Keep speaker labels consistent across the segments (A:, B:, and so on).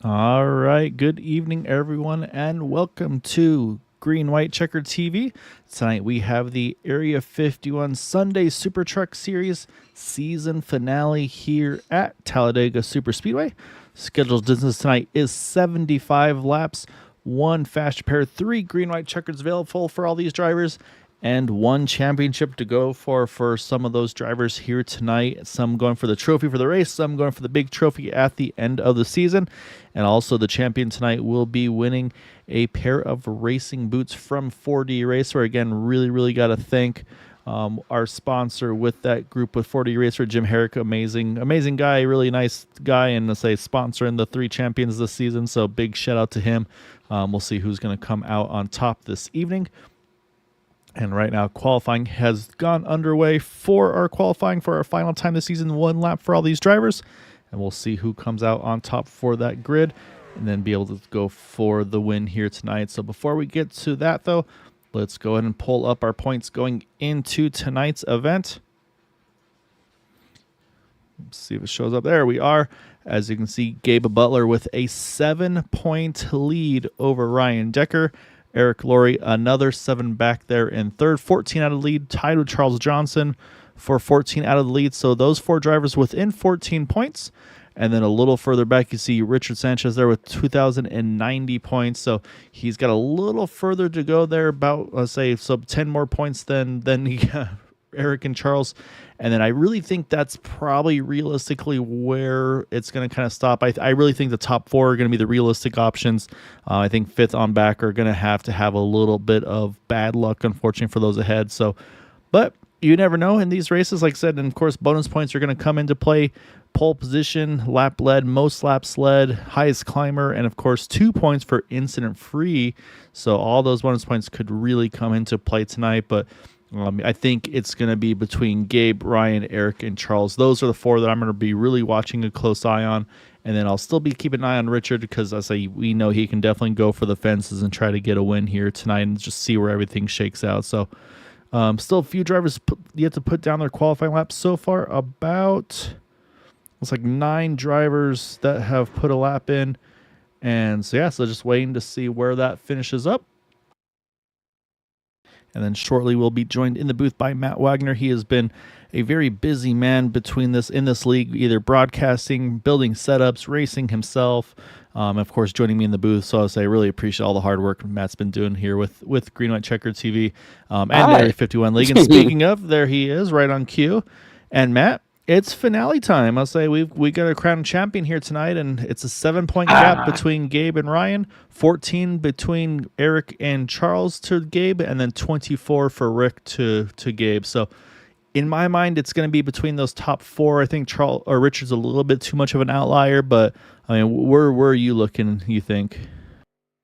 A: All right. Good evening, everyone, and welcome to Green White Checker TV. Tonight we have the Area 51 Sunday SuperTruck Series season finale here at Talladega Superspeedway. Scheduled distance tonight is 75 laps, one fast pair, three green white checkers available for all these drivers, and one championship to go for some of those drivers here tonight. Some going for the trophy for the race, some going for the big trophy at the end of the season. And also the champion tonight will be winning a pair of racing boots from 4D Racer. Again, really got to thank our sponsor with that group with 4D Racer, Jim Herrick. Amazing guy, really nice guy, and let's say sponsoring the three champions this season. So big shout out to him. We'll see who's going to come out on top this evening. And right now, qualifying has gone underway for our qualifying for our final time this season, one lap for all these drivers. And we'll see who comes out on top for that grid and then be able to go for the win here tonight. So before we get to that, though, let's go ahead and pull up our points going into tonight's event. Let's see if it shows up. There we are. As you can see, Gabe Butler with a 7-point lead over Ryan Decker. Eric Laurie, another 7 back there in third. 14 out of the lead, tied with Charles Johnson for 14 out of the lead. So those four drivers within 14 points. And then a little further back, you see Richard Sanchez there with 2,090 points. So he's got a little further to go there, about, let's say, so 10 more points than Eric and Charles. And then I really think that's probably realistically where it's going to kind of stop. I really think the top four are going to be the realistic options. I think fifth on back are going to have a little bit of bad luck, unfortunately, for those ahead. So, but you never know in these races. Like I said, and of course, bonus points are going to come into play. Pole position, lap led, most laps led, highest climber, and of course 2 points for incident free. So all those bonus points could really come into play tonight. But I think it's going to be between Gabe, Ryan, Eric, and Charles. Those are the four that I'm going to be really watching a close eye on. And then I'll still be keeping an eye on Richard because we know he can definitely go for the fences and try to get a win here tonight and just see where everything shakes out. So still a few drivers yet to put down their qualifying laps so far. About, it's like 9 drivers that have put a lap in. And so, yeah, so just waiting to see where that finishes up. And then shortly we'll be joined in the booth by Matt Wagner. He has been a very busy man in this league, either broadcasting, building setups, racing himself, of course, joining me in the booth. So I really appreciate all the hard work Matt's been doing here with Green White Checker TV and Area 51 League. And speaking of, there he is, right on cue. And Matt, it's finale time. I'll say we got a crown champion here tonight, and it's a 7-point gap between Gabe and Ryan, 14 between Eric and Charles to Gabe, and then 24 for Rick to Gabe. So in my mind, it's going to be between those top 4. I think Charles or Richard's a little bit too much of an outlier, but I mean, where are you looking, you think?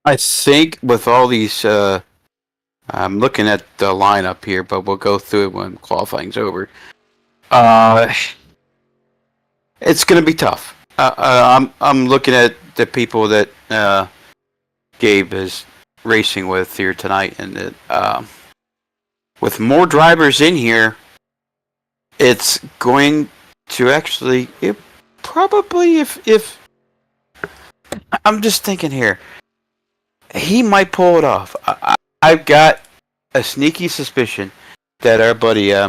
B: I think with all these, I'm looking at the lineup here, but we'll go through it when qualifying's over. It's going to be tough. I'm looking at the people that Gabe is racing with here tonight, and with more drivers in here, it's going to actually probably if I'm just thinking here, he might pull it off. I've got a sneaky suspicion that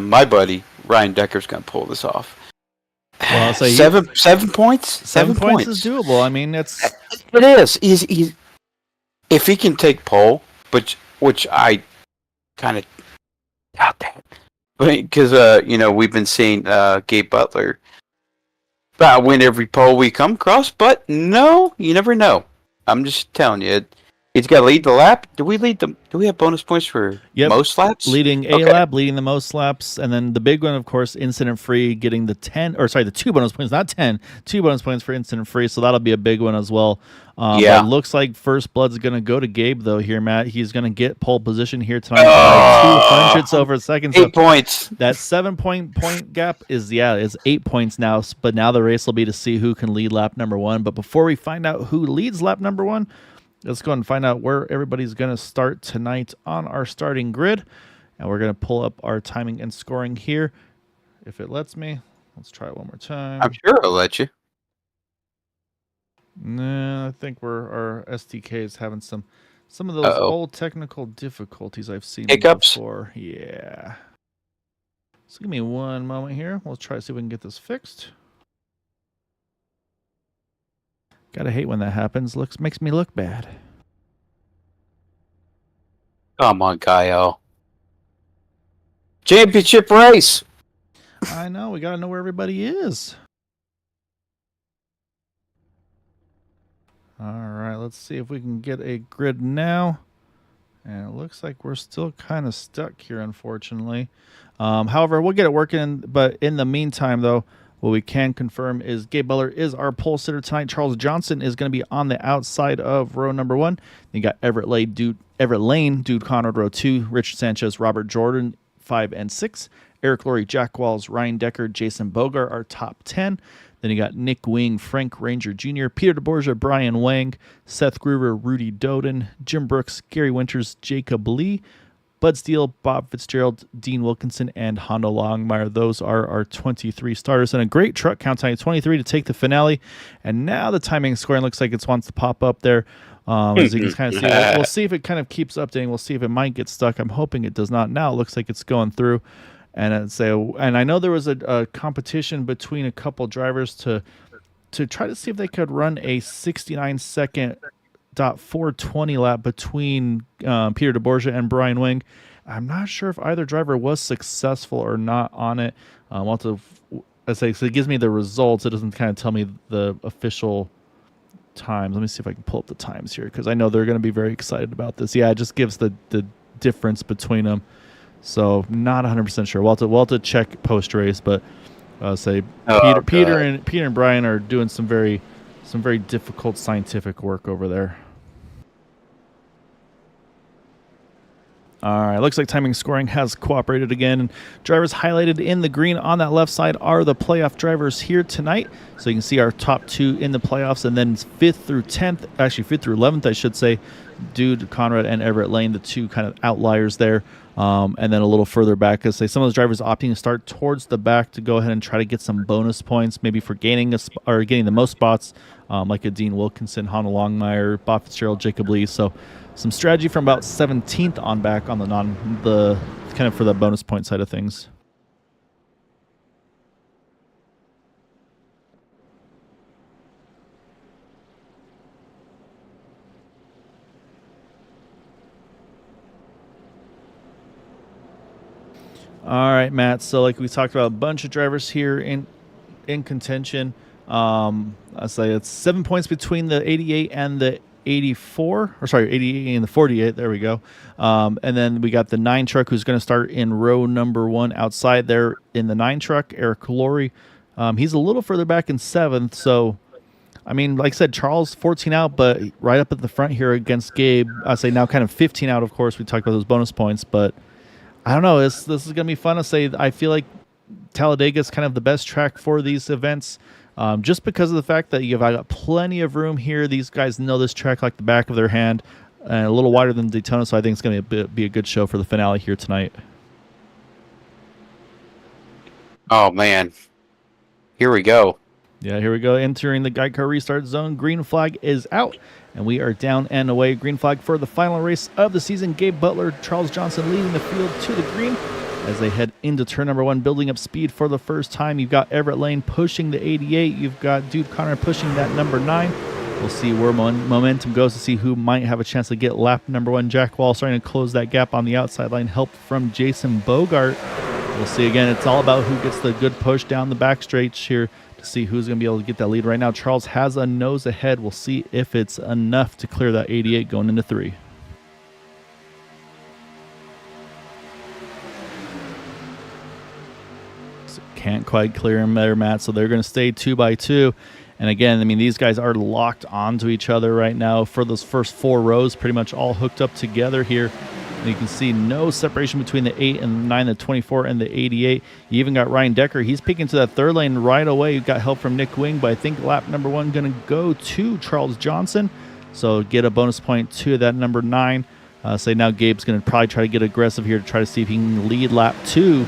B: my buddy Ryan Decker's going to pull this off.
A: Well, so
B: 7 points.
A: 7 points is doable. I mean, it
B: is. He's if he can take pole, which I kind of doubt that, because we've been seeing Gabe Butler win every pole we come across, but no, you never know. I'm just telling you. He's got to lead the lap. Do we have bonus points for most laps?
A: Leading a lap, leading the most laps, and then the big one, of course, incident free, getting the 2 bonus points, not 10, 2 bonus points for incident free. So that'll be a big one as well. But it looks like first blood's going to go to Gabe though here, Matt. He's going to get pole position here tonight by 2 hundredths over a second.
B: 8 points.
A: That 7-point gap is 8 points now. But now the race will be to see who can lead lap number 1. But before we find out who leads lap number 1, let's go and find out where everybody's going to start tonight on our starting grid. And we're going to pull up our timing and scoring here. If it lets me, let's try it one more time.
B: I'm sure it'll let you.
A: No, I think our SDK is having some of those
B: Uh-oh.
A: old technical difficulties I've seen
B: Hiccups?
A: before. Yeah. So give me one moment here. We'll try to see if we can get this fixed. Gotta hate when that happens. Makes me look bad.
B: Come on, Kyle. Championship race!
A: I know, we gotta know where everybody is. Alright, let's see if we can get a grid now. And it looks like we're still kind of stuck here, unfortunately. However, we'll get it working. But in the meantime, though, what we can confirm is Gabe Butler is our pole sitter tonight. Charles Johnson is going to be on the outside of row number 1. Then you got Everett Lane, Dude Conrad, row 2. Richard Sanchez, Robert Jordan, 5 and 6. Eric Laurie, Jack Walls, Ryan Decker, Jason Bogart are top 10. Then you got Nick Wing, Frank Ranger Jr., Peter DeBorgia, Brian Wang, Seth Groover, Rudy Doden, Jim Brooks, Gary Winters, Jacob Lee, Bud Steele, Bob Fitzgerald, Dean Wilkinson, and Hondo Longmire. Those are our 23 starters. And a great truck count tonight, 23 to take the finale. And now the timing and scoring looks like it wants to pop up there. As you can kind of see, we'll see if it kind of keeps updating. We'll see if it might get stuck. I'm hoping it does not. Now it looks like it's going through. And I know there was a competition between a couple drivers to try to see if they could run a 69-second .420 lap between Peter DeBorgia and Brian Wing. I'm not sure if either driver was successful or not on it. I'll have to, so it gives me the results. It doesn't kind of tell me the official times. Let me see if I can pull up the times here because I know they're going to be very excited about this. Yeah, it just gives the difference between them. So not 100% sure. We'll have to check post race, but Peter and Brian are doing some very difficult scientific work over there. All right, looks like timing scoring has cooperated again. Drivers highlighted in the green on that left side are the playoff drivers here tonight. So you can see our top 2 in the playoffs, and then 5th through 11th, I should say, Dude, Conrad, and Everett Lane, the 2 kind of outliers there. And then a little further back, some of those drivers opting to start towards the back to go ahead and try to get some bonus points, maybe for getting the most spots, like a Dean Wilkinson, Hannah Longmire, Bob Fitzgerald, Jacob Lee. So some strategy from about 17th on back on the kind of for the bonus point side of things. All right, Matt. So like we talked about, a bunch of drivers here in contention. I say it's 7 points between the 88 and the 84, or sorry, 88 and the 48. There we go. And then we got the 9 truck who's going to start in row number 1 outside there in the 9 truck. Eric Laurie. He's a little further back in 7th. So, I mean, like I said, Charles 14 out, but right up at the front here against Gabe. I say now kind of 15 out. Of course, we talked about those bonus points, but I don't know. This is going to be fun to say. I feel like Talladega is kind of the best track for these events, just because of the fact that you've got plenty of room here. These guys know this track like the back of their hand, and a little wider than Daytona, so I think it's going to be a good show for the finale here tonight.
B: Oh, man. Here we go.
A: Yeah, here we go. Entering the Geico restart zone. Green flag is out, and we are down and away. Green flag for the final race of the season. Gabe Butler, Charles Johnson leading the field to the green as they head into turn number 1, building up speed for the first time. You've got Everett Lane pushing the 88. You've got Dude Conrad pushing that number 9. We'll see where momentum goes to see who might have a chance to get lap number 1. Jack Wall starting to close that gap on the outside line. Help from Jason Bogart. We'll see again. It's all about who gets the good push down the back stretch here to see who's going to be able to get that lead. Right now, Charles has a nose ahead. We'll see if it's enough to clear that 88 going into 3. So can't quite clear him there, Matt. So they're going to stay 2 by 2. And again, I mean, these guys are locked onto each other right now for those first 4 rows, pretty much all hooked up together here. And you can see no separation between the 8 and the 9, the 24 and the 88. You even got Ryan Decker. He's peeking to that 3rd lane right away. You've got help from Nick Wing, but I think lap number 1 going to go to Charles Johnson. So get a bonus point to that number 9. Now Gabe's going to probably try to get aggressive here to try to see if he can lead lap 2.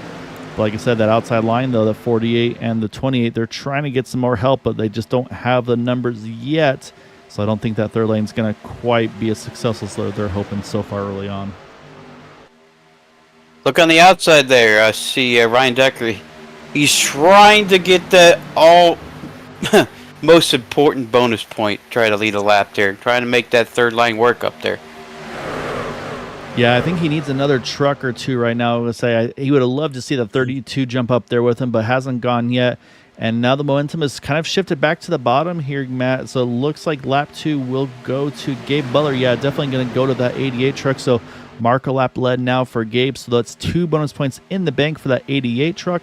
A: But like I said, that outside line, though, the 48 and the 28, they're trying to get some more help, but they just don't have the numbers yet. So I don't think that third lane's going to quite be as successful as they're hoping so far early on.
B: Look on the outside there. I see Ryan Decker. He's trying to get the most important bonus point. Try to lead a lap there. Trying to make that third line work up there.
A: Yeah, I think he needs another truck or two right now. I would say he would have loved to see the 32 jump up there with him, but hasn't gone yet. And now the momentum is kind of shifted back to the bottom here, Matt. So it looks like lap 2 will go to Gabe Butler. Yeah, definitely going to go to that 88 truck. So mark a lap led now for Gabe. So that's 2 bonus points in the bank for that 88 truck.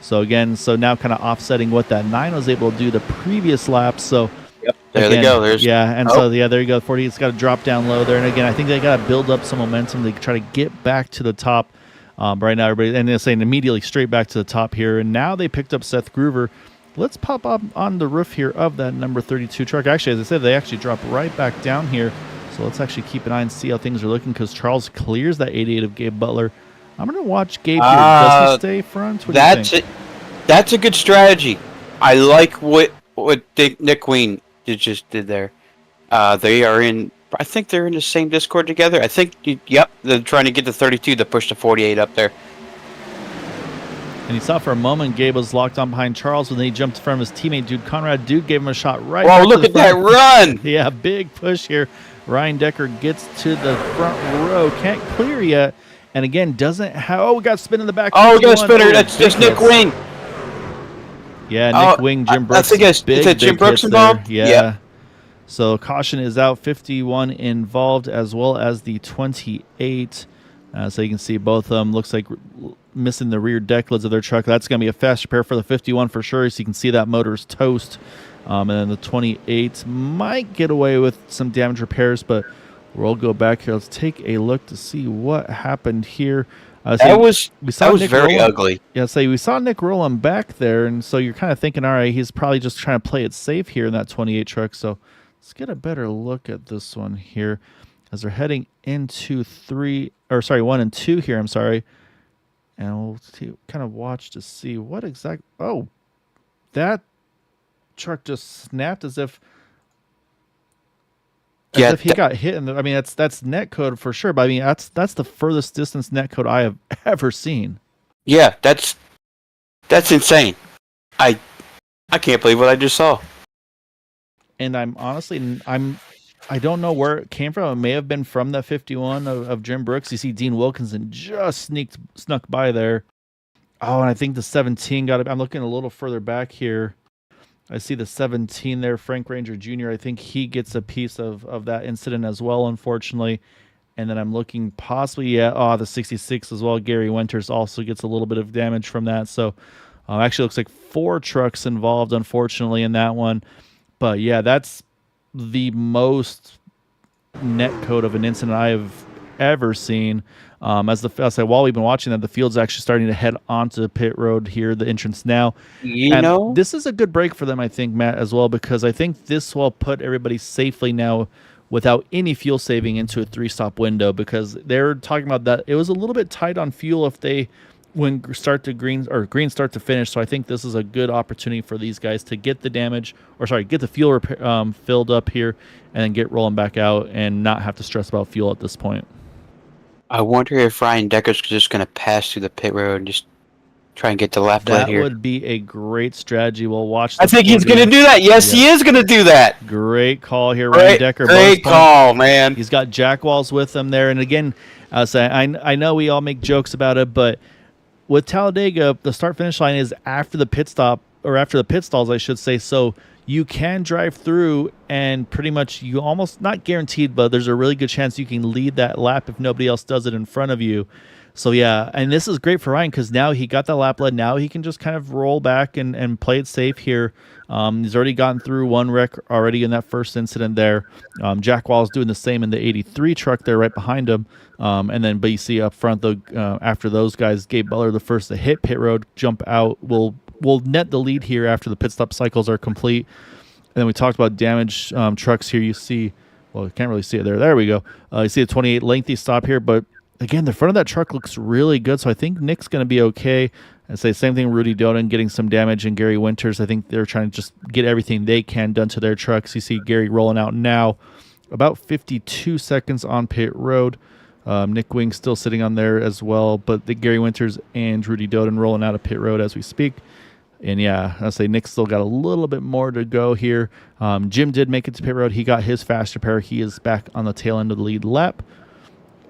A: So again, now kind of offsetting what that 9 was able to do the previous lap. So
B: yep, there they go.
A: there you go. 48's got to drop down low there. And again, I think they got to build up some momentum to try to get back to the top. Right now, everybody, and they're saying immediately straight back to the top here. And now they picked up Seth Groover. Let's pop up on the roof here of that number 32 truck. Actually, as I said, they actually drop right back down here. So let's actually keep an eye and see how things are looking, because Charles clears that 88 of Gabe Butler. I'm going to watch Gabe here. Does he stay front? What do you think?
B: That's a good strategy. I like what Nick Queen just did there. They are in. I think they're in the same Discord together. I think, yep, they're trying to get the 32 to push the 48 up there.
A: And you saw for a moment Gabe was locked on behind Charles when he jumped from his teammate Dude Conrad. Dude gave him a shot right.
B: Whoa, look at that run!
A: Yeah, big push here. Ryan Decker gets to the front row. Can't clear yet. And again, doesn't have. Oh, we got spin in the back.
B: Oh, we got a spinner. That's just Nick Wing.
A: Yeah, Nick Wing, Jim Brooks.
B: I think it's Jim Brooks involved?
A: Yeah.
B: Yep.
A: So caution is out, 51 involved, as well as the 28. So you can see both of them. Looks like missing the rear deck lids of their truck. That's going to be a fast repair for the 51 for sure. So you can see that motor's toast. And then the 28 might get away with some damage repairs, but we'll go back here. Let's take a look to see what happened here.
B: That was very ugly.
A: Yeah, we saw Nick rolling back there, and so you're kind of thinking, all right, he's probably just trying to play it safe here in that 28 truck. So let's get a better look at this one here as they're heading into 1 and 2 here. I'm sorry. And we'll kind of watch to see what exact. Oh, that truck just snapped as if he got hit. I mean, that's net code for sure. But I mean, that's the furthest distance net code I have ever seen.
B: Yeah, that's insane. I can't believe what I just saw.
A: And I don't know where it came from. It may have been from the 51 of Jim Brooks. You see Dean Wilkinson just snuck by there. Oh, and I think the 17 got it. I'm looking a little further back here. I see the 17 there, Frank Ranger Jr. I think he gets a piece of that incident as well, unfortunately. And then I'm looking possibly, the 66 as well. Gary Winters also gets a little bit of damage from that. So actually looks like 4 trucks involved, unfortunately, in that one. But yeah, that's the most net code of an incident I have ever seen. While we've been watching that, the field's actually starting to head onto pit road here, the entrance now. This is a good break for them, I think, Matt, as well, because I think this will put everybody safely now without any fuel saving into a 3-stop window, because they're talking about that. It was a little bit tight on fuel if they green start to finish. So I think this is a good opportunity for these guys to get the get the fuel filled up here and then get rolling back out and not have to stress about fuel at this point.
B: I wonder if Ryan Decker's just going to pass through the pit road and just try and get the lap led here.
A: That would be a great strategy. We'll watch.
B: I think he's going to do that. Yes, he is going to do that.
A: Great call here, Ryan Decker.
B: Great call, man.
A: He's got Jack Walls with him there. And again, I know we all make jokes about it, but with Talladega, the start-finish line is after the pit stop, or after the pit stalls, I should say. So you can drive through, and pretty much you almost, not guaranteed, but there's a really good chance you can lead that lap if nobody else does it in front of you. So yeah, and this is great for Ryan because now he got the lap led. Now he can just kind of roll back and play it safe here. He's already gotten through one wreck already in that first incident there. Jack Wall is doing the same in the 83 truck there right behind him. But you see up front, though, after those guys, Gabe Butler, the first to hit pit road, jump out, will net the lead here after the pit stop cycles are complete. And then we talked about damaged trucks here. You see, well, you can't really see it there. There we go. You see a 28 lengthy stop here, but again, the front of that truck looks really good, so I think Nick's going to be okay. I say same thing. Rudy Doden getting some damage, and Gary Winters. I think they're trying to just get everything they can done to their trucks. You see Gary rolling out now, about 52 seconds on pit road. Nick Wing still sitting on there as well, but the Gary Winters and Rudy Doden rolling out of pit road as we speak. And yeah, I'll say Nick's still got a little bit more to go here. Jim did make it to pit road. He got his faster pair. He is back on the tail end of the lead lap.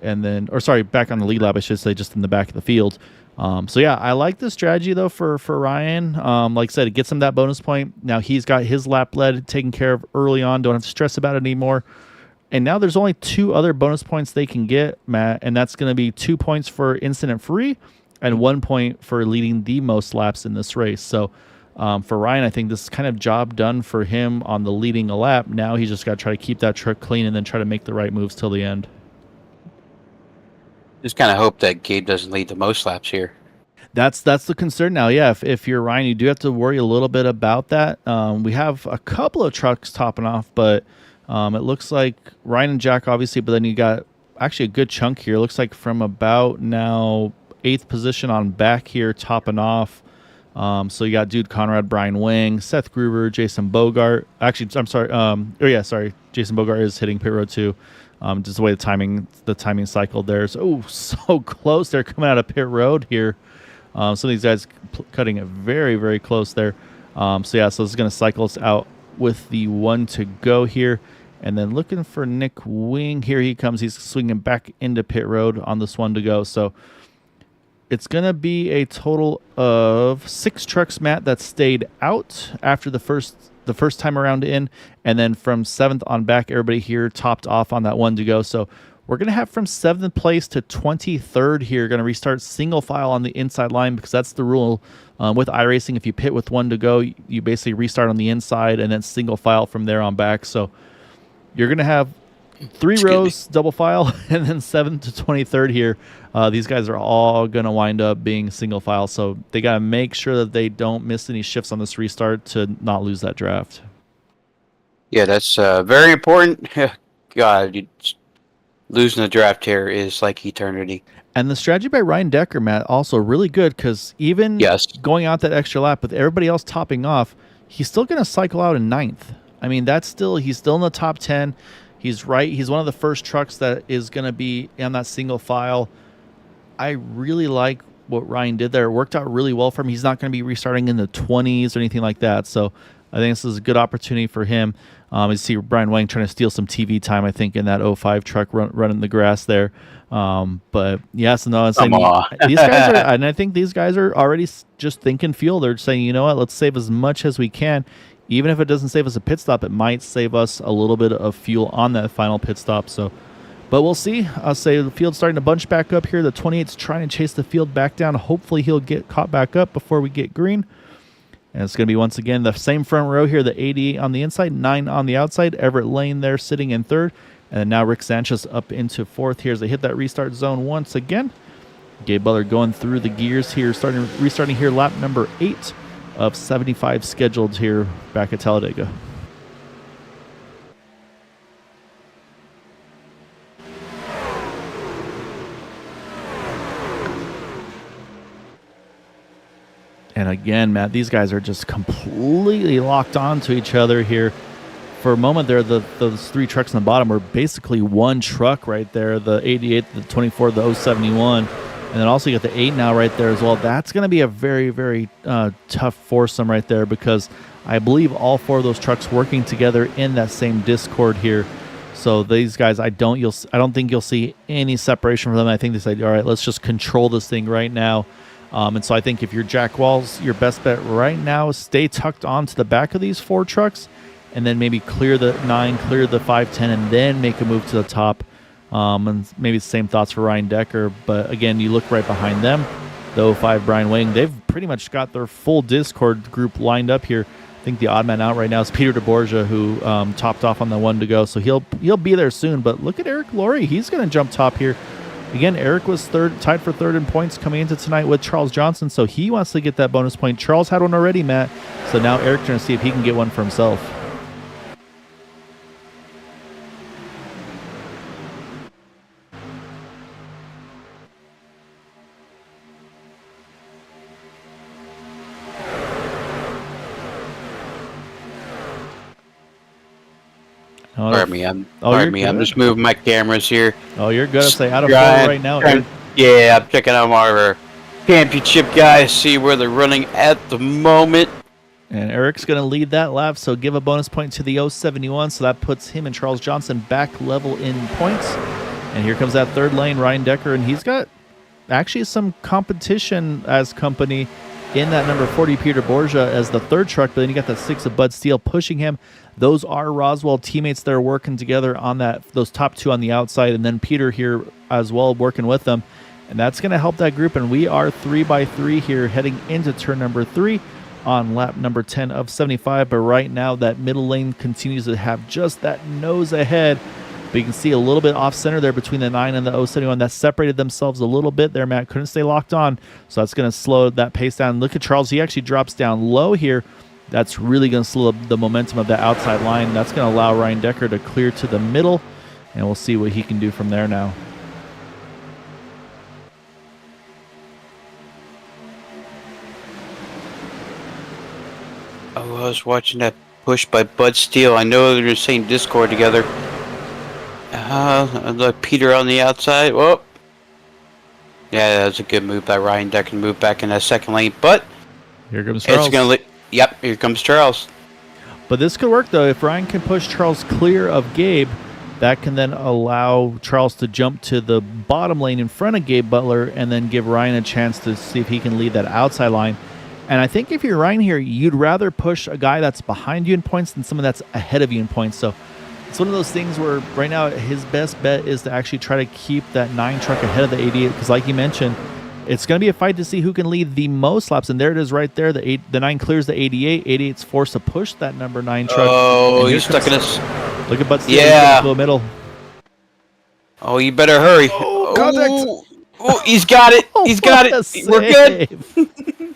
A: And then, or sorry, back on the lead lap, I should say, just in the back of the field. So yeah, I like the strategy though for Ryan. Like I said, it gets him that bonus point. Now he's got his lap lead taken care of early on. Don't have to stress about it anymore. And now there's only 2 other bonus points they can get, Matt, and that's going to be 2 points for incident free and 1 point for leading the most laps in this race. So for Ryan, I think this is kind of job done for him on the leading a lap. Now he's just got to try to keep that truck clean and then try to make the right moves till the end.
B: Just kind of hope that Gabe doesn't lead the most laps here.
A: That's the concern now. Yeah, if you're Ryan, you do have to worry a little bit about that. We have a couple of trucks topping off, but it looks like Ryan and Jack, obviously, but then you got actually a good chunk here. It looks like from about now 8th position on back here, topping off. So you got Dude Conrad, Brian Wing, Seth Gruber, Jason Bogart. Actually, I'm sorry. Jason Bogart is hitting pit road too. Just the way the timing cycle there. So close. They're coming out of pit road here. Some of these guys cutting it very, very close there. So this is going to cycle us out with the 1 to go here. And then looking for Nick Wing. Here he comes. He's swinging back into pit road on this 1 to go. So it's going to be a total of 6 trucks, Matt, that stayed out after the first time around in. And then from 7th on back, everybody here topped off on that 1 to go. So we're going to have from 7th place to 23rd here. Going to restart single file on the inside line because that's the rule with iRacing. If you pit with 1 to go, you basically restart on the inside and then single file from there on back. So you're going to have 3 rows, double file, and then 7th to 23rd here. These guys are all going to wind up being single file. So they got to make sure that they don't miss any shifts on this restart to not lose that draft.
B: Yeah, that's very important. God, losing the draft here is like eternity.
A: And the strategy by Ryan Decker, Matt, also really good because even going out that extra lap with everybody else topping off, he's still going to cycle out in 9th. I mean, he's still in the top 10. He's right. He's one of the first trucks that is going to be on that single file. I really like what Ryan did there. It worked out really well for him. He's not going to be restarting in the 20s or anything like that. So I think this is a good opportunity for him. You see Brian Wang trying to steal some TV time, I think, in that 05 truck running the grass there. But yes, no, I'm saying these guys are, and I think these guys are already just thinking fuel. They're saying, you know what, let's save as much as we can. Even if it doesn't save us a pit stop, it might save us a little bit of fuel on that final pit stop. So, but we'll see. I'll say the field's starting to bunch back up here. The 28's trying to chase the field back down. Hopefully he'll get caught back up before we get green. And it's going to be, once again, the same front row here, the 88 on the inside, 9 on the outside. Everett Lane there sitting in 3rd. And now Rick Sanchez up into 4th here as they hit that restart zone once again. Gabe Butler going through the gears here, restarting here lap number 8 of 75 scheduled here back at Talladega. And again, Matt, these guys are just completely locked on to each other here. For a moment there, those 3 trucks on the bottom were basically one truck right there, the 88, the 24, the 071. And then also you got the 8 now right there as well. That's going to be a very, very tough foursome right there because I believe all 4 of those trucks working together in that same Discord here. So these guys, I don't think you'll see any separation from them. I think they said, all right, let's just control this thing right now. And so I think if you're Jack Walls, your best bet right now is stay tucked onto the back of these 4 trucks and then maybe clear the 9, clear the 510, and then make a move to the top. And maybe the same thoughts for Ryan Decker. But again, you look right behind them, the 05 Brian Wing, they've pretty much got their full Discord group lined up here. I think the odd man out right now is Peter DeBorgia, who topped off on the 1 to go. So he'll be there soon. But look at Eric Laurie. He's going to jump top here. Again, Eric was tied for 3rd in points coming into tonight with Charles Johnson. So he wants to get that bonus point. Charles had one already, Matt. So now Eric's going to see if he can get one for himself. Oh,
B: Pardon me. I'm
A: you're
B: I'm
A: good.
B: just moving my cameras here.
A: Oh, you're good. I say out of four
B: Trying-
A: right now.
B: trying- yeah, I'm checking out our championship guys, see where they're running at the moment.
A: And Eric's going to lead that lap, so give a bonus point to the 071, so that puts him and Charles Johnson back level in points. And here comes that third lane, Ryan Decker, and he's got actually some competition as company in that number 40, Peter Borgia, as the third truck, but then you got that 6 of Bud Steele pushing him. Those are Roswell teammates that are working together on those top two on the outside, and then Peter here as well working with them. And that's going to help that group, and we are 3x3 here heading into turn number 3 on lap number 10 of 75. But right now that middle lane continues to have just that nose ahead. But you can see a little bit off center there between the 9 and the 071. That separated themselves a little bit there, Matt. Couldn't stay locked on, so that's going to slow that pace down. Look at Charles. He actually drops down low here. That's really going to slow up the momentum of that outside line. That's going to allow Ryan Decker to clear to the middle, and we'll see what he can do from there now.
B: Oh, I was watching that push by Bud Steele. I know they're in the same Discord together. Look, Peter on the outside. Whoa. Yeah, that was a good move by Ryan Decker to move back in that second lane. But
A: here comes Charles.
B: Yep, here comes Charles.
A: But this could work, though. If Ryan can push Charles clear of Gabe, that can then allow Charles to jump to the bottom lane in front of Gabe Butler and then give Ryan a chance to see if he can lead that outside line. And I think if you're Ryan here, you'd rather push a guy that's behind you in points than someone that's ahead of you in points. So it's one of those things where right now his best bet is to actually try to keep that 9 truck ahead of the 88, because like you mentioned, it's going to be a fight to see who can lead the most laps. And there it is right there. The 9 clears the 88. 88's forced to push that number 9 truck.
B: Oh, he's stuck in us.
A: Look at Bud Steele.
B: Yeah.
A: In the middle.
B: Oh, you better hurry.
A: Oh, contact.
B: Oh, he's got it. He's got it. We're good.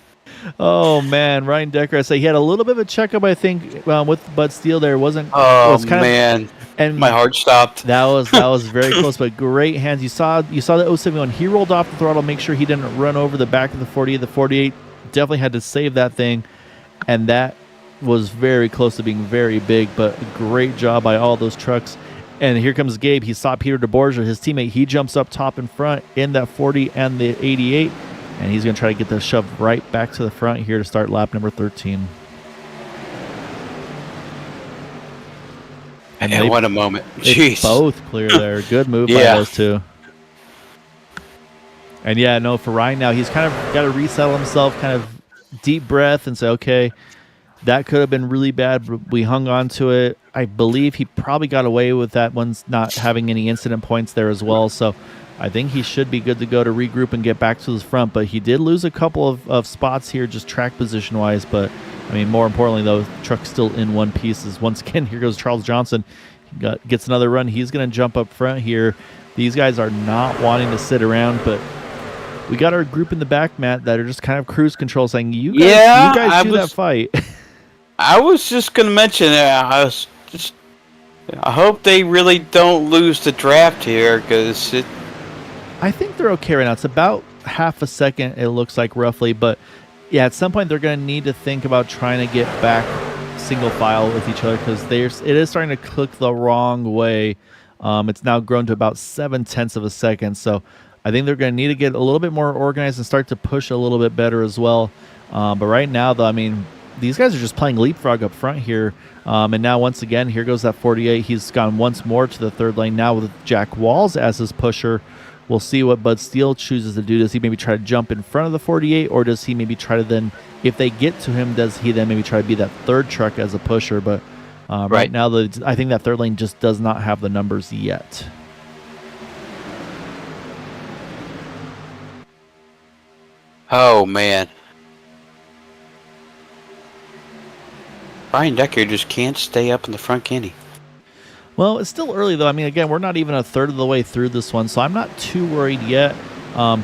A: Oh, man. Ryan Decker, I say he had a little bit of a checkup, I think, with Bud Steele there.
B: Oh, man. And my heart stopped.
A: That was very close, but great hands. You saw the 071. He rolled off the throttle, make sure he didn't run over the back of the 48. The 48 definitely had to save that thing, and that was very close to being very big, but great job by all those trucks. And here comes Gabe. He saw Peter DeBorgia, his teammate. He jumps up top in front in that 40 and the 88, and he's going to try to get the shove right back to the front here to start lap number 13.
B: And what a moment. Jeez.
A: Both clear there. Good move by those two. And yeah, no, for Ryan now, he's kind of got to resettle himself, kind of deep breath and say, okay, that could have been really bad, but we hung on to it. I believe he probably got away with that one's not having any incident points there as well. So I think he should be good to go to regroup and get back to his front. But he did lose a couple of spots here, just track position-wise. But, I mean, more importantly, though, the truck's still in one piece. Once again, here goes Charles Johnson. He gets another run. He's going to jump up front here. These guys are not wanting to sit around, but we got our group in the back, Matt, that are just kind of cruise control saying, you guys do that fight.
B: I was just going to mention, I hope they really don't lose the draft here, because
A: I think they're okay right now. It's about half a second, it looks like, roughly. But, yeah, at some point they're going to need to think about trying to get back single file with each other, because it is starting to click the wrong way. It's now grown to about 0.7 of a second. So I think they're going to need to get a little bit more organized and start to push a little bit better as well. But right now, though, I mean, these guys are just playing leapfrog up front here. And now, once again, here goes that 48. He's gone once more to the third lane now with Jack Walls as his pusher. We'll see what Bud Steele chooses to do. Does he maybe try to jump in front of the 48, or does he maybe try to then, if they get to him, does he then maybe try to be that third truck as a pusher? But right now, I think that third lane just does not have the numbers yet.
B: Oh, man. Ryan Decker just can't stay up in the front, can he?
A: Well, it's still early, though. I mean, again, we're not even a third of the way through this one, so I'm not too worried yet.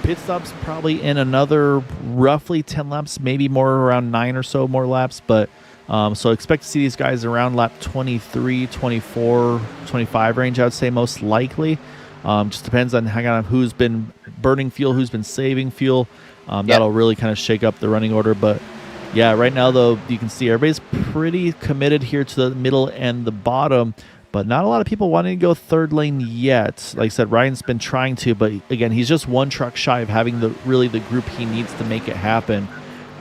A: Pit stops probably in another roughly 10 laps, maybe more around 9 or so more laps. But so expect to see these guys around lap 23, 24, 25 range, I would say, most likely. Just depends on who's been burning fuel, who's been saving fuel. That'll really kind of shake up the running order. But yeah, right now, though, you can see everybody's pretty committed here to the middle and the bottom. but not a lot of people wanting to go third lane yet. Like I said, Ryan's been trying to, but again, he's just one truck shy of having the group he needs to make it happen.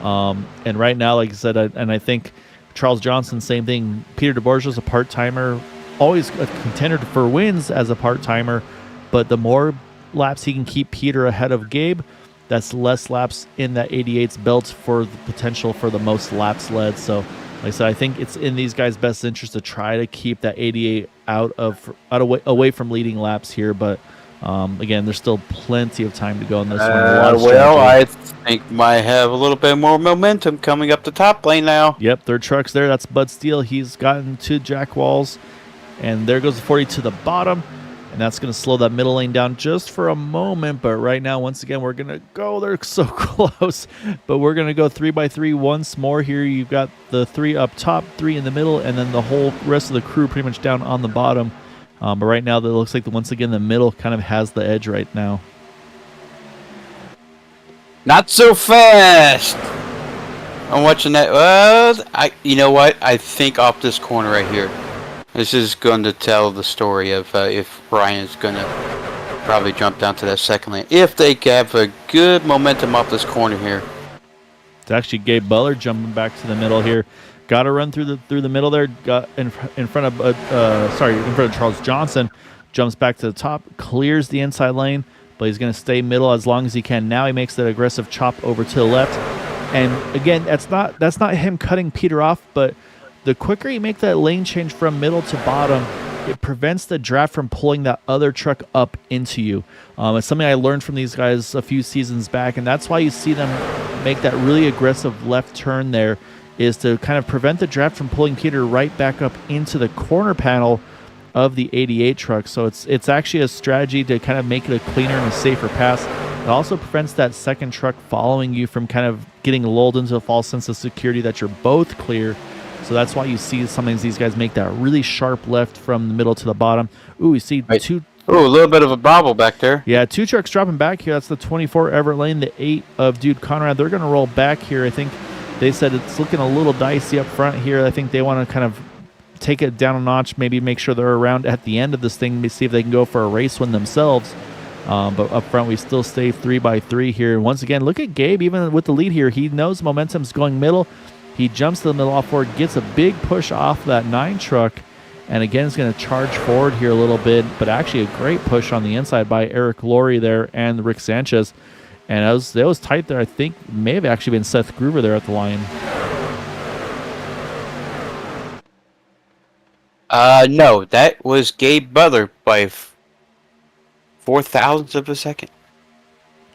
A: And right now, like I said, I think Charles Johnson, same thing. Peter DeBorgia's a part-timer, always a contender for wins as a part-timer, but the more laps he can keep Peter ahead of Gabe, that's less laps in that 88's belt for the potential for the most laps led. So, like I said, I think it's in these guys' best interest to try to keep that 88 away from leading laps here. But again, there's still plenty of time to go in this one.
B: I think might have a little bit more momentum coming up the top lane now.
A: Yep, third truck's there. That's Bud Steele. He's gotten to Jack Walls, and there goes the 40 to the bottom. And that's going to slow that middle lane down just for a moment. But right now, once again, we're going to go. They're so close. But we're going to go 3x3 once more here. You've got the 3 up top, 3 in the middle, and then the whole rest of the crew pretty much down on the bottom. But right now, it looks like once again, the middle kind of has the edge right now.
B: Not so fast. I'm watching that. Well, you know what? I think off this corner right here. This is going to tell the story of if Ryan's going to probably jump down to that second lane. If they have a good momentum off this corner here.
A: It's actually Gabe Butler jumping back to the middle here. Got to run through the middle there. Got in front of Charles Johnson. Jumps back to the top, clears the inside lane, but he's going to stay middle as long as he can. Now he makes that aggressive chop over to the left. And again, that's not him cutting Peter off, but the quicker you make that lane change from middle to bottom, it prevents the draft from pulling that other truck up into you. It's something I learned from these guys a few seasons back, and that's why you see them make that really aggressive left turn there, is to kind of prevent the draft from pulling Peter right back up into the corner panel of the 88 truck. So it's actually a strategy to kind of make it a cleaner and a safer pass. It also prevents that second truck following you from kind of getting lulled into a false sense of security that you're both clear. So that's why you see sometimes these guys make that really sharp left from the middle to the bottom. Ooh, we see two.
B: Ooh, a little bit of a bobble back there.
A: Yeah, 2 trucks dropping back here. That's the 24 Everett Lane, the 8 of Dude Conrad. They're going to roll back here. I think they said it's looking a little dicey up front here. I think they want to kind of take it down a notch, maybe make sure they're around at the end of this thing, see if they can go for a race win themselves. But up front, we still stay 3x3 here. Once again, look at Gabe, even with the lead here. He knows momentum's going middle. He jumps to the middle off forward, gets a big push off that 9 truck, and again is going to charge forward here a little bit, but actually a great push on the inside by Eric Laurie there and Rick Sanchez. And it was tight there. I think may have actually been Seth Groover there at the line.
B: No, that was Gabe Butler by 4,000ths of a second.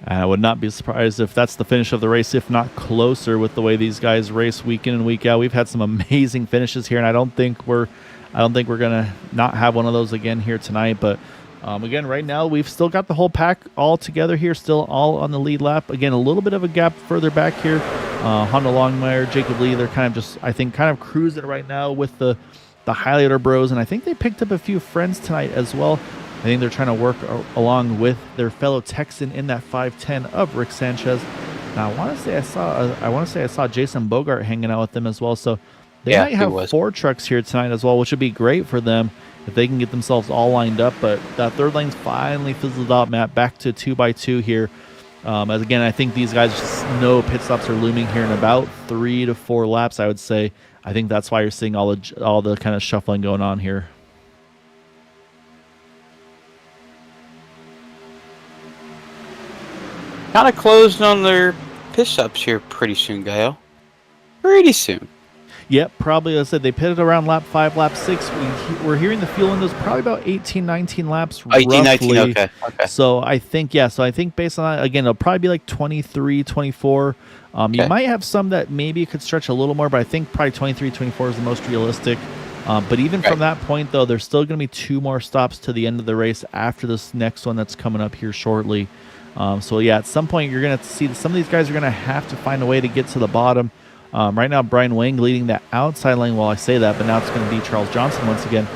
A: I would not be surprised if that's the finish of the race, if not closer, with the way these guys race week in and week out. We've had some amazing finishes here, and I don't think we're gonna not have one of those again here tonight. But again, right now we've still got the whole pack all together here, still all on the lead lap. Again, a little bit of a gap further back here. Honda Longmire, Jacob Lee, they're kind of just, I think, kind of cruising right now with the highlighter bros, and I think they picked up a few friends tonight as well. I think they're trying to work along with their fellow Texan in that 510 of Rick Sanchez. Now, I want to say I saw Jason Bogart hanging out with them as well. So they might have 4 trucks here tonight as well, which would be great for them if they can get themselves all lined up. But that third lane's finally fizzled out, Matt. Back to 2x2 here. As again, I think these guys just know pit stops are looming here in about 3 to 4 laps, I would say. I think that's why you're seeing all the kind of shuffling going on here.
B: Kind of closing on their pit stops here pretty soon, Gael. Pretty soon.
A: Yep, probably. As I said, they pitted around lap 5, lap 6. We're hearing the fuel windows probably about 18, 19 laps.
B: 18, 19, okay.
A: So I think, based on that, again, it'll probably be like 23, 24. You might have some that maybe could stretch a little more, but I think probably 23, 24 is the most realistic. But even from that point, though, there's still going to be 2 more stops to the end of the race after this next one that's coming up here shortly. So, yeah, at some point, you're going to see some of these guys are going to have to find a way to get to the bottom. Right now, Brian Wang leading that outside lane while I say that, but now it's going to be Charles Johnson once again.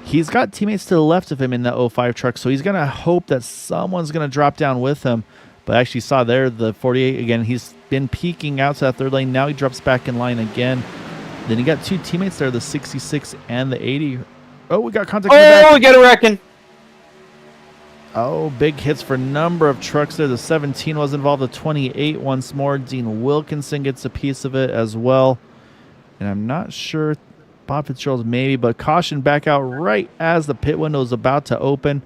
A: He's got teammates to the left of him in that 05 truck, so he's going to hope that someone's going to drop down with him. But I actually saw there the 48, again, he's been peeking out to that third lane. Now he drops back in line again. Then you got 2 teammates there, the 66 and the 80. Oh, we got contact in the back.
B: Oh, we got a wrecking.
A: Oh, big hits for a number of trucks there. The 17 was involved. The 28 once more. Dean Wilkinson gets a piece of it as well. And I'm not sure. Bob Fitzgerald's maybe, but caution back out right as the pit window is about to open.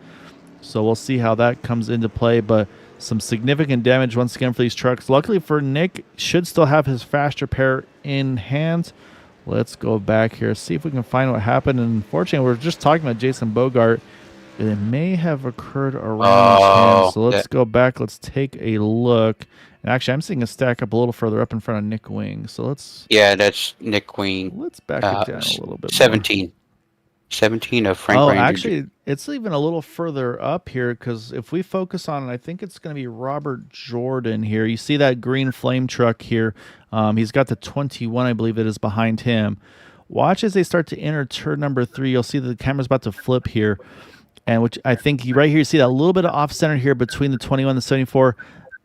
A: So we'll see how that comes into play. But some significant damage once again for these trucks. Luckily for Nick, should still have his fast repair in hand. Let's go back here, see if we can find what happened. And unfortunately, we're just talking about Jason Bogart. And it may have occurred around him. So let's go back. Let's take a look. And actually, I'm seeing a stack up a little further up in front of Nick Wing. So let's...
B: Yeah, that's Nick Wing.
A: Let's back it down a little bit
B: 17.
A: more.
B: 17 of Frank Ranger.
A: Actually, it's even a little further up here because if we focus on it, I think it's going to be Robert Jordan here. You see that green flame truck here. He's got the 21, I believe it is, behind him. Watch as they start to enter turn number 3. You'll see that the camera's about to flip here. And which I think right here, you see that little bit of off-center here between the 21 and the 74.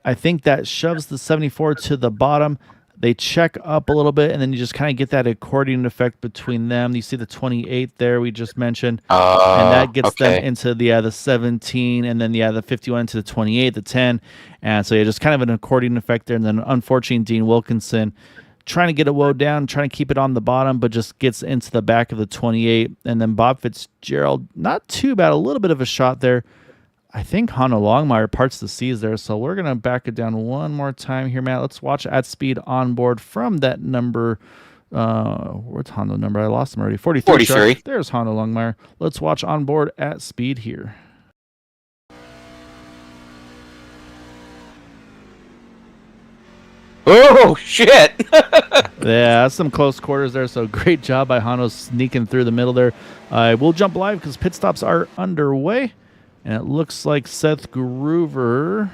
A: I think that shoves the 74 to the bottom. They check up a little bit, and then you just kind of get that accordion effect between them. You see the 28 there we just mentioned, and that gets them into the 17, and then the 51 into the 28, the 10. And so just kind of an accordion effect there. And then unfortunately, Dean Wilkinson trying to get it woe down, trying to keep it on the bottom, but just gets into the back of the 28. And then Bob Fitzgerald, not too bad, a little bit of a shot there. I think Hondo Longmire parts the seas there, so we're going to back it down one more time here, Matt. Let's watch at speed on board from that number. What's Hondo number? I lost him already. 43. Truck. There's Hondo Longmire. Let's watch on board at speed here.
B: Oh, shit.
A: Yeah, that's some close quarters there, so great job by Hondo sneaking through the middle there. We'll jump live because pit stops are underway, and it looks like Seth Groover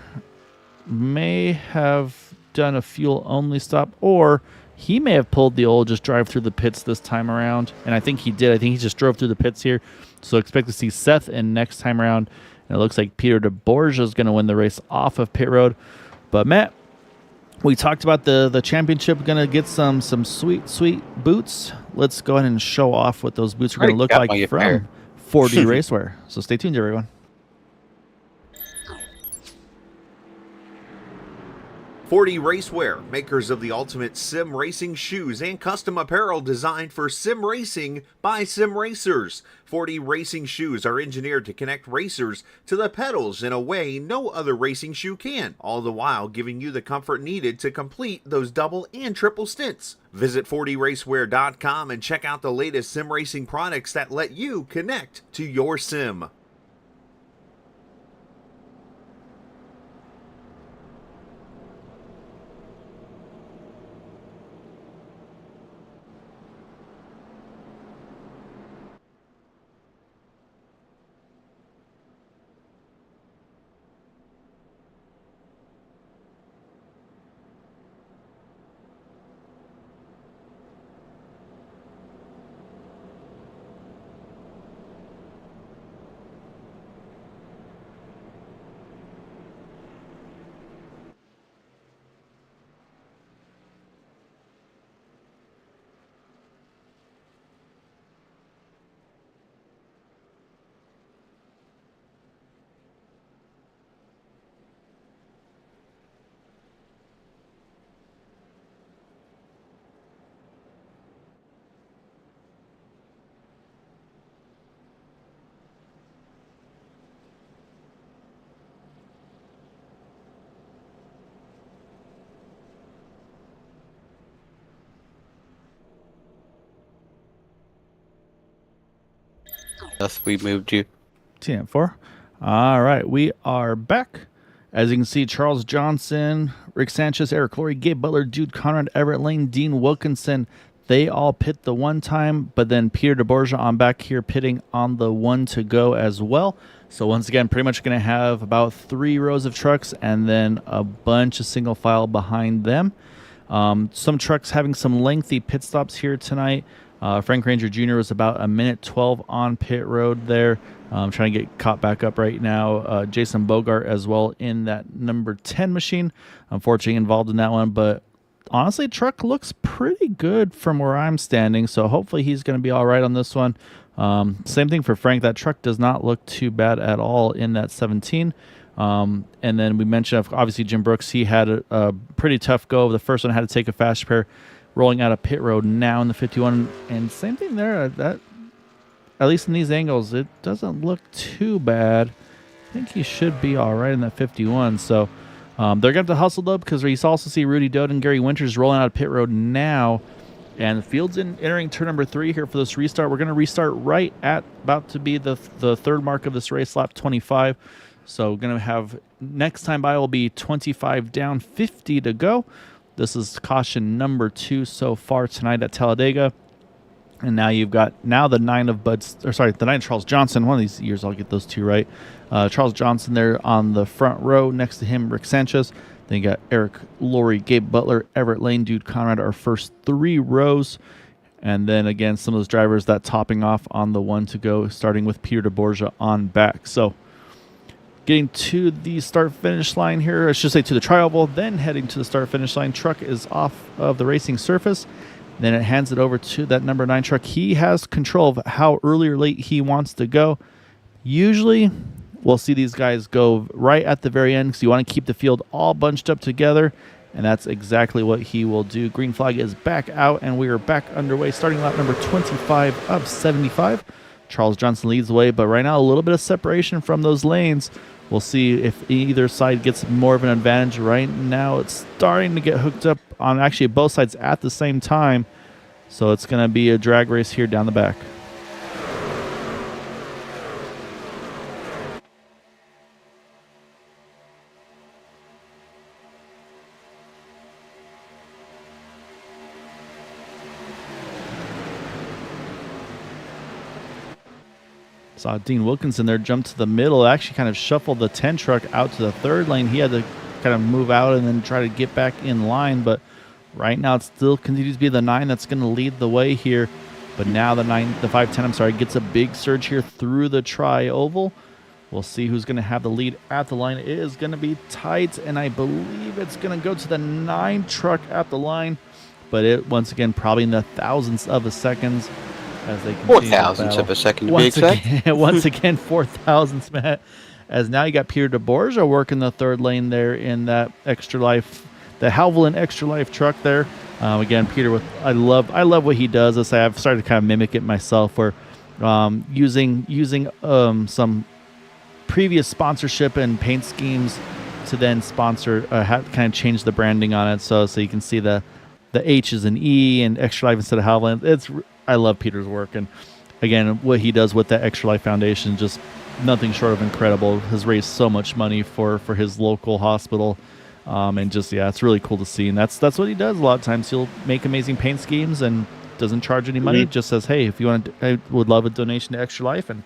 A: may have done a fuel-only stop, or he may have pulled the old just drive through the pits this time around, and I think he did. I think he just drove through the pits here, so expect to see Seth in next time around, and it looks like Peter DeBorgia is going to win the race off of pit road. But, Matt, we talked about the championship going to get some sweet boots. Let's go ahead and show off what those boots are going to look like from 4D Racewear. So stay tuned, everyone.
C: 4D Racewear, makers of the ultimate sim racing shoes and custom apparel designed for sim racing by sim racers. 4D racing shoes are engineered to connect racers to the pedals in a way no other racing shoe can, all the while giving you the comfort needed to complete those double and triple stints. Visit 4dracewear.com and check out the latest sim racing products that let you connect to your sim.
B: Thus we moved you.
A: TM4. All right, we are back. As you can see, Charles Johnson, Rick Sanchez, Eric Laurie, Gabe Butler, Jude Conrad, Everett Lane, Dean Wilkinson, they all pit the one time, but then Peter DeBorgia on back here pitting on the one to go as well. So once again, pretty much going to have about 3 rows of trucks and then a bunch of single file behind them. Some trucks having some lengthy pit stops here tonight. Frank Ranger Jr. was about a minute 12 on pit road there. Trying to get caught back up right now. Jason Bogart as well in that number 10 machine. Unfortunately involved in that one, but honestly, truck looks pretty good from where I'm standing, so hopefully he's going to be all right on this one. Same thing for Frank. That truck does not look too bad at all in that 17. And then we mentioned, obviously, Jim Brooks. He had a pretty tough go. The first one had to take a fast repair, rolling out of pit road now in the 51. And same thing there. That, at least in these angles, it doesn't look too bad. I think he should be all right in that 51. So they're going to have to hustle up because we also see Rudy Doden and Gary Winters rolling out of pit road now. And the field's entering turn number 3 here for this restart. We're going to restart right at about to be the third mark of this race, lap 25. So we're going to have next time by will be 25 down, 50 to go. This is caution number 2 so far tonight at Talladega. And now you've got the 9 of the 9 of Charles Johnson. One of these years I'll get those two right. Charles Johnson there on the front row. Next to him, Rick Sanchez. Then you got Eric Laurie, Gabe Butler, Everett Lane, Dude Conrad, our first 3 rows. And then again, some of those drivers that topping off on the 1 to go, starting with Peter DeBorgia on back. So getting to the start-finish line here, I should say to the tri-oval, then heading to the start-finish line. Truck is off of the racing surface. Then it hands it over to that number 9 truck. He has control of how early or late he wants to go. Usually, we'll see these guys go right at the very end because you want to keep the field all bunched up together, and that's exactly what he will do. Green flag is back out, and we are back underway, starting lap number 25 of 75. Charles Johnson leads the way, but right now a little bit of separation from those lanes. We'll see if either side gets more of an advantage. Right now it's starting to get hooked up on actually both sides at the same time. So it's going to be a drag race here down the back. Saw Dean Wilkinson there jump to the middle, actually kind of shuffled the 10 truck out to the third lane. He had to kind of move out and then try to get back in line, but right now it still continues to be the 9 that's going to lead the way here. But now the 510, gets a big surge here through the tri-oval. We'll see who's going to have the lead at the line. It is going to be tight, and I believe it's going to go to the 9 truck at the line, but it, once again, probably in the thousandths of a seconds. As they
B: 4,000ths of a second to be exact.
A: Once again, 4,000ths, Matt. As now you got Peter DeBorgia working the third lane there in that Extra Life, the Halvolin Extra Life truck there. Again, Peter, I love what he does. I've started to kind of mimic it myself, where using some previous sponsorship and paint schemes to then sponsor, kind of change the branding on it, so you can see the H is an E and Extra Life instead of Halvolin. I love Peter's work, and again, what he does with the Extra Life Foundation, just nothing short of incredible. Has raised so much money for his local hospital, and just it's really cool to see. And that's what he does. A lot of times he'll make amazing paint schemes and doesn't charge any money. Just says, hey, if you want, I would love a donation to Extra Life, and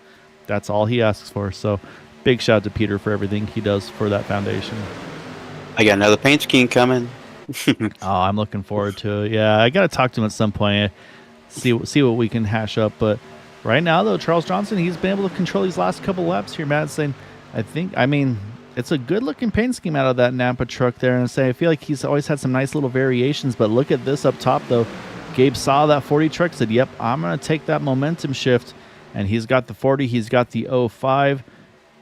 A: that's all he asks for. So big shout out to Peter for everything he does for that foundation.
B: I got another paint scheme coming.
A: I'm looking forward to it. Yeah, I got to talk to him at some point. See what we can hash up. But right now, though, Charles Johnson, he's been able to control these last couple laps here, Matt. Saying, it's a good-looking paint scheme out of that Napa truck there. And I feel like he's always had some nice little variations. But look at this up top, though. Gabe saw that 40 truck, said, yep, I'm going to take that momentum shift. And he's got the 40. He's got the 05.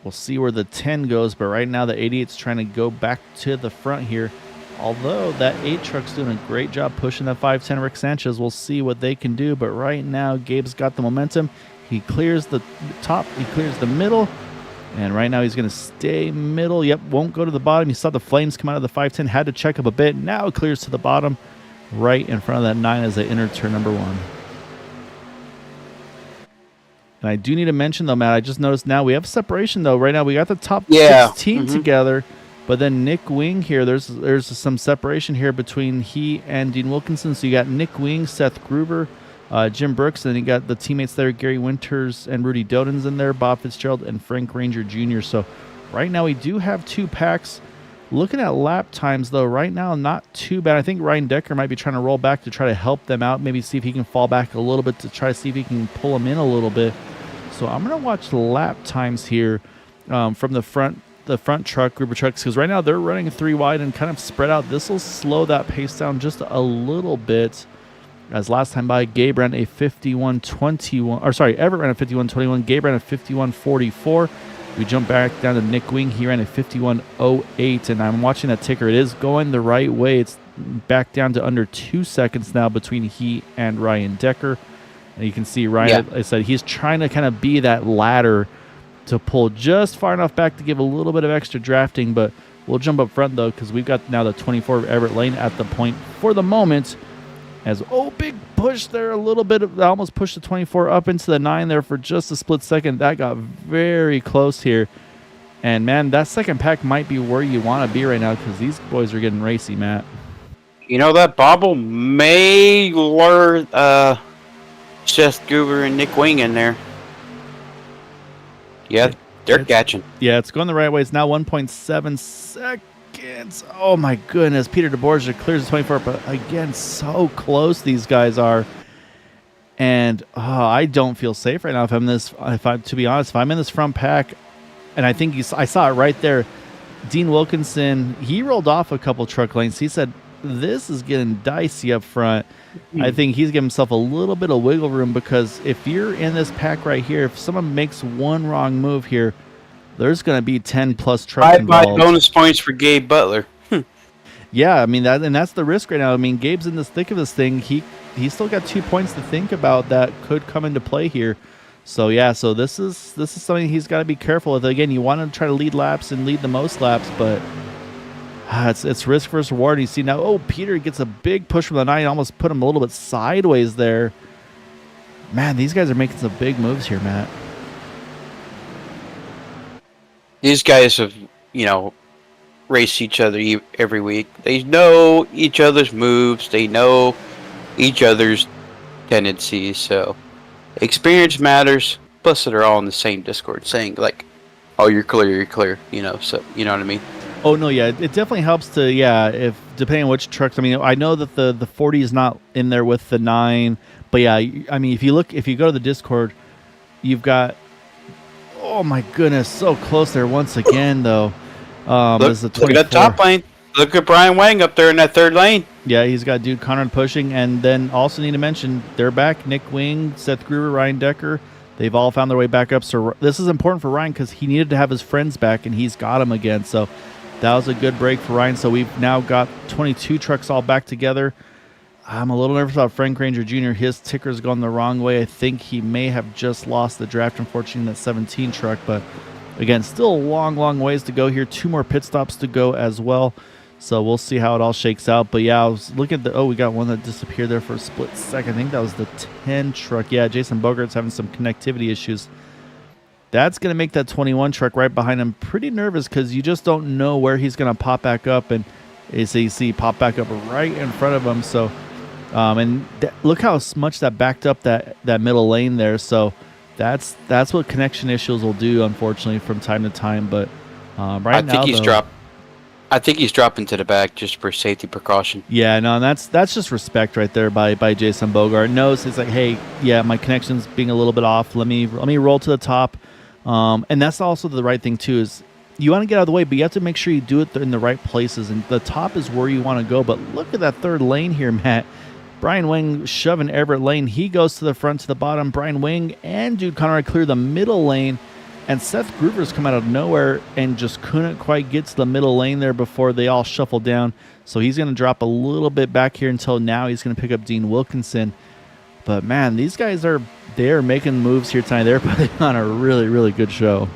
A: We'll see where the 10 goes. But right now, the 88's trying to go back to the front here. Although that 8 truck's doing a great job pushing that 510 Rick Sanchez. We'll see what they can do. But right now, Gabe's got the momentum. He clears the top. He clears the middle. And right now, he's going to stay middle. Yep, won't go to the bottom. You saw the flames come out of the 510. Had to check up a bit. Now it clears to the bottom. Right in front of that 9 as they enter turn number 1. And I do need to mention, though, Matt, I just noticed now we have separation, though. Right now, we got the top 16 together. But then Nick Wing here, there's some separation here between he and Dean Wilkinson. So you got Nick Wing, Seth Gruber, Jim Brooks, and then you got the teammates there, Gary Winters and Rudy Doden's in there, Bob Fitzgerald and Frank Ranger Jr. So right now we do have 2 packs. Looking at lap times, though, right now not too bad. I think Ryan Decker might be trying to roll back to try to help them out, maybe see if he can fall back a little bit to try to see if he can pull them in a little bit. So I'm going to watch the lap times here from the front the front truck, group of trucks, because right now they're running 3 wide and kind of spread out. This will slow that pace down just a little bit. As last time by, Gabe ran a 51.21, or sorry, Everett ran a 51.21. Gabe ran a 51.44. We jump back down to Nick Wing. He ran a 51.08, and I'm watching that ticker. It is going the right way. It's back down to under 2 seconds now between he and Ryan Decker. And you can see Ryan, I said, he's trying to kind of be that ladder to pull just far enough back to give a little bit of extra drafting, but we'll jump up front, though, because we've got now the 24 of Everett Lane at the point for the moment. As, big push there, a little bit. I almost pushed the 24 up into the 9 there for just a split second. That got very close here. And, man, that second pack might be where you want to be right now because these boys are getting racy, Matt.
B: You know, that bobble may lure Seth Gruber and Nick Wing in there. Yeah, they're catching.
A: Yeah, it's going the right way. It's now 1.7 seconds. Oh, my goodness. Peter DeBorgia clears the 24, but, again, so close these guys are. And I don't feel safe right now to be honest, if I'm in this front pack, and I think I saw it right there, Dean Wilkinson, he rolled off a couple truck lanes. He said, this is getting dicey up front. I think he's giving himself a little bit of wiggle room because if you're in this pack right here, if someone makes one wrong move here, there's going to be 10-plus trucks involved.
B: 5 bonus points for Gabe Butler.
A: Yeah, I mean, that's the risk right now. I mean, Gabe's in the thick of this thing. He's still got 2 points to think about that could come into play here. So, yeah, this is something he's got to be careful with. Again, you want to try to lead laps and lead the most laps, but it's risk versus reward. You see now, Peter gets a big push from the 9, almost put him a little bit sideways there. Man, these guys are making some big moves here, Matt.
B: These guys have, race each other every week. They know each other's moves. They know each other's tendencies. So experience matters. Plus, they're all in the same Discord saying like, "Oh, you're clear." So you know what I mean.
A: Oh no, yeah, it definitely helps to if depending on which trucks. I mean, I know that the 40 is not in there with the 9, but yeah, I mean, if you go to the Discord, you've got. Oh my goodness, so close there once again though.
B: Look at that top lane. Look at Brian Wang up there in that 3rd lane.
A: Yeah, he's got Dude Conrad pushing, and then also need to mention they're back. Nick Wing, Seth Gruber, Ryan Decker. They've all found their way back up. So this is important for Ryan because he needed to have his friends back, and he's got them again. So that was a good break for Ryan. So we've now got 22 trucks all back together. I'm a little nervous about Frank Ranger Jr. His ticker's gone the wrong way. I think he may have just lost the draft, unfortunately, in that 17 truck. But, again, still a long, long ways to go here. 2 more pit stops to go as well. So we'll see how it all shakes out. But, yeah, I was looking at we got one that disappeared there for a split second. I think that was the 10 truck. Yeah, Jason Bogart's having some connectivity issues. That's going to make that 21 truck right behind him pretty nervous because you just don't know where he's going to pop back up. And as you see, pop back up right in front of him. So, look how much that backed up that middle lane there. So that's what connection issues will do, unfortunately, from time to time. But I
B: think he's dropping to the back just for safety precaution.
A: Yeah, no, and that's just respect right there by Jason Bogart. Knows it's like, hey, yeah, my connection's being a little bit off. Let me roll to the top. And that's also the right thing too. Is you want to get out of the way, but you have to make sure you do it in the right places. And the top is where you want to go. But look at that 3rd lane here, Matt. Brian Wing shoving Everett Lane. He goes to the front to the bottom. Brian Wing and Dude Conrad clear the middle lane. And Seth Gruber's come out of nowhere and just couldn't quite get to the middle lane there before they all shuffle down. So he's going to drop a little bit back here until now he's going to pick up Dean Wilkinson. But, man, these guys they're making moves here tonight. They're putting on a really, really good show.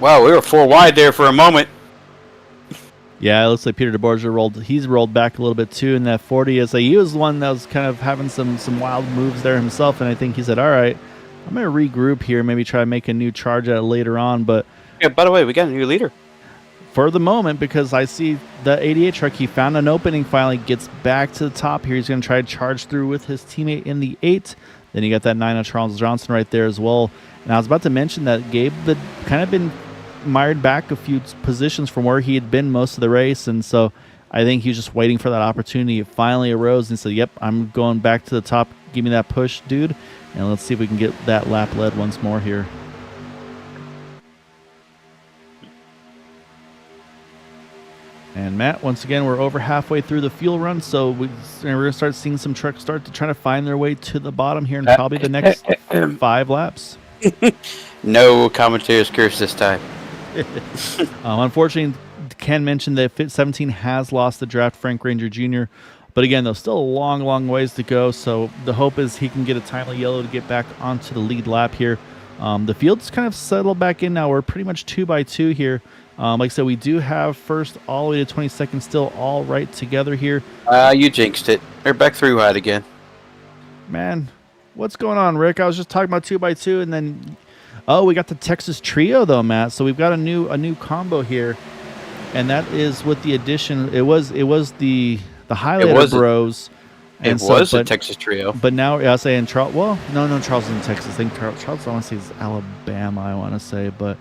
B: Wow, we were 4 wide there for a moment.
A: Yeah, it looks like Peter DeBorgia he's rolled back a little bit too in that 40. He was the one that was kind of having some wild moves there himself, and I think he said, all right, I'm going to regroup here, maybe try to make a new charge at it later on. But
B: yeah, by the way, we got a new leader.
A: For the moment, because I see the 88 truck, he found an opening finally, gets back to the top here. He's going to try to charge through with his teammate in the 8. Then you got that 9 of Charles Johnson right there as well. And I was about to mention that Gabe had kind of been mired back a few positions from where he had been most of the race, and so I think he was just waiting for that opportunity. It finally arose and said, yep, I'm going back to the top. give me that push, dude. And let's see if we can get that lap led once more here. And Matt, once again, we're over halfway through the fuel run, so we're going to start seeing some trucks start to try to find their way to the bottom here in probably the next 5 laps.
B: No commentator's curse this time.
A: Unfortunately, Ken mentioned that Fit 17 has lost the draft, Frank Ranger Jr., but again, there's still a long, long ways to go, so the hope is he can get a timely yellow to get back onto the lead lap here. The field's kind of settled back in now. We're pretty much 2 by 2 here. Like I said, we do have first all the way to 22nd still all right together here.
B: You jinxed it. They're back 3 wide again.
A: Man, what's going on, Rick? I was just talking about 2 by 2, and then we got the Texas Trio though, Matt. So we've got a new combo here, and that is with the addition. It was the Highlighter Bros.
B: It was a Texas Trio.
A: But now I was saying Charles. Well, no, Charles is in Texas. I think Charles, I want to say, is Alabama. I want to say, but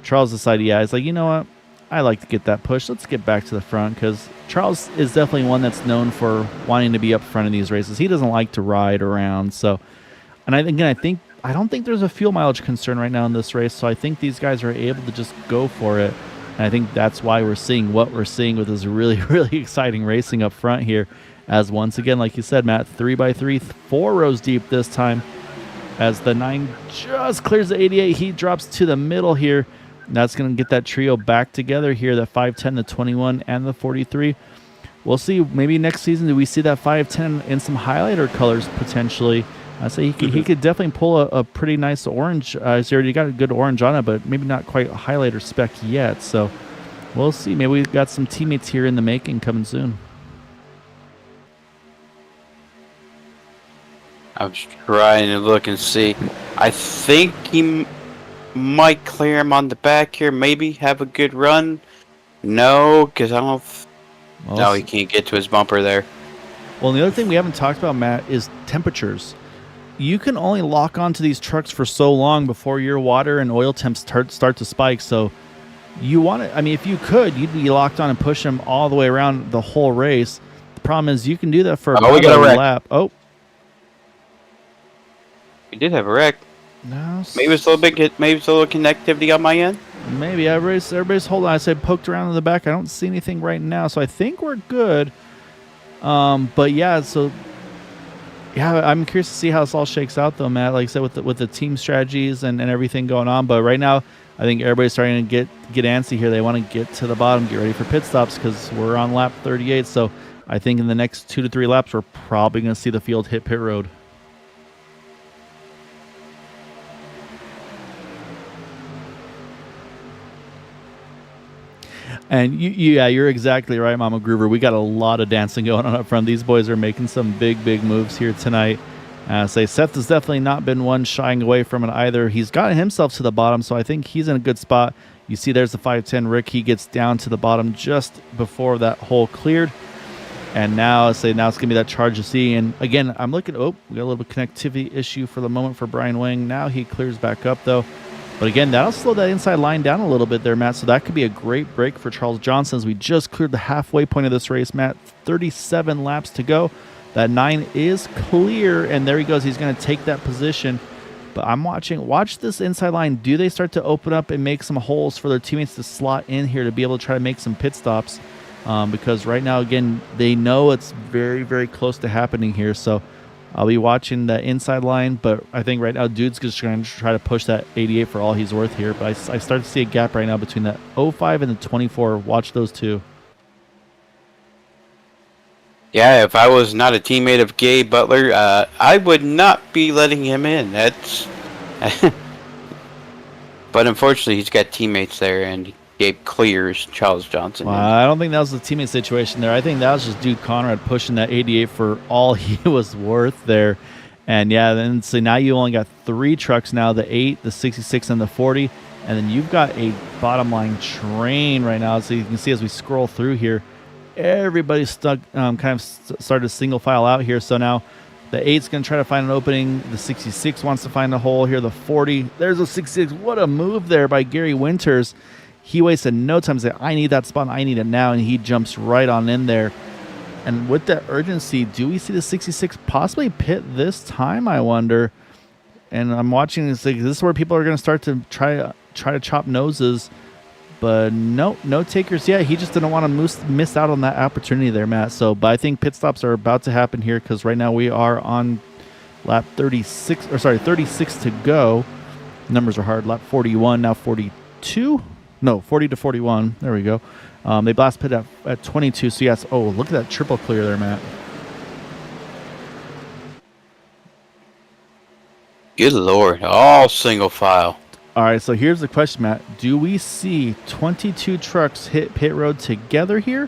A: Charles decided, it's like, you know what? I like to get that push. Let's get back to the front, because Charles is definitely one that's known for wanting to be up front in these races. He doesn't like to ride around. So, and I don't think there's a fuel mileage concern right now in this race. So I think these guys are able to just go for it. And I think that's why we're seeing what we're seeing with this really, really exciting racing up front here. As once again, like you said, Matt, 3 by 3, 4 rows deep this time. As the 9 just clears the 88, he drops to the middle here. That's going to get that trio back together here, the 510, the 21, and the 43. We'll see. Maybe next season, do we see that 510 in some highlighter colors potentially? I say he could definitely pull a pretty nice orange. He's already got a good orange on it, but maybe not quite a highlighter spec yet. So we'll see. Maybe we've got some teammates here in the making coming soon.
B: I'm trying to look and see. I think he might clear him on the back here. Maybe have a good run. No, because I don't. No, he can't get to his bumper there.
A: Well, the other thing we haven't talked about, Matt, is temperatures. You can only lock onto these trucks for so long before your water and oil temps start to spike. So you want to, if you could, you'd be locked on and push them all the way around the whole race. The problem is you can do that for about a lap. Oh.
B: We did have a wreck.
A: No.
B: Maybe it's a little bit. Maybe it's a little connectivity on my end.
A: Maybe everybody's holding on. I said poked around in the back. I don't see anything right now, so I think we're good. But yeah, I'm curious to see how this all shakes out, though, Matt. Like I said, with the team strategies and everything going on. But right now, I think everybody's starting to get antsy here. They want to get to the bottom, get ready for pit stops, because we're on lap 38. So I think in the next 2 to 3 laps, we're probably going to see the field hit pit road. And you're exactly right, Mama Groover. We got a lot of dancing going on up front. These boys are making some big moves here tonight. Seth has definitely not been one shying away from it either. He's gotten himself to the bottom, so I think he's in a good spot. You see there's the 510 Rick. He gets down to the bottom just before that hole cleared. And now it's going to be that charge to see. And again, I'm looking, we got a little bit of connectivity issue for the moment for Brian Wang. Now he clears back up, though. But again, that'll slow that inside line down a little bit there, Matt. So that could be a great break for Charles Johnson as we just cleared the halfway point of this race, Matt. 37 laps to go. That 9 is clear, and there he goes. He's going to take that position. But I'm watch this inside line. Do they start to open up and make some holes for their teammates to slot in here to be able to try to make some pit stops? Because right now, again, they know it's very, very close to happening here. So I'll be watching the inside line, but I think right now Dude's just going to try to push that 88 for all he's worth here. But I start to see a gap right now between that 05 and the 24. Watch those two.
B: Yeah, if I was not a teammate of Gabe Butler, I would not be letting him in. That's. But unfortunately, he's got teammates there, and Gabe clears Charles Johnson.
A: Well, I don't think that was the teammate situation there. I think that was just Dude Conrad pushing that 88 for all he was worth there. And yeah, then so now you only got 3 trucks now, the 8, the 66, and the 40. And then you've got a bottom line train right now. So you can see as we scroll through here, everybody's stuck, kind of started to single file out here. So now the 8's going to try to find an opening. The 66 wants to find a hole here. The 40, there's a 66. What a move there by Gary Winters. He wasted no time to say, I need that spot, I need it now, and he jumps right on in there. And with that urgency, do we see the 66 possibly pit this time, I wonder? And I'm watching this. Like, this is where people are going to start to try to chop noses. But no takers yet. He just didn't want to miss out on that opportunity there, Matt. So, but I think pit stops are about to happen here because right now we are on lap 36 to go. Numbers are hard. Lap 41, now 42. No, 40 to 41. There we go. They blast pit at 22. So yes. Oh, look at that triple clear there, Matt.
B: Good Lord. All single file.
A: All right, so here's the question, Matt. Do we see 22 trucks hit pit road together here?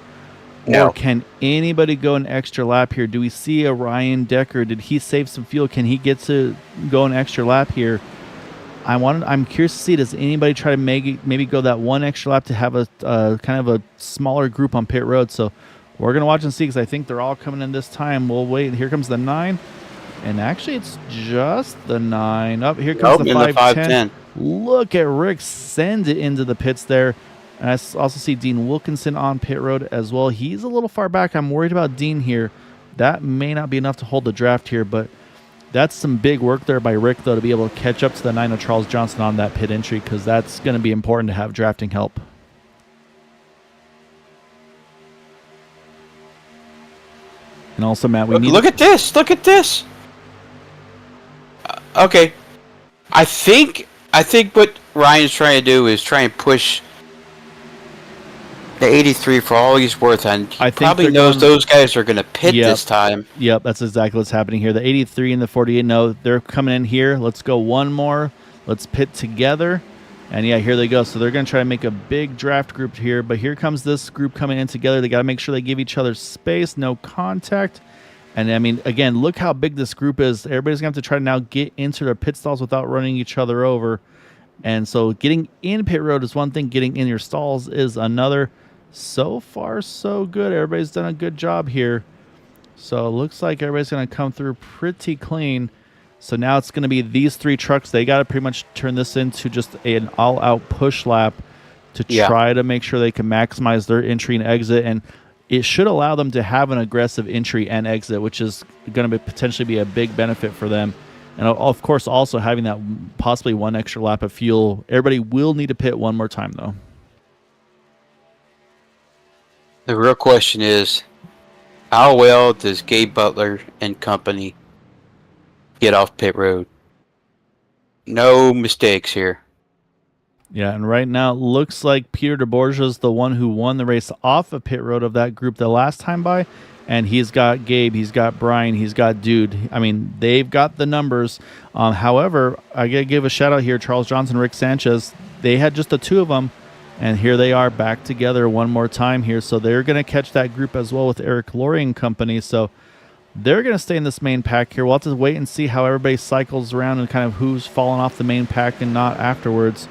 B: No.
A: Or can anybody go an extra lap here? Do we see a Ryan Decker? Did he save some fuel? Can he get to go an extra lap here? I'm curious to see, does anybody try to maybe go that one extra lap to have a kind of a smaller group on pit road? So we're going to watch and see because I think they're all coming in this time. We'll wait. Here comes the 9. And actually, it's just the 9. Up here comes the 510. Look at Rick send it into the pits there. And I also see Dean Wilkinson on pit road as well. He's a little far back. I'm worried about Dean here. That may not be enough to hold the draft here, but that's some big work there by Rick, though, to be able to catch up to the 9 of Charles Johnson on that pit entry because that's going to be important to have drafting help. And also, Matt, we need...
B: Look at this. Look at this. Okay. I think what Ryan's trying to do is try and push the 83 for all he's worth, and he probably knows those guys are going to pit this time.
A: Yep, that's exactly what's happening here. The 83 and the 48, no, they're coming in here. Let's go one more. Let's pit together. And, yeah, here they go. So they're going to try to make a big draft group here. But here comes this group coming in together. They got to make sure they give each other space, no contact. And, I mean, again, look how big this group is. Everybody's going to have to try to now get into their pit stalls without running each other over. And so getting in pit road is one thing. Getting in your stalls is another. So far, so good. Everybody's done a good job here. So it looks like everybody's going to come through pretty clean. So now it's going to be these 3 trucks. They got to pretty much turn this into just an all-out push lap to try to make sure they can maximize their entry and exit. And it should allow them to have an aggressive entry and exit, which is going to potentially be a big benefit for them. And, of course, also having that possibly one extra lap of fuel. Everybody will need to pit one more time, though.
B: The real question is, how well does Gabe Butler and company get off pit road? No mistakes here.
A: Yeah, and right now it looks like Peter DeBorgia is the one who won the race off of pit road of that group the last time by. And he's got Gabe, he's got Brian, he's got Dude. I mean, they've got the numbers. However, I got to give a shout out here, Charles Johnson, Rick Sanchez. They had just the 2 of them. And here they are back together one more time here. So they're going to catch that group as well with Eric Laurie and company. So they're going to stay in this main pack here. We'll have to wait and see how everybody cycles around and kind of who's falling off the main pack and not afterwards.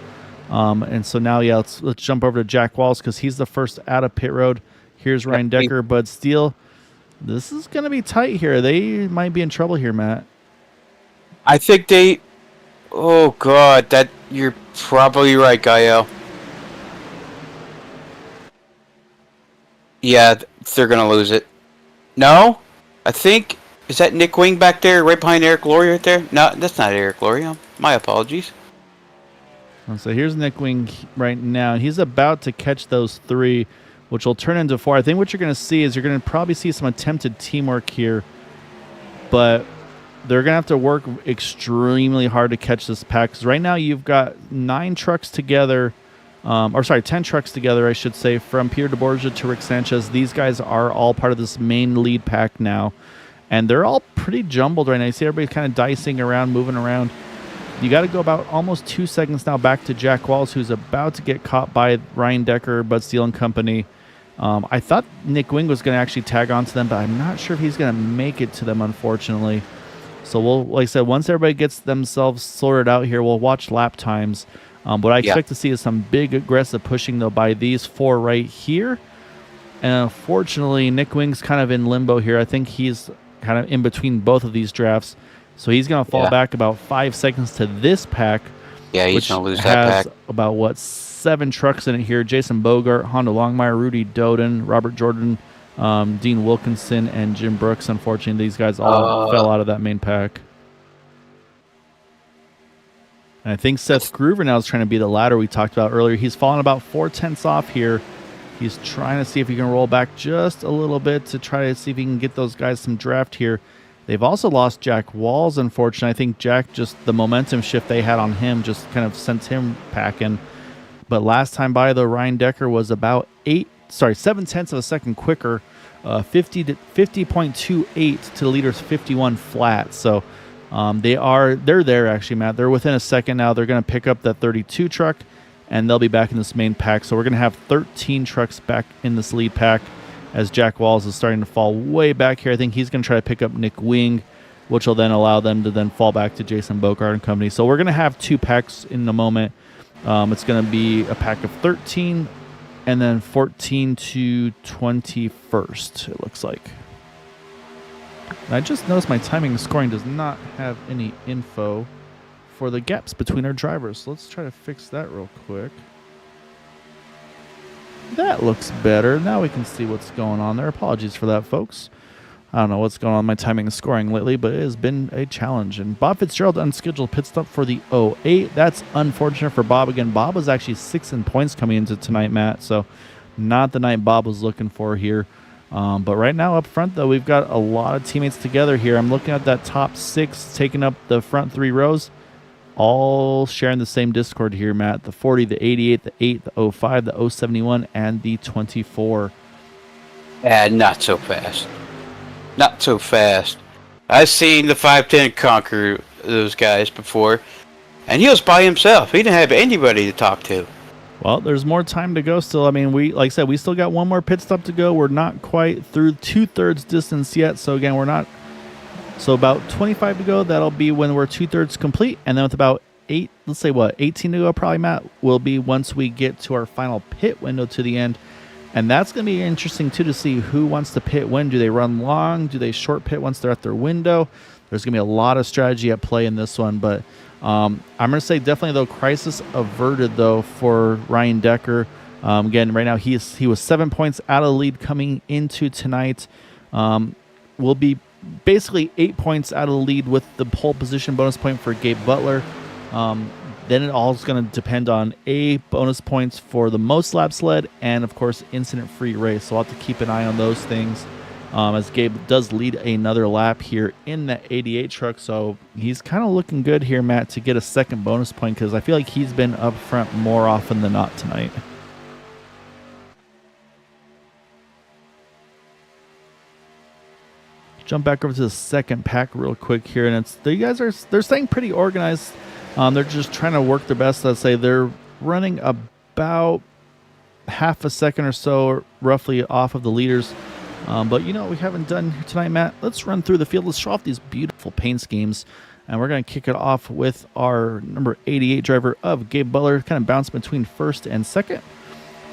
A: And so now, yeah, let's jump over to Jack Walls because he's the first out of pit road. Here's Ryan Decker, Bud Steele. This is going to be tight here. They might be in trouble here, Matt.
B: I think they... Oh, God. You're probably right, Gael. Yeah, they're going to lose it. No? I think... Is that Nick Wing back there, right behind Eric Laurie right there? No, that's not Eric Laurie. My apologies.
A: So here's Nick Wing right now. He's about to catch those 3, which will turn into 4. I think what you're going to see is you're going to probably see some attempted teamwork here. But they're going to have to work extremely hard to catch this pack. Because right now you've got 9 trucks together... 10 trucks together, I should say, from Peter DeBorgia to Rick Sanchez. These guys are all part of this main lead pack now. And they're all pretty jumbled right now. You see everybody kind of dicing around, moving around. You got to go about almost 2 seconds now back to Jack Walls, who's about to get caught by Ryan Decker, Bud Steele and company. I thought Nick Wing was going to actually tag on to them, but I'm not sure if he's going to make it to them, unfortunately. So we'll, like I said, once everybody gets themselves sorted out here, we'll watch lap times. What I expect to see is some big aggressive pushing, though, by these 4 right here. And unfortunately, Nick Wing's kind of in limbo here. I think he's kind of in between both of these drafts. So he's going to fall back about 5 seconds to this pack.
B: Yeah, he's going to lose that pack.
A: About, 7 trucks in it here. Jason Bogart, Honda Longmire, Rudy Doden, Robert Jordan, Dean Wilkinson and Jim Brooks. Unfortunately, these guys all fell out of that main pack. And I think Seth Groover now is trying to be the ladder we talked about earlier. He's fallen about 4/10 off here. He's trying to see if he can roll back just a little bit to try to see if he can get those guys some draft here. They've also lost Jack Walls, unfortunately. I think Jack, just the momentum shift they had on him just kind of sent him packing. But last time by, though, Ryan Decker was about 7/10 of a second quicker, 50.28 to the leader's 51 flat. So they're there actually, Matt. They're within a second now. They're going to pick up that 32 truck, and they'll be back in this main pack. So we're going to have 13 trucks back in this lead pack as Jack Walls is starting to fall way back here. I think he's going to try to pick up Nick Wing, which will then allow them to then fall back to Jason Bogart and company. So we're going to have 2 packs in a moment. It's going to be a pack of 13 and then 14 to 21st, it looks like. And I just noticed my timing and scoring does not have any info for the gaps between our drivers. So let's try to fix that real quick. That looks better. Now we can see what's going on there. Apologies for that, folks. I don't know what's going on with my timing and scoring lately, but it has been a challenge. And Bob Fitzgerald unscheduled pit stop for the 08. That's unfortunate for Bob. Again, Bob was actually 6 in points coming into tonight, Matt. So not the night Bob was looking for here. But right now up front, though, we've got a lot of teammates together here. I'm looking at that top 6 taking up the front 3 rows, all sharing the same Discord here, Matt. The 40, the 88, the 8, the 05, the 071, and the 24.
B: Not so fast. Not so fast. I've seen the 510 conquer those guys before, and he was by himself. He didn't have anybody to talk to.
A: Well, there's more time to go still. I mean, like I said, we still got one more pit stop to go. We're not quite through 2/3 distance yet. So again, we're not. So about 25 to go. That'll be when we're 2/3 complete. And then with about 18 to go probably, Matt, will be once we get to our final pit window to the end. And that's going to be interesting, too, to see who wants to pit when. Do they run long? Do they short pit once they're at their window? There's going to be a lot of strategy at play in this one. But I'm going to say definitely, though, crisis averted, though, for Ryan Decker. Again, right now he was 7 points out of the lead coming into tonight. Will be basically 8 points out of the lead with the pole position bonus point for Gabe Butler. Then it all is going to depend on bonus points for the most laps led and, of course, incident-free race. So I'll have to keep an eye on those things as Gabe does lead another lap here in that 88 truck. So he's kind of looking good here, Matt, to get a second bonus point because I feel like he's been up front more often than not tonight. Jump back over to the second pack real quick here, and they're staying pretty organized. They're just trying to work their best. Let's say they're running about half a second or so roughly off of the leaders. But you know what we haven't done here tonight, Matt? Let's run through the field. Let's show off these beautiful paint schemes. And we're going to kick it off with our number 88 driver of Gabe Butler, kind of bouncing between first and second.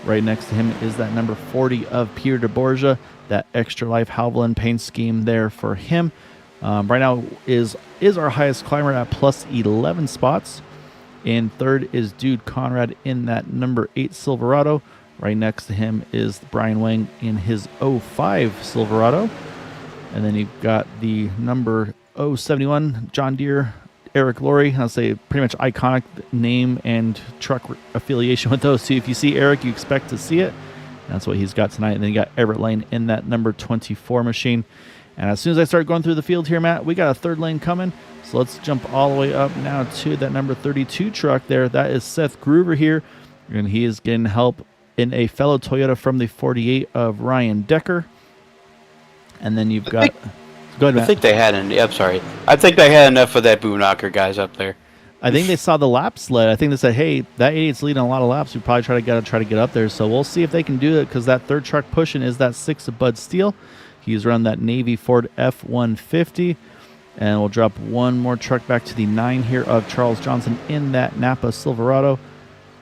A: Right next to him is that number 40 of Peter DeBorgia, that Extra Life Hauvelin paint scheme there for him. Right now is our highest climber at plus 11 spots. In third is Dude Conrad in that number 8 Silverado. Right next to him is Brian Wang in his 05 Silverado. And then you've got the number 071 John Deere Eric Laurie. I'll say pretty much iconic name and truck affiliation with those two. If you see Eric, you expect to see it. That's what he's got tonight. And then you got Everett Lane in that number 24 machine. And as soon as I start going through the field here, Matt, we got a third lane coming. So let's jump all the way up now to that number 32 truck there. That is Seth Groover here. And he is getting help in a fellow Toyota from the 48 of Ryan Decker. And then you've got... Go ahead, Matt.
B: I think they had I'm sorry. I think they had enough of that Boomknocker guys up there.
A: I think they saw the lap sled. I think they said, hey, that 88's leading a lot of laps. We probably try to get up there. So we'll see if they can do it because that third truck pushing is that 6 of Bud Steele. He's run that Navy Ford F-150. And we'll drop one more truck back to the 9 here of Charles Johnson in that Napa Silverado.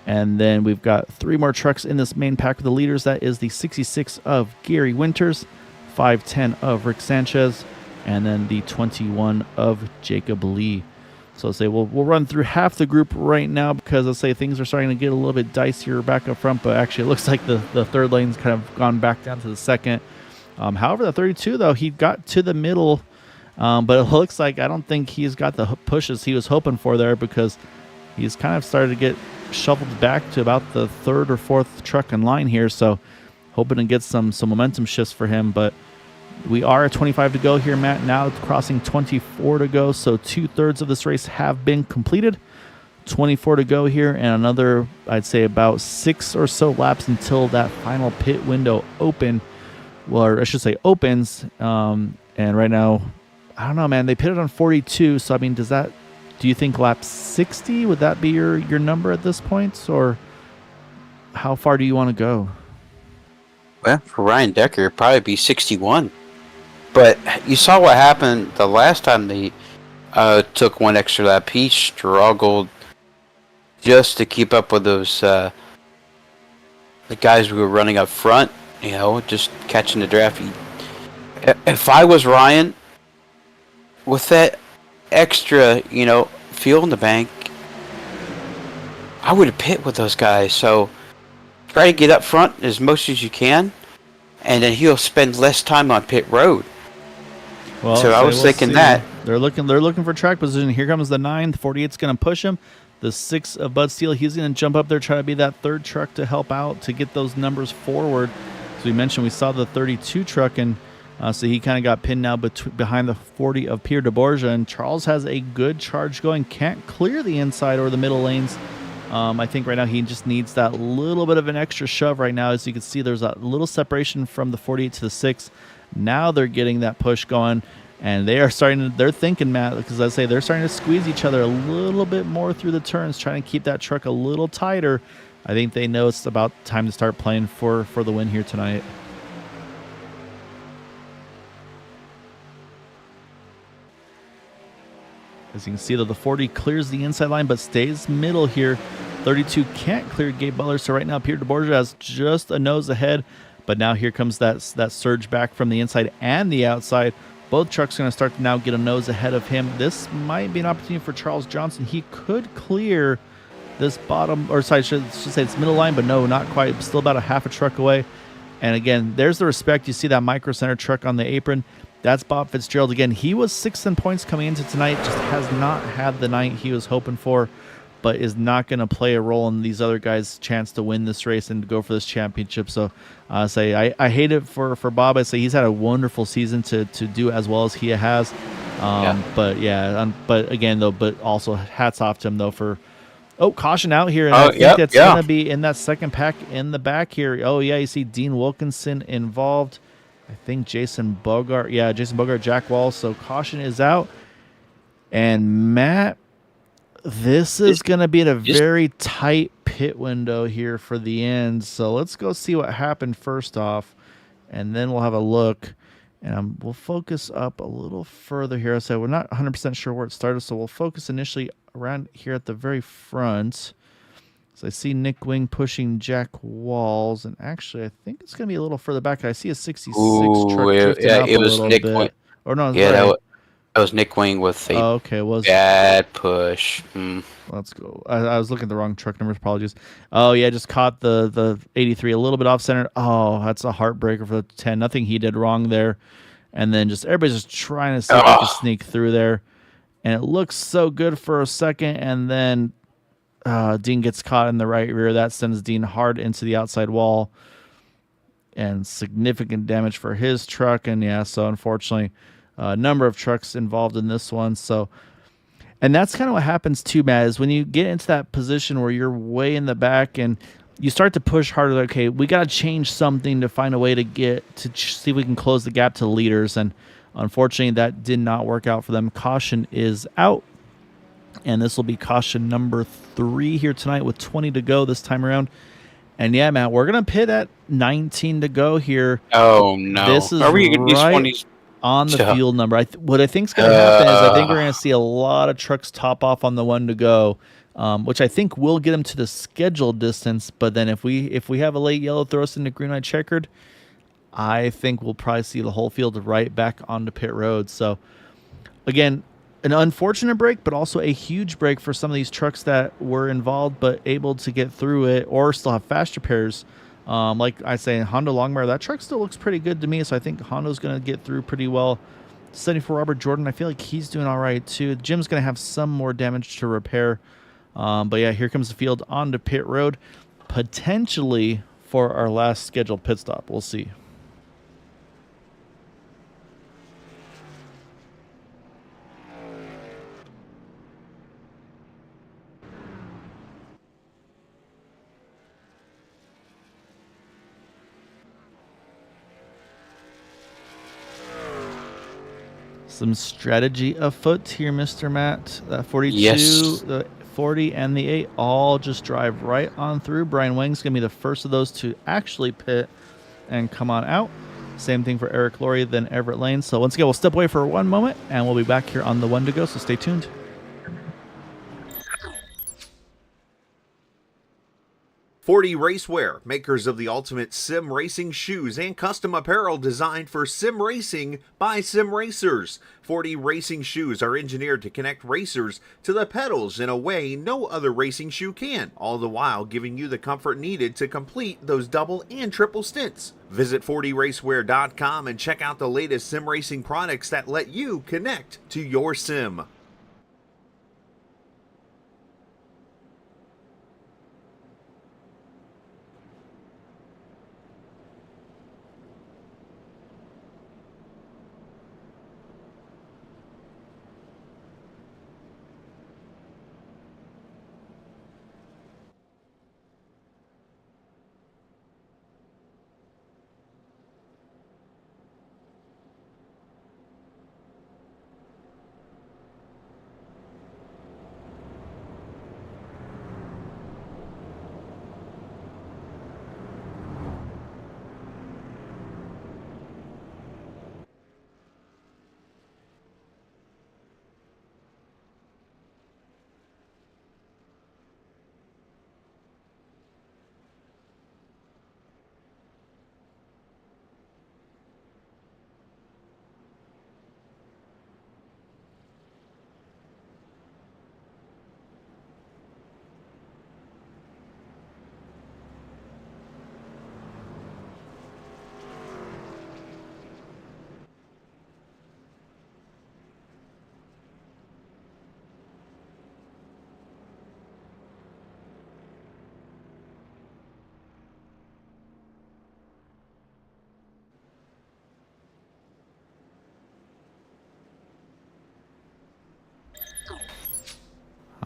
A: And then we've got 3 more trucks in this main pack with the leaders. That is the 66 of Gary Winters, 510 of Rick Sanchez, and then the 21 of Jacob Lee. So let's say we'll run through half the group right now because let's say things are starting to get a little bit dicier back up front, but actually it looks like the third lane's kind of gone back down to the second. However, the 32, though, he got to the middle, but it looks like I don't think he's got the pushes he was hoping for there, because he's kind of started to get shuffled back to about the third or fourth truck in line here. So hoping to get some momentum shifts for him. But we are at 25 to go here, Matt. Now it's crossing 24 to go. So 2/3 of this race have been completed. 24 to go here, and another, I'd say, about 6 or so laps until that final pit window opens. And right now, I don't know, man. They pitted on 42, so I mean, do you think lap 60 would that be your number at this point, or how far do you want to go?
B: Well, for Ryan Decker, it'd probably be 61. But you saw what happened the last time they took one extra lap. He struggled just to keep up with those the guys who were running up front, just catching the draft. If I was Ryan, with that extra, fuel in the bank, I would have pit with those guys. So try to get up front as much as you can, and then he'll spend less time on pit road.
A: Well,
B: so I was thinking that
A: they're looking for track position. Here comes the 9. The 48's going to push him. The 6 of Bud Steele, he's going to jump up there, try to be that third truck to help out to get those numbers forward. As we mentioned, we saw the 32 truck, and so he kind of got pinned now behind the 40 of Pierre de Borgia. And Charles has a good charge going. Can't clear the inside or the middle lanes. I think right now he just needs that little bit of an extra shove right now. As you can see, there's a little separation from the 48 to the 6. Now they're getting that push going. And they're thinking, Matt, because I say they're starting to squeeze each other a little bit more through the turns, trying to keep that truck a little tighter. I think they know it's about time to start playing for the win here tonight. As you can see, though, the 40 clears the inside line but stays middle here. 32 can't clear Gabe Butler, so right now Pierre de Borgia has just a nose ahead. But now here comes that surge back from the inside and the outside. Both trucks going to start to now get a nose ahead of him. This might be an opportunity for Charles Johnson. He could clear this bottom, or sorry, I should say it's middle line, but no, not quite. Still about a half a truck away. And again, there's the respect. You see that Micro Center truck on the apron. That's Bob Fitzgerald. Again, he was 6th in points coming into tonight. Just has not had the night he was hoping for, but is not going to play a role in these other guys' chance to win this race and to go for this championship. So I hate it for Bob. I say he's had a wonderful season to do as well as he has. But again, though, but also hats off to him, though, for caution out here. And I think that's going to be in that second pack in the back here. Oh, yeah, you see Dean Wilkinson involved. I think Jason Bogart. Yeah, Jason Bogart, Jack Wall. So caution is out. And Matt, this is going to be at a very tight pit window here for the end. So let's go see what happened first off, and then we'll have a look. And we'll focus up a little further here. So we're not 100% sure where it started, so we'll focus initially around here at the very front. So I see Nick Wing pushing Jack Walls, and actually I think it's going to be a little further back. I see a 66 truck drifting up a little bit. Wing. Or no,
B: that was Nick Wing with a bad push.
A: Let's go. I was looking at the wrong truck numbers. Apologies. Oh, yeah, just caught the 83 a little bit off center. Oh, that's a heartbreaker for the 10. Nothing he did wrong there. And then just everybody's just trying to see if they can sneak through there. And it looks so good for a second, and then Dean gets caught in the right rear. That sends Dean hard into the outside wall, and significant damage for his truck. And yeah, so unfortunately, a number of trucks involved in this one. So, and that's kind of what happens too, Matt, is when you get into that position where you're way in the back and you start to push harder. Like, okay, we got to change something to find a way to get to see if we can close the gap to leaders. And unfortunately, that did not work out for them. Caution is out. And this will be caution number 3 here tonight with 20 to go this time around. And yeah, Matt, we're going to pit at 19 to go here.
B: Oh, no.
A: This is right on the field number. What I think is going to happen is I think we're going to see a lot of trucks top off on the 1 to go, which I think will get them to the scheduled distance. But then if we have a late yellow throw us into green light checkered, I think we'll probably see the whole field right back onto pit road. So again, an unfortunate break, but also a huge break for some of these trucks that were involved but able to get through it or still have fast repairs Like I say, Honda Longmire, that truck still looks pretty good to me, so I think Honda's going to get through pretty well. 74 Robert Jordan, I feel like he's doing all right too. Jim's going to have some more damage to repair. But yeah, here comes the field onto pit road, potentially for our last scheduled pit stop. We'll see. Some strategy afoot here, Mr. Matt. That 42,
B: Yes.
A: the 40, and the 8 all just drive right on through. Brian Wang's going to be the first of those to actually pit and come on out. Same thing for Eric Laurie, then Everett Lane. So once again, we'll step away for one moment, and we'll be back here on the one to go, so stay tuned.
C: 40 Racewear, makers of the ultimate sim racing shoes and custom apparel designed for sim racing by sim racers. 40 racing shoes are engineered to connect racers to the pedals in a way no other racing shoe can, all the while giving you the comfort needed to complete those double and triple stints. Visit 40racewear.com and check out the latest sim racing products that let you connect to your sim.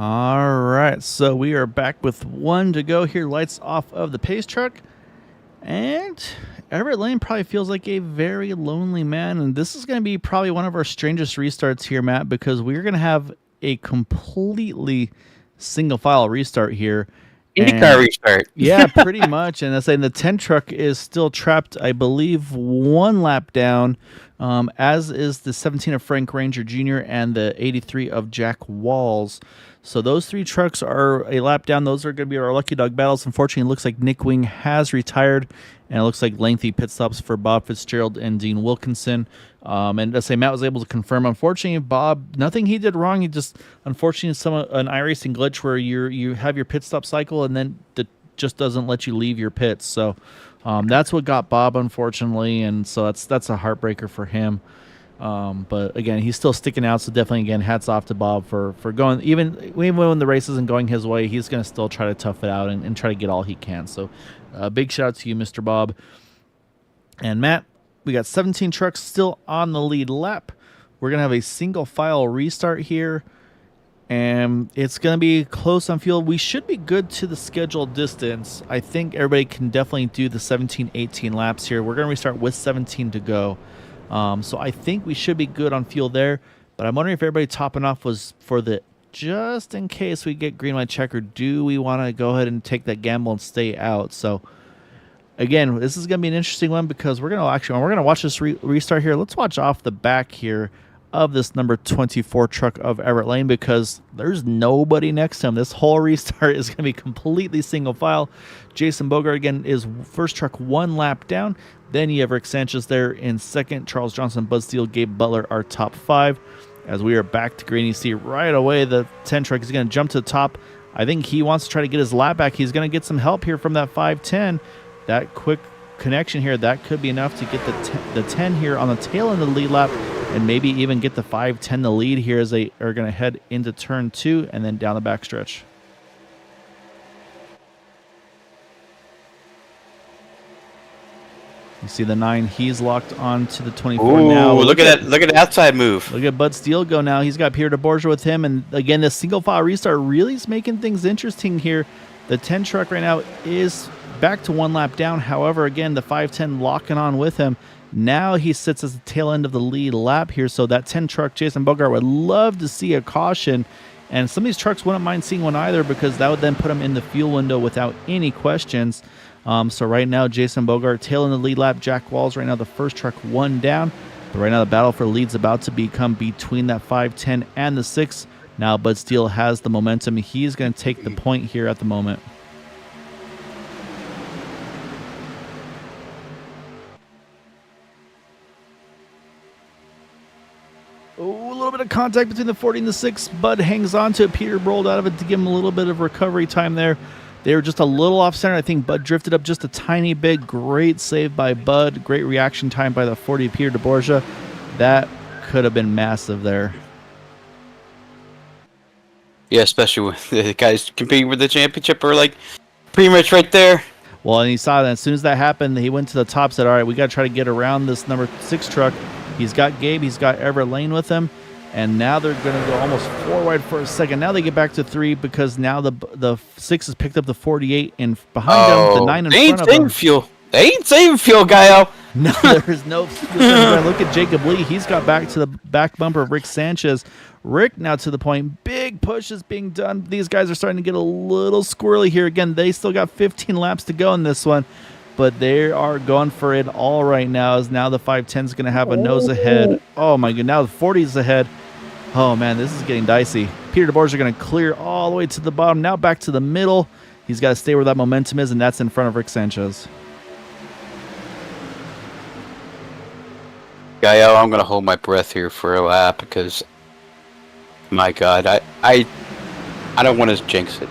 A: All right, so we are back with one to go here. Lights off of the pace truck. And Everett Lane probably feels like a very lonely man. And this is going to be probably one of our strangest restarts here, Matt, because we're going to have a completely single file restart here.
B: IndyCar restart.
A: Yeah, pretty much. And I say the 10 truck is still trapped, I believe, one lap down, as is the 17 of Frank Ranger Jr. and the 83 of Jack Walls. So those three trucks are a lap down. Those are going to be our lucky dog battles. Unfortunately, it looks like Nick Wing has retired, and it looks like lengthy pit stops for Bob Fitzgerald and Dean Wilkinson. And I say Matt was able to confirm. Unfortunately, Bob, nothing he did wrong. He just, unfortunately, an iRacing glitch where you have your pit stop cycle and then it just doesn't let you leave your pits. So that's what got Bob, unfortunately, and so that's a heartbreaker for him. But again, he's still sticking out. So definitely, again, hats off to Bob for going. Even when the race isn't going his way, he's going to still try to tough it out and try to get all he can. So big shout out to you, Mr. Bob. And Matt, we got 17 trucks still on the lead lap. We're going to have a single file restart here, and it's going to be close on fuel. We should be good to the scheduled distance. I think everybody can definitely do the 17, 18 laps here. We're going to restart with 17 to go. So I think we should be good on fuel there, but I'm wondering if everybody topping off was for the, just in case we get green light checker, do we want to go ahead and take that gamble and stay out? So again, this is going to be an interesting one because we're going to watch this restart here. Let's watch off the back here of this number 24 truck of Everett Lane because there's nobody next to him. This whole restart is going to be completely single file. Jason Bogart again is first truck one lap down. Then you have Rick Sanchez there in second. Charles Johnson, Bud Steele, Gabe Butler are top five. As we are back to green, you see right away the 10 truck is going to jump to the top. I think he wants to try to get his lap back. He's going to get some help here from that 510. that quick connection here, that could be enough to get the 10 here on the tail end of the lead lap, and maybe even get the 5-10 the lead here as they are going to head into turn 2 and then down the backstretch. You see the 9, he's locked on to the 24 now.
B: Look at that! Look at the outside move.
A: Look at Bud Steele go now. He's got Peter DeBorgia with him, and again, the single file restart really is making things interesting here. The 10 truck right now is back to 1 lap down. However, again, the 5-10 locking on with him. Now he sits as the tail end of the lead lap here. So that 10 truck, Jason Bogart, would love to see a caution. And some of these trucks wouldn't mind seeing one either, because that would then put them in the fuel window without any questions. So right now, Jason Bogart tail end the lead lap. Jack Walls right now the first truck 1 down. But right now the battle for lead's about to become between that 5-10 and the 6. Now Bud Steele has the momentum. He's going to take the point here at the moment. Oh, a little bit of contact between the 40 and the 6. Bud hangs on to it. Peter rolled out of it to give him a little bit of recovery time there. They were just a little off center. I think Bud drifted up just a tiny bit. Great save by Bud. Great reaction time by the 40 Peter DeBorgia. That could have been massive there.
B: Yeah, especially when the guys competing for the championship are like pretty much right there.
A: Well, and he saw that as soon as that happened, he went to the top, said, all right, we got to try to get around this number 6 truck. He's got Gabe, he's got Everett Lane with him, and now they're going to go almost 4 wide for a second. Now they get back to 3 because now the 6 has picked up the 48 and behind them, the 9 in front of them.
B: Fuel. They ain't saving fuel, Gaio.
A: No, there's no fuel. Look at Jacob Lee. He's got back to the back bumper of Rick Sanchez. Rick now to the point. Big push is being done. These guys are starting to get a little squirrely here. Again, they still got 15 laps to go in this one, but they are going for it all right now. As now the 510 is going to have a nose ahead. Oh my god! Now the 40 is ahead. Oh man, this is getting dicey. Peter DeBorgia going to clear all the way to the bottom. Now back to the middle. He's got to stay where that momentum is, and that's in front of Rick Sanchez.
B: Gaio, I'm going to hold my breath here for a lap because, my God, I don't want to jinx it.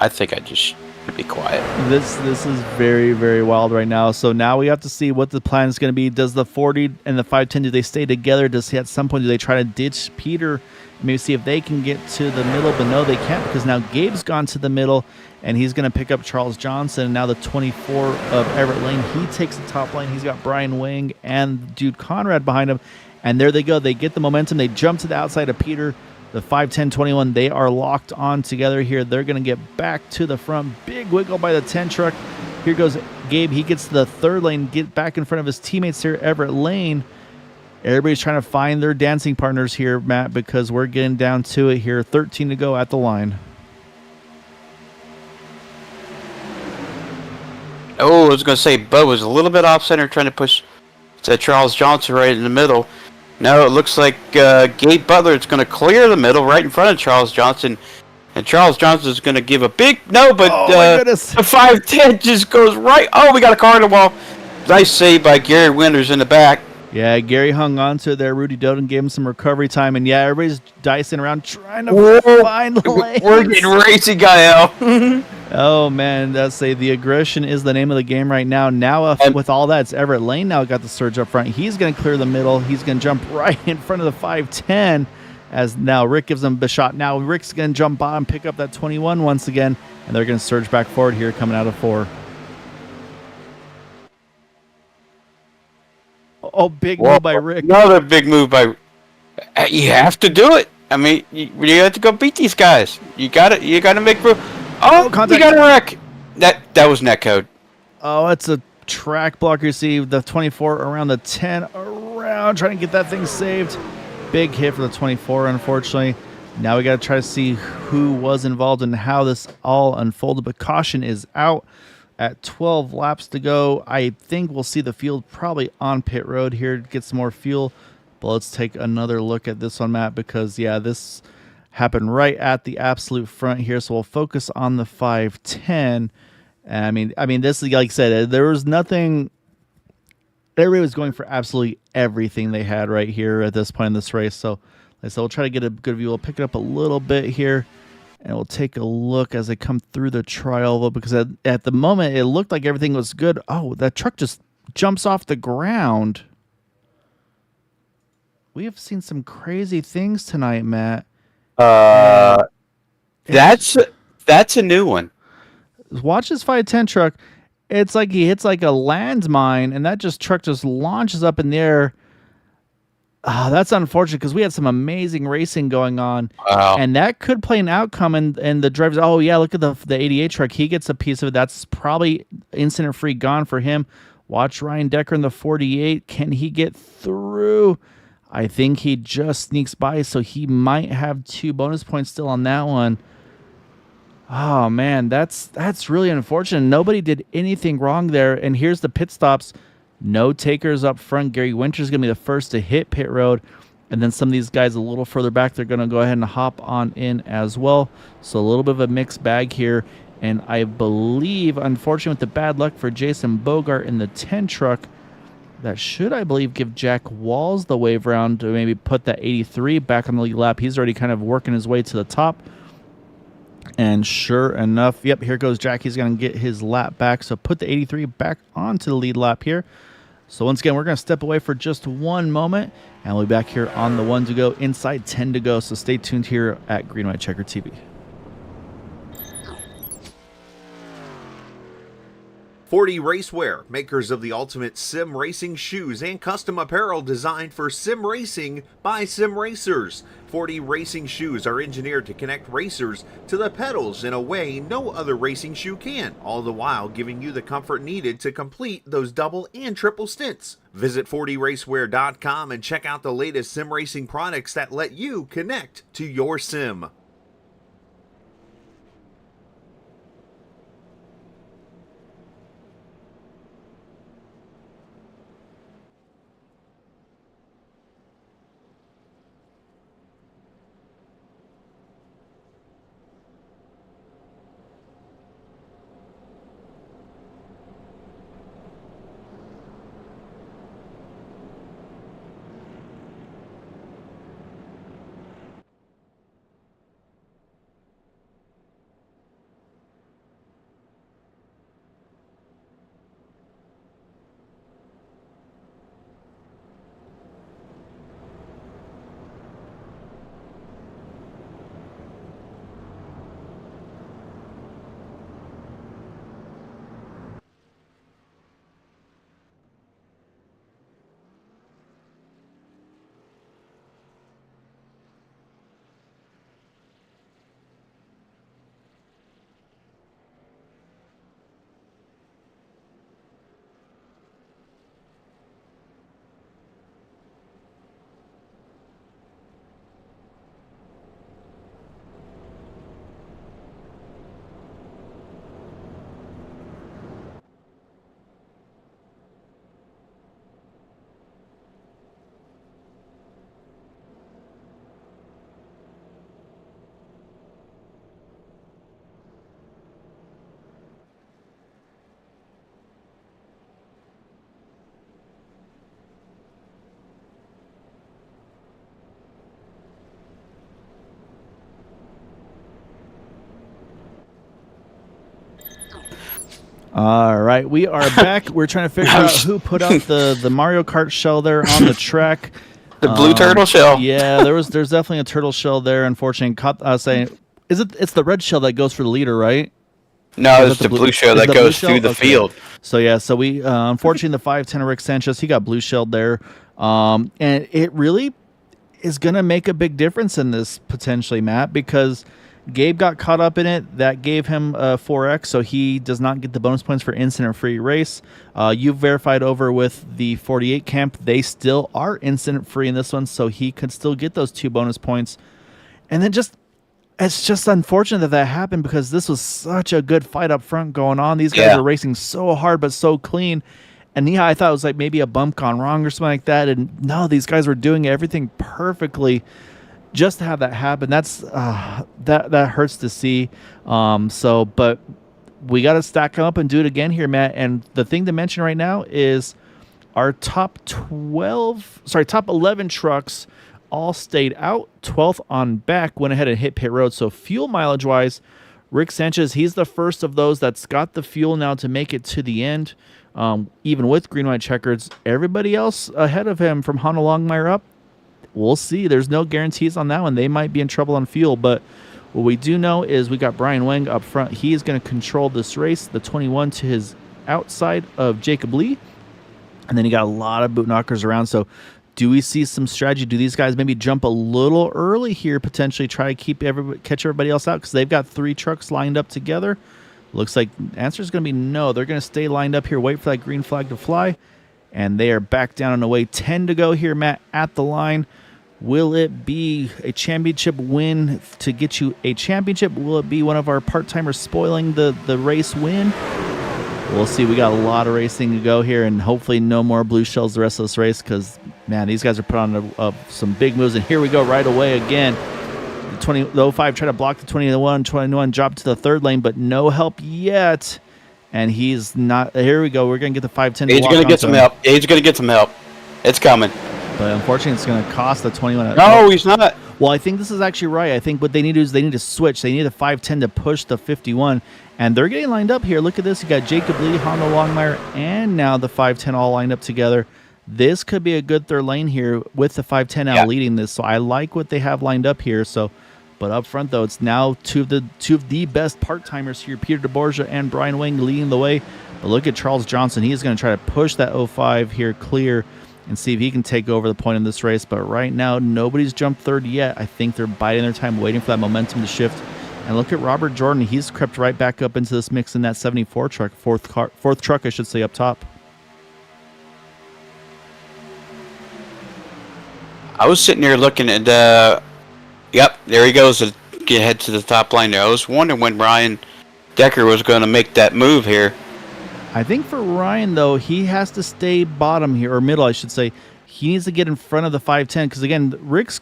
B: I think I just should be quiet.
A: This is very, very wild right now. So now we have to see what the plan is going to be. Does the 40 and the 510, do they stay together? Does he at some point, do they try to ditch Peter? Maybe see if they can get to the middle, but no, they can't because now Gabe's gone to the middle, and he's going to pick up Charles Johnson. Now the 24 of Everett Lane, he takes the top lane. He's got Brian Wing and Dude Conrad behind him, and there they go. They get the momentum. They jump to the outside of Peter. The 5-10-21, they are locked on together here. They're going to get back to the front. Big wiggle by the 10 truck. Here goes Gabe. He gets to the third lane, get back in front of his teammates here, Everett Lane. Everybody's trying to find their dancing partners here, Matt, because we're getting down to it here. 13 to go at the line.
B: Oh, I was going to say, Bud was a little bit off center trying to push Charles Johnson right in the middle. Now it looks like Gabe Butler is going to clear the middle right in front of Charles Johnson. And Charles Johnson is going to give a big... No, but the 510 just goes right... Oh, we got a car in the wall. Nice save by Gary Winters in the back.
A: Yeah, Gary hung on to it there. Rudy Doden gave him some recovery time. And yeah, everybody's dicing around trying to find the lanes.
B: We're getting racy, Gael.
A: Oh, man. That's the aggression is the name of the game right now. Now, with all that, it's Everett Lane now got the surge up front. He's going to clear the middle. He's going to jump right in front of the 510 as now Rick gives him a shot. Now Rick's going to jump bottom, pick up that 21 once again, and they're going to surge back forward here coming out of 4. Oh, big move by Rick.
B: Another big move by... You have to do it. I mean, you have to go beat these guys. You got to make... Oh, you got a wreck. That was netcode.
A: Oh, it's a track blocker. You see the 24 around the 10 around, trying to get that thing saved. Big hit for the 24, unfortunately. Now we got to try to see who was involved and how this all unfolded. But caution is out at 12 laps to go. I think we'll see the field probably on pit road here to get some more fuel. But let's take another look at this one, Matt, because, yeah, this happened right at the absolute front here. So we'll focus on the 510. I mean, this is, like I said, there was nothing. Everybody was going for absolutely everything they had right here at this point in this race. So like I said, we'll try to get a good view. We'll pick it up a little bit here. And we'll take a look as they come through the trial, because at the moment it looked like everything was good. Oh, that truck just jumps off the ground. We have seen some crazy things tonight, Matt.
B: That's a new one.
A: Watch this 510 truck. It's like he hits like a landmine, and that truck just launches up in the air. That's unfortunate because we had some amazing racing going on.
B: Wow.
A: And that could play an outcome. And the drivers, oh, yeah, look at the 88 truck. He gets a piece of it. That's probably incident-free gone for him. Watch Ryan Decker in the 48. Can he get through? I think he just sneaks by, so he might have 2 bonus points still on that one. Oh, man, that's really unfortunate. Nobody did anything wrong there. And here's the pit stops. No takers up front. Gary Winter's going to be the first to hit pit road. And then some of these guys a little further back, they're going to go ahead and hop on in as well. So a little bit of a mixed bag here. And I believe, unfortunately, with the bad luck for Jason Bogart in the 10 truck, that should, I believe, give Jack Walls the wave round to maybe put that 83 back on the lead lap. He's already kind of working his way to the top. And sure enough, yep, here goes Jack. He's going to get his lap back. So put the 83 back onto the lead lap here. So once again, we're going to step away for just one moment, and we'll be back here on the 1 to go, inside 10 to go. So stay tuned here at Green White Checker TV.
C: 40 Racewear, makers of the ultimate sim racing shoes and custom apparel designed for sim racing by sim racers. 40 racing shoes are engineered to connect racers to the pedals in a way no other racing shoe can, all the while giving you the comfort needed to complete those double and triple stints. Visit 40racewear.com and check out the latest sim racing products that let you connect to your sim.
A: All right, we are back. We're trying to figure out who put out the Mario Kart shell there on the track.
B: The blue turtle shell.
A: Yeah, there's definitely a turtle shell there. Unfortunately, saying, it's the red shell that goes for the leader, right?
B: No, it's the blue shell that goes through the field.
A: So yeah, so we unfortunately the 510 Rick Sanchez, he got blue shelled there, and it really is going to make a big difference in this potentially, Matt, because Gabe got caught up in it. That gave him a 4X, so he does not get the bonus points for incident-free race. You've verified over with the 48 camp. They still are incident-free in this one, so he could still get those 2 bonus points. And then it's just unfortunate that happened because this was such a good fight up front going on. These guys were racing so hard but so clean. And yeah, I thought it was like maybe a bump gone wrong or something like that. And no, these guys were doing everything perfectly. Just to have that happen, that's that hurts to see. But we got to stack up and do it again here, Matt. And the thing to mention right now is our top 11 trucks all stayed out. 12th on back, went ahead and hit pit road. So fuel mileage wise, Rick Sanchez, he's the first of those that's got the fuel now to make it to the end. Even with green, white checkers, everybody else ahead of him from Honda Longmire up, we'll see. There's no guarantees on that one. They might be in trouble on fuel, but what we do know is we got Brian Wang up front. He is going to control this race, the 21 to his outside of Jacob Lee. And then you got a lot of boot knockers around. So do we see some strategy? Do these guys maybe jump a little early here, potentially try to catch everybody else out? Because they've got 3 trucks lined up together. Looks like the answer is going to be no. They're going to stay lined up here, wait for that green flag to fly. And they are back down and away. 10 to go here, Matt, at the line. Will it be a championship win to get you a championship? Will it be one of our part-timers spoiling the race win? We'll see. We got a lot of racing to go here, and hopefully no more blue shells the rest of this race because, man, these guys are putting on some big moves. And here we go right away again. The 05 tried to block the 21. 21 dropped to the third lane, but no help yet. And he's not. Here we go. We're going to get the 510.
B: He's going to get some help. He's going to get some help. It's coming.
A: But unfortunately, it's going to cost the 21.
B: No, he's not.
A: Well, I think this is actually right. I think what they need to do is they need to switch. They need the 510 to push the 51. And they're getting lined up here. Look at this. You got Jacob Lee, Honda Longmire, and now the 510 all lined up together. This could be a good third lane here with the 510 out leading this. So I like what they have lined up here. So, but up front, though, it's now two of the best part-timers here, Peter DeBorgia and Brian Wang leading the way. But look at Charles Johnson. He is going to try to push that 05 here clear and see if he can take over the point in this race. But right now, nobody's jumped third yet. I think they're biding their time, waiting for that momentum to shift. And look at Robert Jordan. He's crept right back up into this mix in that 74 truck, fourth truck, I should say, up top.
B: I was sitting here looking at, yep, there he goes to head to the top line there. I was wondering when Ryan Decker was going to make that move here.
A: I think for Ryan, though, he has to stay bottom here, or middle, I should say. He needs to get in front of the 510 because, again, Rick's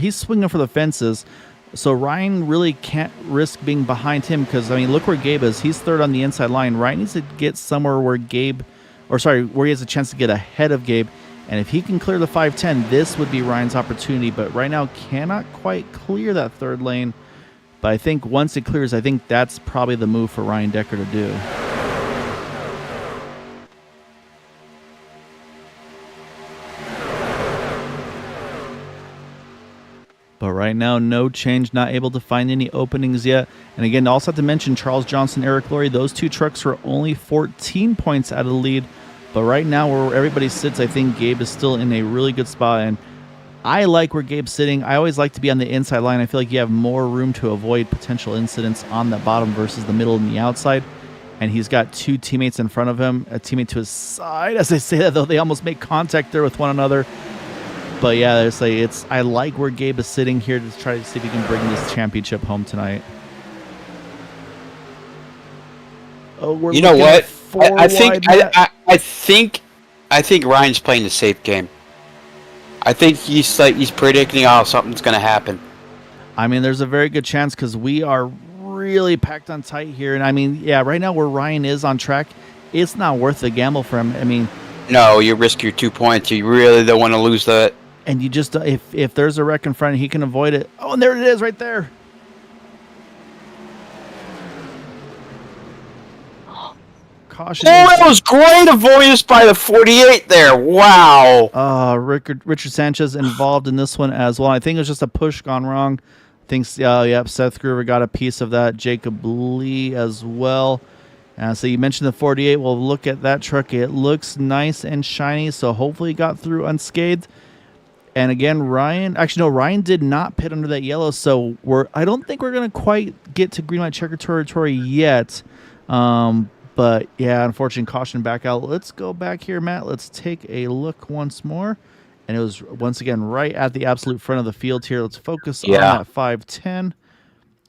A: he's swinging for the fences. So Ryan really can't risk being behind him because, I mean, look where Gabe is. He's third on the inside line. Ryan needs to get somewhere where where he has a chance to get ahead of Gabe. And if he can clear the 510, this would be Ryan's opportunity. But right now, cannot quite clear that third lane. But I think once it clears, I think that's probably the move for Ryan Decker to do. But right now, no change, not able to find any openings yet. And again, also have to mention Charles Johnson, Eric Laurie, those 2 trucks are only 14 points out of the lead. But right now, where everybody sits, I think Gabe is still in a really good spot. And I like where Gabe's sitting. I always like to be on the inside line. I feel like you have more room to avoid potential incidents on the bottom versus the middle and the outside. And he's got 2 teammates in front of him, a teammate to his side. As I say that, though, they almost make contact there with one another. But yeah, I like where Gabe is sitting here to try to see if he can bring this championship home tonight. Oh,
B: you know what? I think Ryan's playing the safe game. I think he's predicting, something's going to happen.
A: I mean, there's a very good chance because we are really packed on tight here. And I mean, yeah, right now where Ryan is on track, it's not worth the gamble for him. I mean,
B: no, you risk your 2 points. You really don't want to lose that.
A: And you just, if there's a wreck in front, he can avoid it. Oh, and there it is right there. Caution.
B: Oh, that was great avoidance by the 48 there. Wow.
A: Richard Sanchez involved in this one as well. I think it was just a push gone wrong. I think, Seth Groover got a piece of that. Jacob Lee as well. So you mentioned the 48. Well, look at that truck. It looks nice and shiny, so hopefully it got through unscathed. And again, Ryan did not pit under that yellow, so I don't think we're going to quite get to green light checker territory yet. But yeah, unfortunately, caution back out. Let's go back here, Matt. Let's take a look once more. And it was, once again, right at the absolute front of the field here. Let's focus on that 510.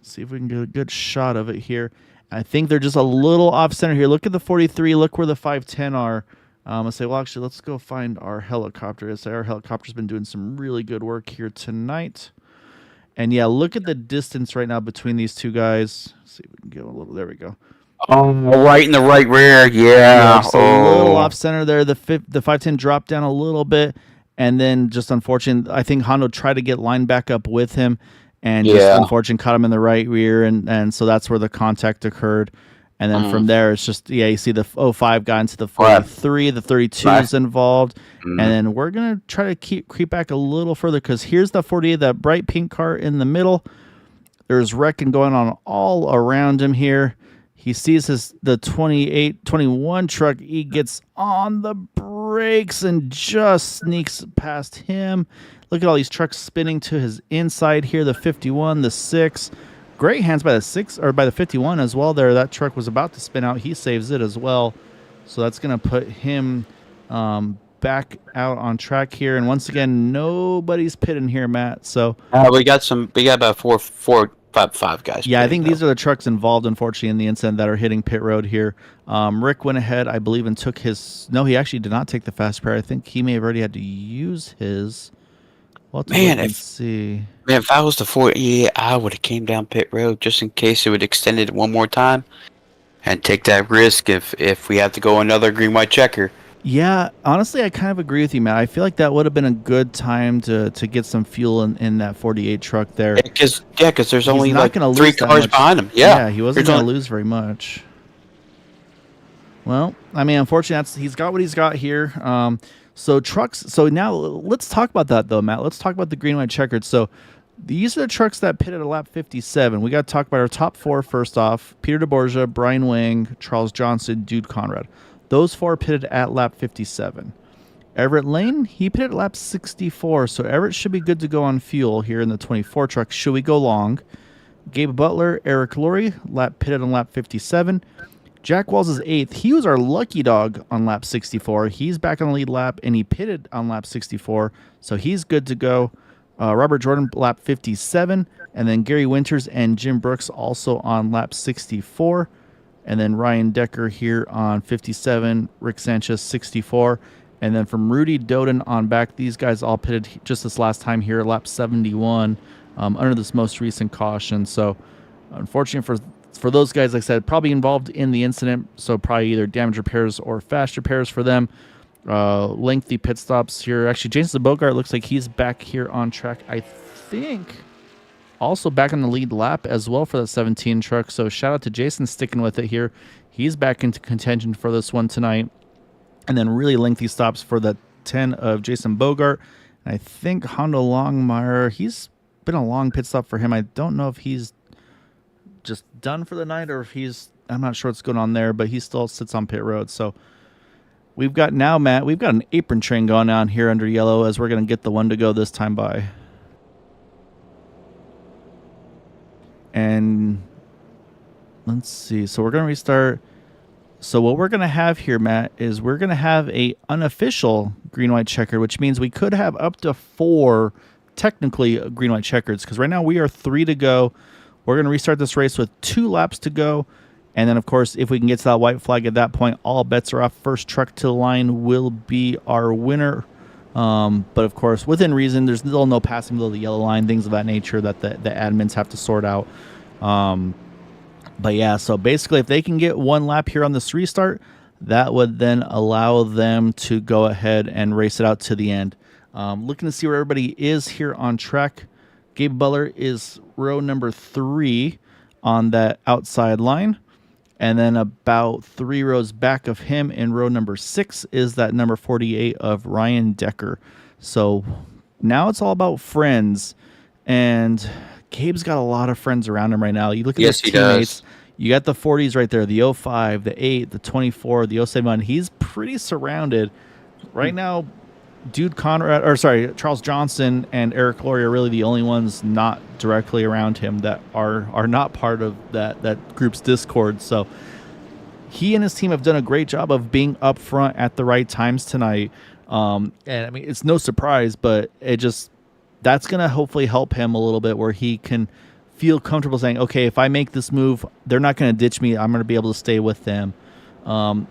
A: See if we can get a good shot of it here. I think they're just a little off center here. Look at the 43. Look where the 510 are. I say, well, actually, let's go find our helicopter. Our helicopter's been doing some really good work here tonight. And yeah, look at the distance right now between these two guys. Let's see if we can get a little. There we go.
B: Oh, right in the right rear. Yeah.
A: So a little off center there. The 510 dropped down a little bit. And then just unfortunate, I think Hondo tried to get line back up with him, and just
B: Yeah.
A: unfortunate caught him in the right rear, and so that's where the contact occurred. And then from there, it's just, you see the 05 got into the 43, the 32 is involved, and then we're going to try to creep back a little further, because here's the 48, that bright pink car in the middle. There's wrecking going on all around him here. He sees the 21 truck. He gets on the brakes and just sneaks past him. Look at all these trucks spinning to his inside here. The 51, the 6. Great hands by the 6, or by the 51 as well there. That truck was about to spin out. He saves it as well. So that's going to put him back out on track here. And once again, nobody's pitting here, Matt. So
B: we got about five guys.
A: Yeah, I think these are the trucks involved, unfortunately, in the incident that are hitting pit road here. Rick went ahead, I believe, and took his... No, he actually did not take the fast repair. I think he may have already had to use his... Well, see.
B: Man, if I was the 48, I would have came down pit road just in case it would extend it one more time and take that risk if we have to go another green-white checker.
A: Yeah, honestly, I kind of agree with you, Matt. I feel like that would have been a good time to get some fuel in that 48 truck there.
B: Because there's only like 3 cars behind him.
A: Yeah, he wasn't going to lose very much. Well, I mean, unfortunately, he's got what he's got here. So trucks. So now let's talk about that, though, Matt. Let's talk about the green, white, checkered. So these are the trucks that pitted at lap 57. We got to talk about our top 4 first off: Peter DeBorgia, Brian Wang, Charles Johnson, Dude Conrad. Those 4 pitted at lap 57. Everett Lane, he pitted at lap 64, so Everett should be good to go on fuel here in the 24 truck. Should we go long? Gabe Butler, Eric Laurie, pitted on lap 57. Jack Wells is 8th. He was our lucky dog on lap 64. He's back on the lead lap, and he pitted on lap 64, so he's good to go. Robert Jordan, lap 57, and then Gary Winters and Jim Brooks also on lap 64. And then Ryan Decker here on 57, Rick Sanchez 64. And then from Rudy Doden on back, these guys all pitted just this last time here, lap 71, under this most recent caution. So unfortunately for those guys, like I said, probably involved in the incident, so probably either damage repairs or fast repairs for them. Lengthy pit stops here. Actually, Jason Bogart looks like he's back here on track, I think. Also back on the lead lap as well for the 17 truck. So shout out to Jason sticking with it here. He's back into contention for this one tonight. And then really lengthy stops for the 10 of Jason Bogart. And I think Hondo Longmire, he's been a long pit stop for him. I don't know if he's just done for the night or if I'm not sure what's going on there, but he still sits on pit road. So we've got now, Matt, we've got an apron train going on here under yellow as we're going to get the one to go this time by. And let's see. So we're going to restart. So what we're going to have here, Matt, is we're going to have a unofficial green-white checker, which means we could have up to 4 technically green-white checkers, because right now we are 3 to go. We're going to restart this race with 2 laps to go. And then, of course, if we can get to that white flag at that point, all bets are off. First truck to the line will be our winner. But, of course, within reason, there's still no passing below the yellow line, things of that nature that the admins have to sort out. But, yeah, so basically if they can get 1 lap here on this restart, that would then allow them to go ahead and race it out to the end. Looking to see where everybody is here on track. Gabe Butler is row number 3 on that outside line. And then about 3 rows back of him in row number 6 is that number 48 of Ryan Decker. So now it's all about friends. And Gabe's got a lot of friends around him right now. You look at his teammates. You got the 40s right there, the 05, the 8, the 24, the 07. He's pretty surrounded. Right now, Charles Johnson and Eric Laurie are really the only ones not directly around him that are not part of that group's Discord. So he and his team have done a great job of being up front at the right times tonight. And I mean, it's no surprise, but that's going to hopefully help him a little bit, where he can feel comfortable saying, okay, if I make this move, they're not going to ditch me. I'm going to be able to stay with them.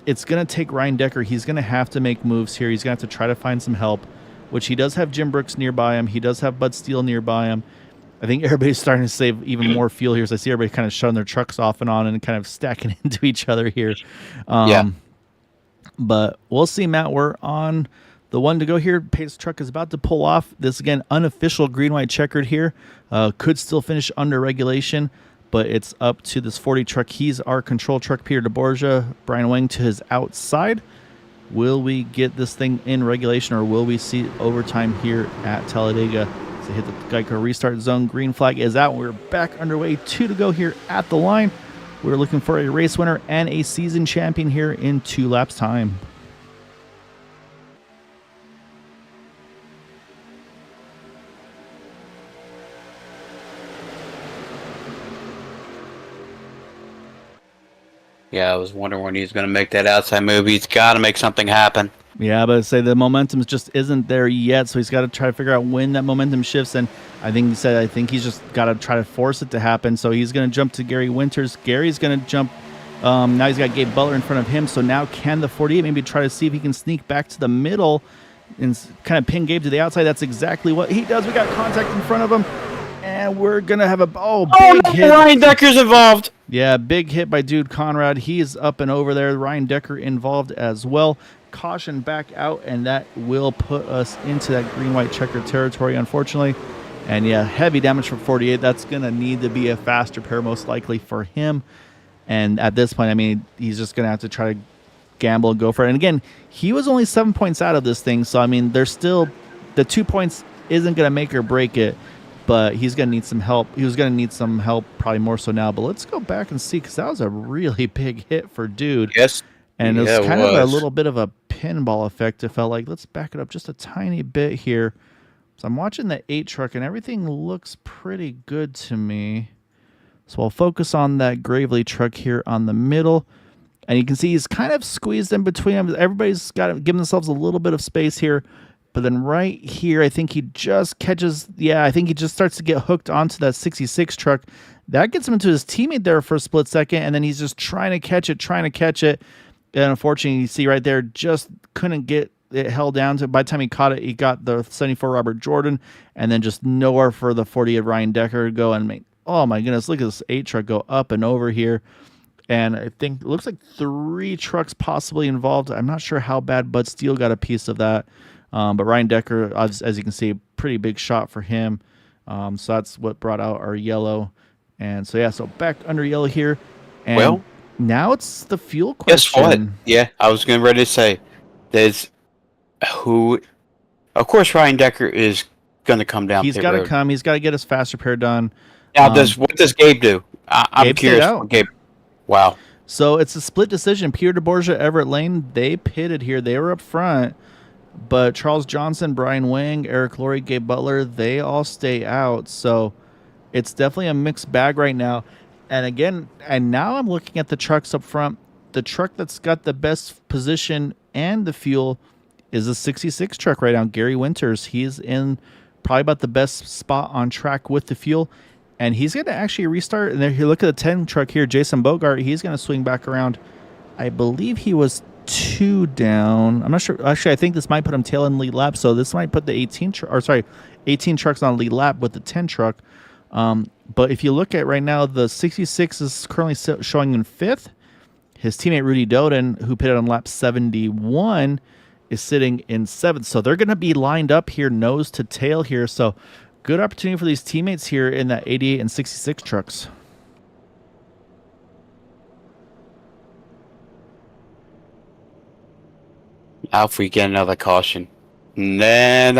A: It's going to take Ryan Decker. He's going to have to make moves here. He's going to have to try to find some help, which he does have Jim Brooks nearby him. He does have Bud Steele nearby him. I think everybody's starting to save even more fuel here. So I see everybody kind of shutting their trucks off and on and kind of stacking into each other here. But we'll see, Matt. We're on The one to go here, pace truck is about to pull off. This, again, unofficial green-white checkered here. Could still finish under regulation, but it's up to this 40 truck. He's our control truck, Peter DeBorgia. Brian Wang to his outside. Will we get this thing in regulation, or will we see overtime here at Talladega? So hit the Geico restart zone. Green flag is out. We're back underway. 2 to go here at the line. We're looking for a race winner and a season champion here in 2 laps time.
B: Yeah, I was wondering when he's going to make that outside move. He's got to make something happen.
A: Yeah, but say the momentum just isn't there yet, so he's got to try to figure out when that momentum shifts. And I think he's just got to try to force it to happen. So he's going to jump to Gary Winters. Gary's going to jump. Now he's got Gabe Butler in front of him. So now can the 48 maybe try to see if he can sneak back to the middle and kind of pin Gabe to the outside? That's exactly what he does. We got contact in front of him, and we're going to have a big hit.
B: Ryan Decker's involved.
A: Yeah, big hit by Dude Conrad. He is up and over there. Ryan Decker involved as well. Caution back out, and that will put us into that green-white checker territory, unfortunately. And yeah, heavy damage for 48. That's going to need to be a faster pair, most likely, for him. And at this point, I mean, he's just going to have to try to gamble and go for it. And again, he was only 7 points out of this thing, so I mean, there's still the 2 points isn't going to make or break it. But he's going to need some help. He was going to need some help, probably more so now. But let's go back and see, because that was a really big hit for Dude.
B: Yes.
A: And it was kind of a little bit of a pinball effect. It felt like. Let's back it up just a tiny bit here. So I'm watching the 8 truck, and everything looks pretty good to me. So I'll focus on that Gravely truck here on the middle. And you can see he's kind of squeezed in between them. Everybody's got to give themselves a little bit of space here. But then right here, I think he just catches, I think he just starts to get hooked onto that 66 truck. That gets him into his teammate there for a split second, and then he's just trying to catch it. And unfortunately, you see right there, just couldn't get it held down. By the time he caught it, he got the 74 Robert Jordan, and then just nowhere for the 48 Ryan Decker to go and make, oh my goodness, look at this 8 truck go up and over here. And I think it looks like 3 trucks possibly involved. I'm not sure how bad Bud Steele got a piece of that. But Ryan Decker, as you can see, pretty big shot for him. So that's what brought out our yellow. And so, so back under yellow here. And now it's the fuel question.
B: Guess what? Yeah, I was getting ready to say, there's who, of course, Ryan Decker is going to come down.
A: He's got to come. He's got to get his faster pair done.
B: Now, what does Gabe do? I'm curious. Gabe. Wow.
A: So it's a split decision. Peter DeBorgia, Everett Lane, they pitted here. They were up front. But Charles Johnson, Brian Wang, Eric Laurie, Gabe Butler, they all stay out. So it's definitely a mixed bag right now. And again, now I'm looking at the trucks up front. The truck that's got the best position and the fuel is a 66 truck right now, Gary Winters. He's in probably about the best spot on track with the fuel. And he's going to actually restart. And then you look at the 10 truck here, Jason Bogart. He's going to swing back around. I believe he was 2 down. I'm not sure. Actually, I think this might put him tail in lead lap. So this might put the 18 trucks on lead lap with the 10 truck. But if you look at right now, the 66 is currently showing in 5th. His teammate Rudy Doden, who pitted on lap 71, is sitting in 7th. So they're going to be lined up here, nose to tail here. So good opportunity for these teammates here in that 88 and 66 trucks.
B: Now if we get another caution, then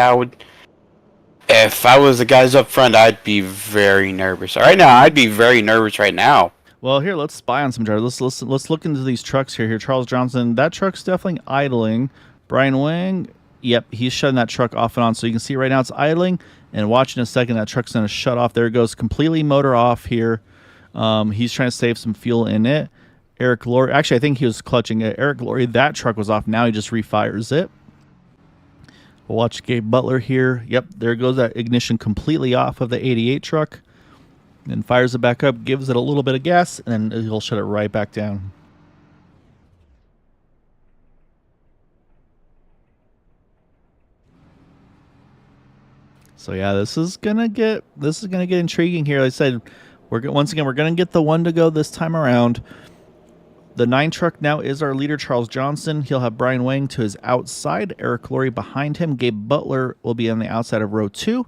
B: if I was the guys up front, I'd be very nervous. Right now, I'd be very nervous right now.
A: Well, here, let's spy on some drivers. Let's look into these trucks here. Charles Johnson, that truck's definitely idling. Brian Wang, yep, he's shutting that truck off and on. So you can see right now it's idling. And watch in a second, that truck's going to shut off. There it goes, completely motor off here. He's trying to save some fuel in it. Eric Laurie, actually, I think he was clutching it. Eric Laurie, that truck was off. Now he just refires it. We'll watch Gabe Butler here. Yep, there goes that ignition completely off of the 88 truck. Then fires it back up, gives it a little bit of gas, and then he'll shut it right back down. So yeah, this is gonna get intriguing here. Like I said, once again we're gonna get the one to go this time around. The 9 truck now is our leader, Charles Johnson. He'll have Brian Wang to his outside, Eric Laurie behind him. Gabe Butler will be on the outside of row 2.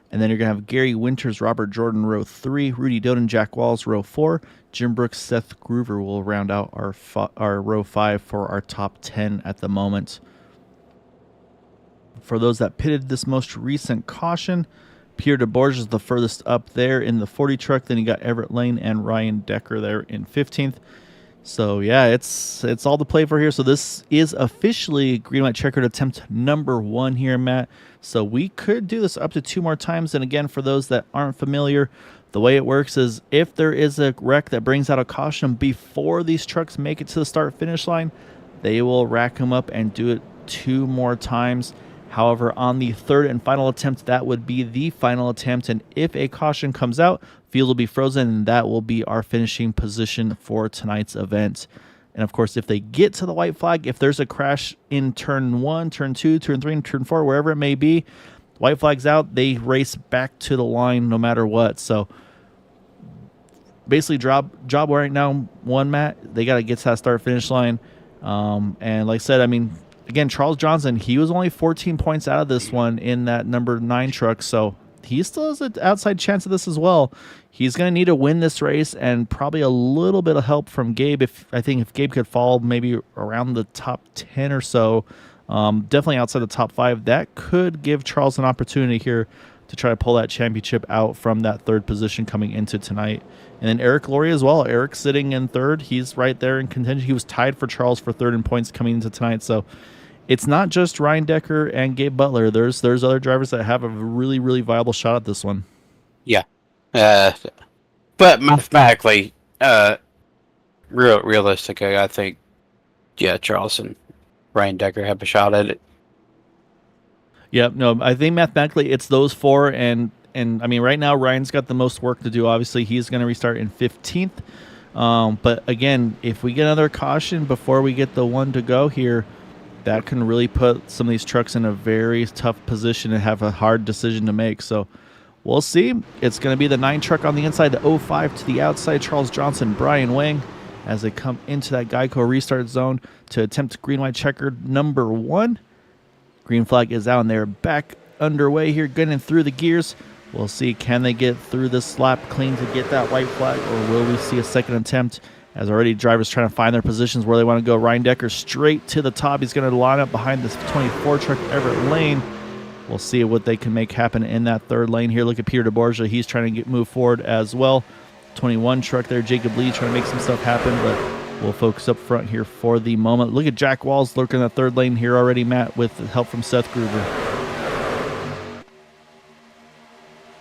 A: And then you're going to have Gary Winters, Robert Jordan, row 3, Rudy Doden, Jack Walls, row 4. Jim Brooks, Seth Groover will round out our row 5 for our top 10 at the moment. For those that pitted this most recent caution, Pierre DeBorge is the furthest up there in the 40 truck. Then you got Everett Lane and Ryan Decker there in 15th. So, yeah, it's all to play for here. So this is officially green, white, checkered attempt number 1 here, Matt. So we could do this up to 2 more times. And again, for those that aren't familiar, the way it works is if there is a wreck that brings out a caution before these trucks make it to the start-finish line, they will rack them up and do it 2 more times. However, on the 3rd and final attempt, that would be the final attempt. And if a caution comes out, field will be frozen, and that will be our finishing position for tonight's event. And of course, if they get to the white flag, if there's a crash in turn 1, turn 2, turn 3, and turn 4, wherever it may be, white flag's out, they race back to the line no matter what. So basically, job right now, 1, Matt, they got to get to that start-finish line. And like I said, I mean, again, Charles Johnson, he was only 14 points out of this one in that number 9 truck, so he still has an outside chance of this as well. He's going to need to win this race and probably a little bit of help from Gabe. I think if Gabe could fall maybe around the top 10 or so, definitely outside the top 5, that could give Charles an opportunity here to try to pull that championship out from that 3rd position coming into tonight. And then Eric Laurie as well. Eric sitting in 3rd. He's right there in contention. He was tied for Charles for 3rd in points coming into tonight. So it's not just Ryan Decker and Gabe Butler. There's other drivers that have a really, really viable shot at this one.
B: Yeah. But mathematically, realistically, I think, yeah, Charles and Ryan Decker have a shot at it.
A: Yeah, no, I think mathematically it's those 4, and I mean, right now Ryan's got the most work to do. Obviously, he's going to restart in 15th. But again, if we get another caution before we get the 1 to go here, that can really put some of these trucks in a very tough position and have a hard decision to make. So we'll see. It's going to be the 9 truck on the inside, the 05 to the outside, Charles Johnson, Brian Wang, as they come into that Geico restart zone to attempt green, white, checkered number 1. Green flag is out, and they're back underway here, getting through the gears. We'll see, can they get through this lap clean to get that white flag, or will we see a second attempt as already drivers trying to find their positions where they want to go. Ryan Decker straight to the top. He's going to line up behind this 24 truck, Everett Lane. We'll see what they can make happen in that 3rd lane here. Look at Peter DeBorgia. He's trying to move forward as well. 21 truck there, Jacob Lee trying to make some stuff happen, but we'll focus up front here for the moment. Look at Jack Walls lurking in that 3rd lane here already, Matt, with the help from Seth Groover.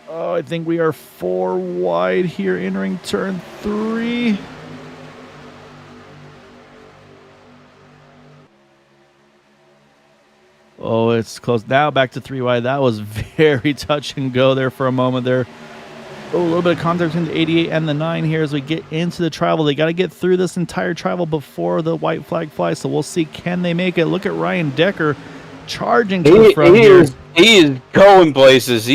A: Oh, I think we are 4 wide here entering turn 3. Oh, it's close. Now back to 3 wide. That was very touch and go there for a moment there. Oh, a little bit of contact between the 88 and the 9 here as we get into the travel. They got to get through this entire travel before the white flag flies, so we'll see, can they make it? Look at Ryan Decker charging to the front here.
B: He is going places.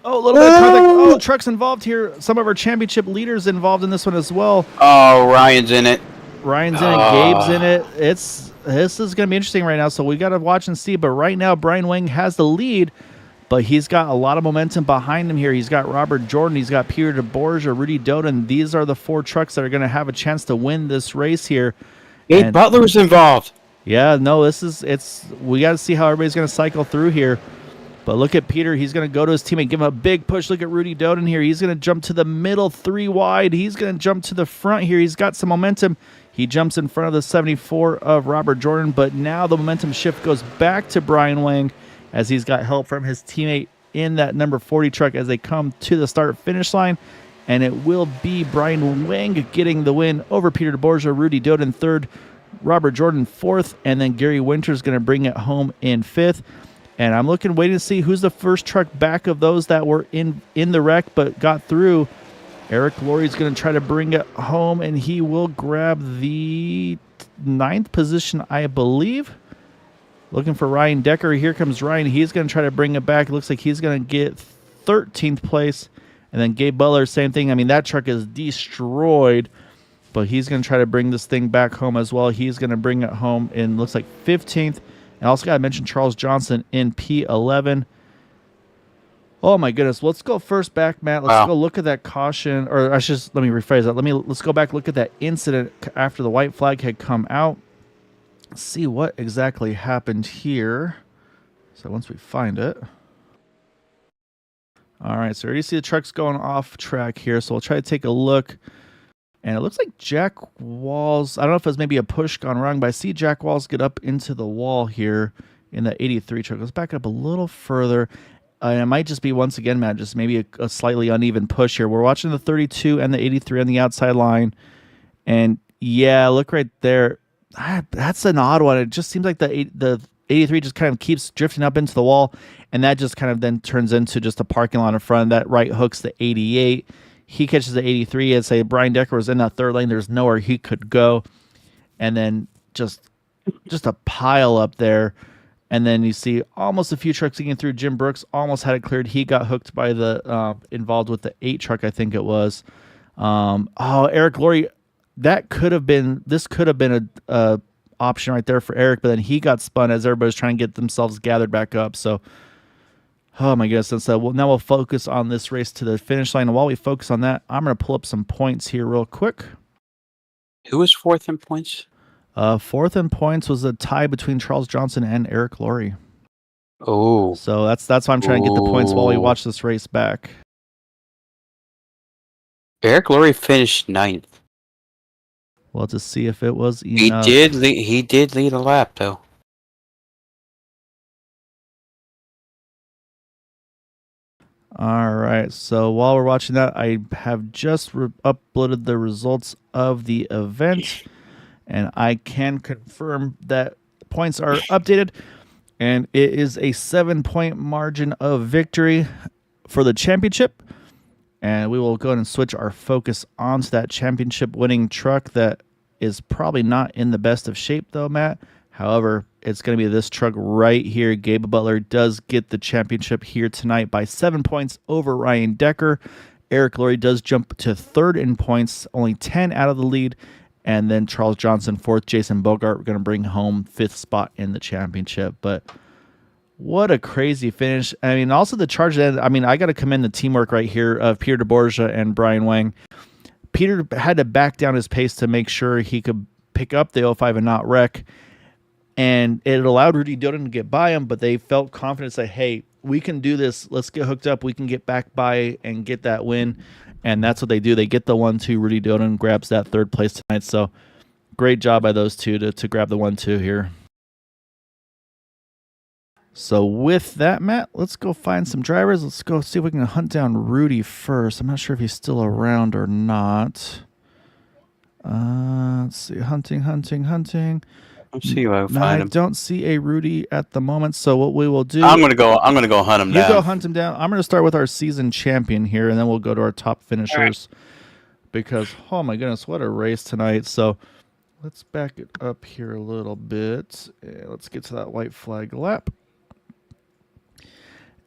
A: Oh, a little bit of contact. Oh, trucks involved here. Some of our championship leaders involved in this one as well.
B: Oh, Ryan's in it.
A: Ryan's in it. Gabe's in it. This is going to be interesting right now, so we got to watch and see. But right now, Brian Wang has the lead, but he's got a lot of momentum behind him here. He's got Robert Jordan. He's got Peter DeBorgia, Rudy Doden. These are the 4 trucks that are going to have a chance to win this race here.
B: Gabe Butler's involved.
A: Yeah, no, we got to see how everybody's going to cycle through here. But look at Peter. He's going to go to his teammate, give him a big push. Look at Rudy Doden here. He's going to jump to the middle, 3 wide. He's going to jump to the front here. He's got some momentum. He jumps in front of the 74 of Robert Jordan, but now the momentum shift goes back to Brian Wang as he's got help from his teammate in that number 40 truck as they come to the start-finish line. And it will be Brian Wang getting the win over Peter DeBorgia, Rudy Doden 3rd, Robert Jordan 4th, and then Gary Winters going to bring it home in 5th. And I'm waiting to see who's the first truck back of those that were in the wreck but got through. Eric Laurie's going to try to bring it home, and he will grab the 9th position, I believe. Looking for Ryan Decker. Here comes Ryan. He's going to try to bring it back. It looks like he's going to get 13th place. And then Gabe Butler, same thing. I mean, that truck is destroyed. but he's going to try to bring this thing back home as well. He's going to bring it home in, looks like 15th. And also got to mention Charles Johnson in P11. Oh my goodness. Let's go first back, Matt. Let's go look at that caution, or I should let me rephrase that. Let's go back, look at that incident after the white flag had come out. See what exactly happened here. So once we find it. All right, so you see the trucks going off track here. So we'll try to take a look. And it looks like Jack Walls, I don't know if it was maybe a push gone wrong, but I see Jack Walls get up into the wall here in the 83 truck. Let's back up a little further. It might just be, once again, Matt, just maybe a slightly uneven push here. We're watching the 32 and the 83 on the outside line. And yeah, look right there. That's an odd one. It just seems like the 83 just kind of keeps drifting up into the wall, and that just kind of then turns into just a parking lot in front. That right hooks the 88. He catches the 83 and say Brian Decker was in that third lane. There's nowhere he could go. And then just a pile up there. And then you see almost a few trucks getting through. Jim Brooks almost had it cleared. He got hooked by the involved with the 8 truck, I think it was. Eric Laurie, this could have been a option right there for Eric, but then he got spun as everybody's trying to get themselves gathered back up. So, oh my goodness. And so now we'll focus on this race to the finish line. And while we focus on that, I'm going to pull up some points here real quick.
B: Who was fourth in points?
A: Fourth in points was a tie between Charles Johnson and Eric Laurie.
B: Oh.
A: So that's why I'm trying to get the points while we watch this race back.
B: Eric Laurie finished 9th.
A: Well, to see if it was enough.
B: He did lead a lap, though.
A: All right. So while we're watching that, I have just uploaded the results of the event, and I can confirm that points are updated, and it is a 7-point margin of victory for the championship. And we will go ahead and switch our focus onto that championship-winning truck that is probably not in the best of shape, though, Matt. However, it's going to be this truck right here. Gabe Butler does get the championship here tonight by 7 points over Ryan Decker. Eric Laurie does jump to third in points, only 10 out of the lead. And then Charles Johnson, fourth. Jason Bogart going to bring home 5th spot in the championship. But what a crazy finish. I mean, also the charge end. I mean, I got to commend the teamwork right here of Peter DeBorgia and Brian Wang. Peter had to back down his pace to make sure he could pick up the 05 and not wreck. And it allowed Rudy Doden to get by him, but they felt confident to say, hey, we can do this. Let's get hooked up. We can get back by and get that win. And that's what they do. They get the 1-2. Rudy Doden grabs that third place tonight. So great job by those two to grab the 1-2 here. So with that, Matt, let's go find some drivers. Let's go see if we can hunt down Rudy first. I'm not sure if he's still around or not. Let's see. Hunting.
B: Let's see if I can find him.
A: I don't see a Rudy at the moment. So what we will do,
B: I'm gonna go hunt him down.
A: You go hunt him down. I'm gonna start with our season champion here, and then we'll go to our top finishers. Right. Because oh my goodness, what a race tonight. So let's back it up here a little bit. Let's get to that white flag lap.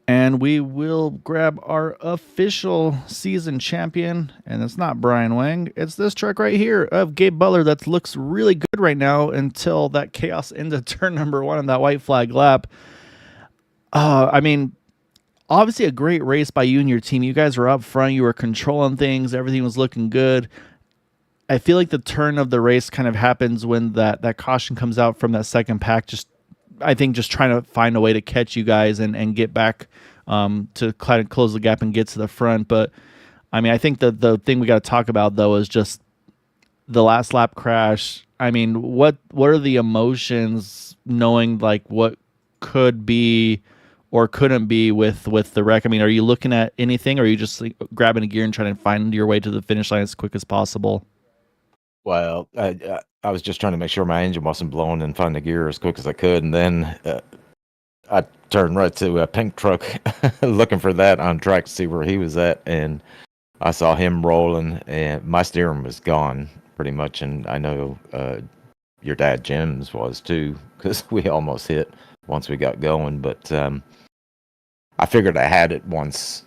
A: And we will grab our official season champion. And it's not Brian Wang. It's this truck right here of Gabe Butler that looks really good right now until that chaos into turn number 1 on that white flag lap. I mean, obviously a great race by you and your team. You guys were up front. You were controlling things. Everything was looking good. I feel like the turn of the race kind of happens when that caution comes out from that second pack. I think just trying to find a way to catch you guys and get back to kind of close the gap and get to the front. But, I mean, I think the thing we got to talk about, though, is just the last lap crash. I mean, what are the emotions knowing, like, what could be or couldn't be with the wreck? I mean, are you looking at anything, or are you just like, grabbing a gear and trying to find your way to the finish line as quick as possible?
D: Well, I was just trying to make sure my engine wasn't blowing and find the gear as quick as I could. And then I turned right to a pink truck looking for that on track to see where he was at. And I saw him rolling, and my steering was gone pretty much. And I know your dad, Jim's, was too, because we almost hit once we got going. But I figured I had it once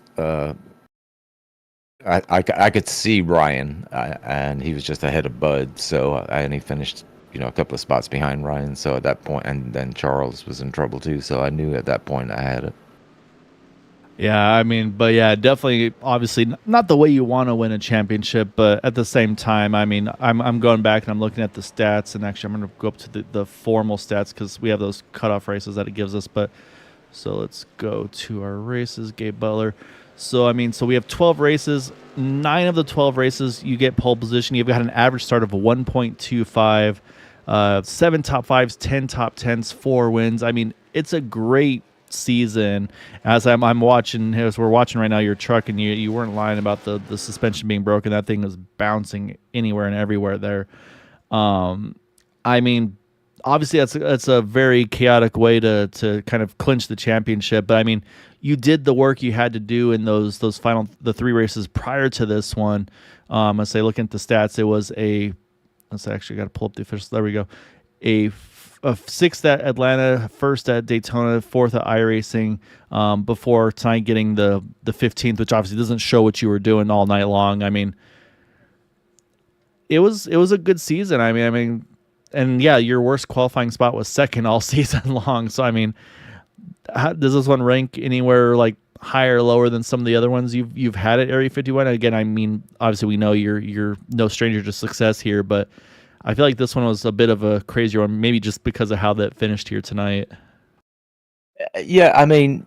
D: I could see Ryan, and he was just ahead of Bud, so I only finished, a couple of spots behind Ryan. So at that point, and then Charles was in trouble too. So I knew at that point I had it.
A: Yeah, I mean, but yeah, definitely, obviously, not the way you want to win a championship, but at the same time, I mean, I'm going back and I'm looking at the stats, and actually, I'm going to go up to the formal stats because we have those cutoff races that it gives us. But so let's go to our races, Gabe Butler. So I mean, so we have 12 races. 9 of the 12 races, you get pole position. You've got an average start of 1.25, 7 top fives, 10 top tens, 4 wins. I mean, it's a great season. As I'm watching, as we're watching right now, your truck, and you weren't lying about the suspension being broken. That thing was bouncing anywhere and everywhere there. I mean, obviously that's a very chaotic way to kind of clinch the championship, but I mean, you did the work you had to do in the 3 races prior to this one. I say, looking at the stats, it was let's actually got to pull up the officials. There we go. A 6th at Atlanta, 1st at Daytona, 4th at iRacing, before tonight getting the 15th, which obviously doesn't show what you were doing all night long. I mean, it was a good season. I mean, and yeah, your worst qualifying spot was 2nd all season long. So I mean, does this one rank anywhere like higher or lower than some of the other ones you've had at Area 51? Again, I mean, obviously we know you're no stranger to success here, but I feel like this one was a bit of a crazier one, maybe just because of how that finished here tonight.
D: Yeah, I mean,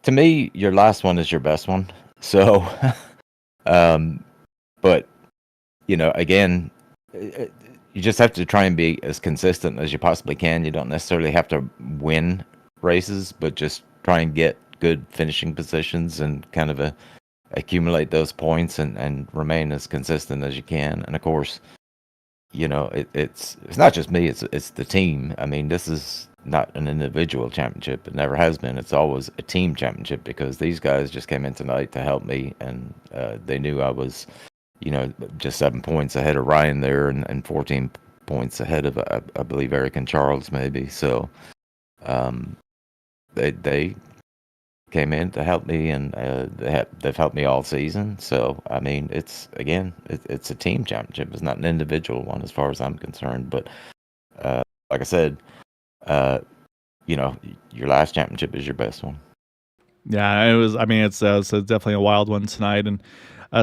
D: to me, your last one is your best one. So, but again, you just have to try and be as consistent as you possibly can. You don't necessarily have to win races, but just try and get good finishing positions and kind of accumulate those points and remain as consistent as you can. And of course, it's not just me, it's the team. I mean, this is not an individual championship. It never has been. It's always a team championship because these guys just came in tonight to help me, and they knew I was, just 7 points ahead of Ryan there, and 14 points ahead of, I believe, Eric and Charles maybe. So they came in to help me, and they've helped me all season. So I mean, it's a team championship. It's not an individual one as far as I'm concerned. But like I said, your last championship is your best one.
A: Yeah, it was. I mean, it's definitely a wild one tonight, and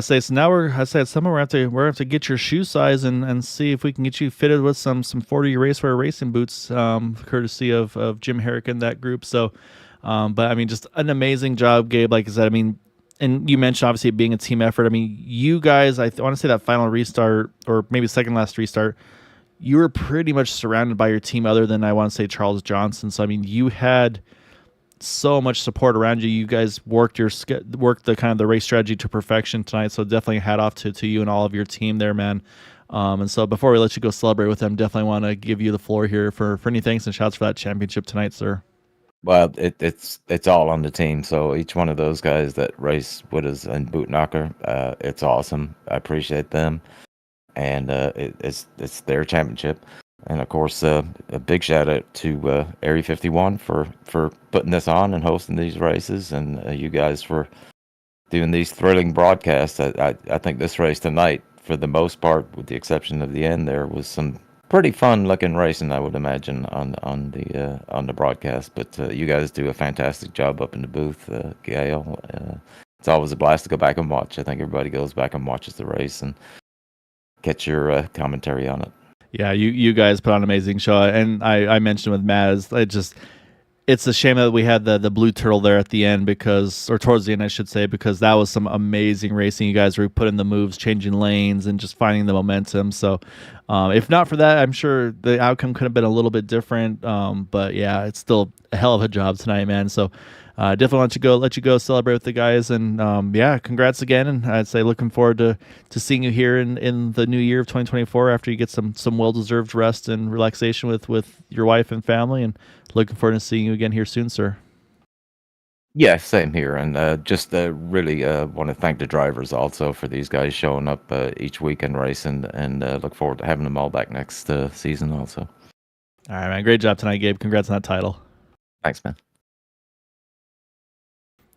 A: so now we're gonna have to get your shoe size and see if we can get you fitted with some 40 Racewear racing boots, courtesy of Jim Herrick and that group. So. But I mean, just an amazing job, Gabe. Like I said, I mean, and you mentioned obviously it being a team effort. I mean, you guys, I want to say that final restart, or maybe second last restart, you were pretty much surrounded by your team, other than I want to say Charles Johnson. So I mean, you had so much support around you. You guys worked the kind of the race strategy to perfection tonight. So definitely hat off to you and all of your team there, man. And so before we let you go celebrate with them, definitely want to give you the floor here for any thanks and shouts for that championship tonight, sir.
D: Well, it's all on the team. So each one of those guys that race with us in Boot Knocker, it's awesome. I appreciate them, and it's their championship. And of course, a big shout out to Area 51 for putting this on and hosting these races, and you guys for doing these thrilling broadcasts. I think this race tonight, for the most part, with the exception of the end, there was some pretty fun looking racing, I would imagine, on the broadcast. But you guys do a fantastic job up in the booth, Gail. It's always a blast to go back and watch. I think everybody goes back and watches the race and get your commentary on it.
A: Yeah, you guys put on an amazing show, and I mentioned with Maz, it's a shame that we had the blue turtle there at the end, or towards the end, I should say, because that was some amazing racing. You guys were putting the moves, changing lanes, and just finding the momentum. So if not for that, I'm sure the outcome could have been a little bit different. But yeah, it's still a hell of a job tonight, man. So definitely let you go celebrate with the guys, and yeah, congrats again. And I'd say looking forward to seeing you here in the new year of 2024 after you get some well-deserved rest and relaxation with your wife and family, and looking forward to seeing you again here soon, sir.
D: Yeah, same here. And just really want to thank the drivers also for these guys showing up each week and racing, and look forward to having them all back next season also.
A: All right, man. Great job tonight, Gabe. Congrats on that title.
D: Thanks, man.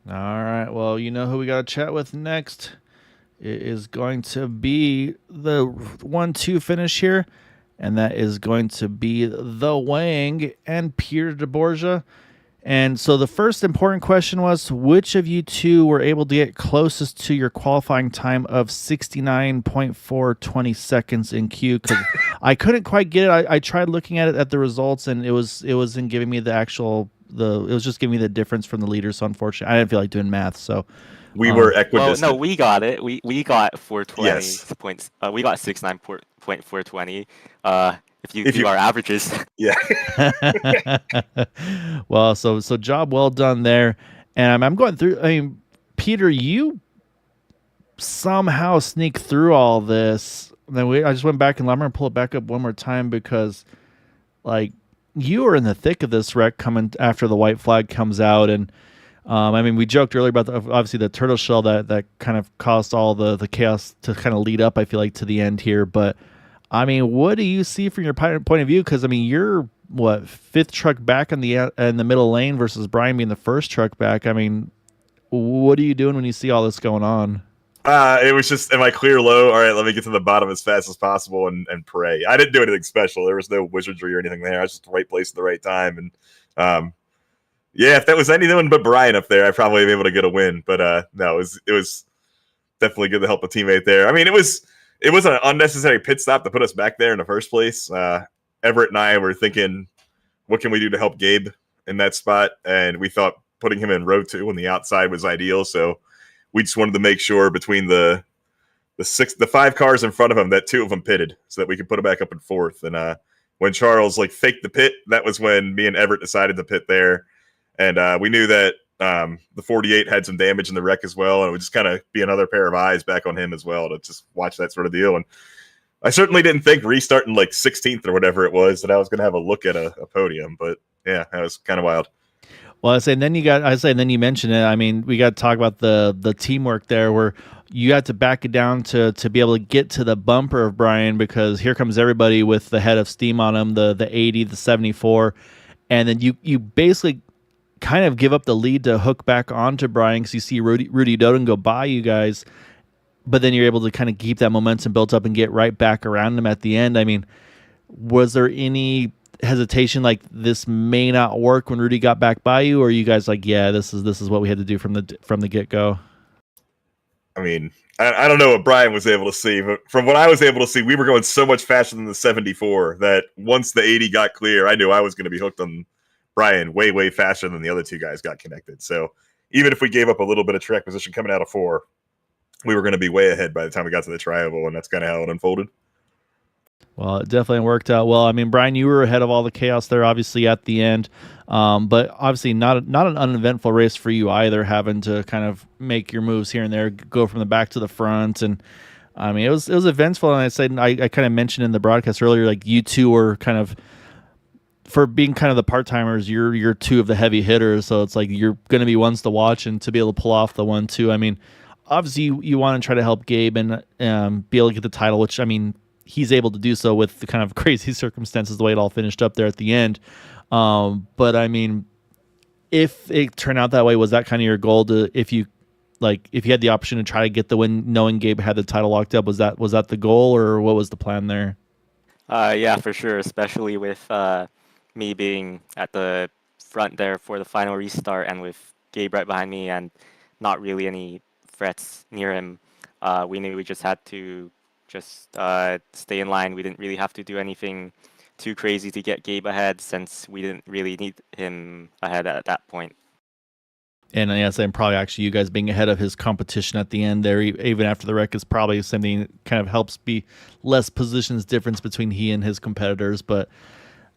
A: All right. Well, you know who we got to chat with next. is going to be the 1-2 finish here, and that is going to be the Wang and Peter DeBorgia. And so the first important question was, which of you two were able to get closest to your qualifying time of 69.420 seconds in Q? Because I couldn't quite get it. I tried looking at it at the results, and it wasn't giving me the actual it was just giving me the difference from the leaders. So unfortunately, I didn't feel like doing math. So
E: we were
F: Well,
E: equidistant.
F: no, we got it. We got 420
E: Yes.
F: points. We got 69.420. If you
E: If
F: do
E: you-
F: our averages.
E: Yeah.
A: well, so job well done there. And I'm going through. I mean, Peter, you somehow sneak through all this. Then I just went back and I'm going to pull it back up one more time because, like, you were in the thick of this wreck coming after the white flag comes out. And I mean, we joked earlier about obviously the turtle shell that kind of caused all the chaos to kind of lead up, I feel like, to the end here. But I mean, what do you see from your point of view? Because I mean, you're fifth truck back in the middle lane versus Brian being the first truck back. I mean, what are you doing when you see all this going on?
E: It was just, am I clear low? All right, let me get to the bottom as fast as possible and pray. I didn't do anything special. There was no wizardry or anything there. I was just the right place at the right time. And yeah, if that was anyone but Brian up there, I'd probably be able to get a win. But no, it was definitely good to help a teammate there. I mean, it was an unnecessary pit stop to put us back there in the first place. Everett and I were thinking, what can we do to help Gabe in that spot? And we thought putting him in row 2 on the outside was ideal. So we just wanted to make sure between the 5 cars in front of him that 2 of them pitted so that we could put him back up in 4th. And when Charles faked the pit, that was when me and Everett decided to pit there. And we knew that the 48 had some damage in the wreck as well, and it would just kind of be another pair of eyes back on him as well to just watch that sort of deal. And I certainly didn't think restarting 16th or whatever it was that I was going to have a look at a podium, but yeah, that was kind of wild.
A: Well, and then you mentioned it. I mean, we got to talk about the teamwork there, where you had to back it down to be able to get to the bumper of Brian, because here comes everybody with the head of steam on them, the 80, the 74, and then you basically kind of give up the lead to hook back onto Brian because you see Rudy Doden go by you guys, but then you're able to kind of keep that momentum built up and get right back around him at the end. I mean, was there any hesitation like this may not work when Rudy got back by you, or are you guys like, yeah, this is what we had to do from the get-go?
E: I mean, I don't know what Brian was able to see, but from what I was able to see, we were going so much faster than the 74 that once the 80 got clear, I knew I was going to be hooked on Brian way, way faster than the other 2 guys got connected. So even if we gave up a little bit of track position coming out of 4, we were going to be way ahead by the time we got to the tri-oval, and that's kind of how it unfolded.
A: Well, it definitely worked out well. I mean, Brian, you were ahead of all the chaos there, obviously, at the end. But obviously not an uneventful race for you either, having to kind of make your moves here and there, go from the back to the front. And I mean, it was eventful. And I kind of mentioned in the broadcast earlier, like you two were kind of, for being kind of the part-timers, you're 2 of the heavy hitters. So it's like you're going to be ones to watch, and to be able to pull off the 1-2. I mean, obviously you want to try to help Gabe and be able to get the title, which, I mean, he's able to do so with the kind of crazy circumstances, the way it all finished up there at the end. But I mean, if it turned out that way, was that kind of your goal if you had the option to try to get the win, knowing Gabe had the title locked up, was that the goal, or what was the plan there?
F: Yeah, for sure, especially with me being at the front there for the final restart, and with Gabe right behind me and not really any threats near him. We knew we just had to stay in line. We didn't really have to do anything too crazy to get Gabe ahead, since we didn't really need him ahead at that point.
A: And yes, and probably actually you guys being ahead of his competition at the end there, even after the wreck, is probably something that kind of helps be less positions difference between he and his competitors. But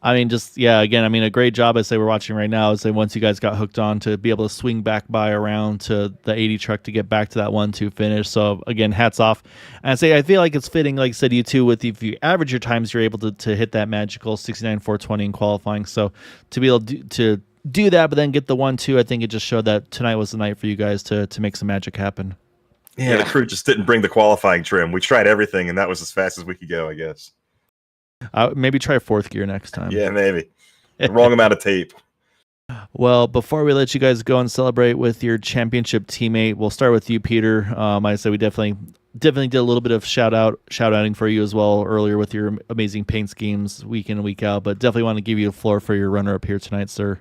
A: I mean, just, yeah, again, I mean, a great job, I say, we're watching right now, is that once you guys got hooked on, to be able to swing back by around to the 80 truck to get back to that 1-2 finish. So again, hats off. And I feel like it's fitting, like I said, you two, with if you average your times, you're able to hit that magical 69.420 in qualifying. So to be able to do that, but then get the 1-2, I think it just showed that tonight was the night for you guys to make some magic happen.
E: Yeah, the crew just didn't bring the qualifying trim. We tried everything, and that was as fast as we could go, I guess.
A: Maybe try 4th gear next time.
E: Yeah, maybe. The wrong amount of tape.
A: Well, before we let you guys go and celebrate with your championship teammate, we'll start with you, Peter. I said we definitely definitely did a little bit of shout outing for you as well earlier with your amazing paint schemes week in and week out, but definitely want to give you a floor for your runner up here tonight, sir.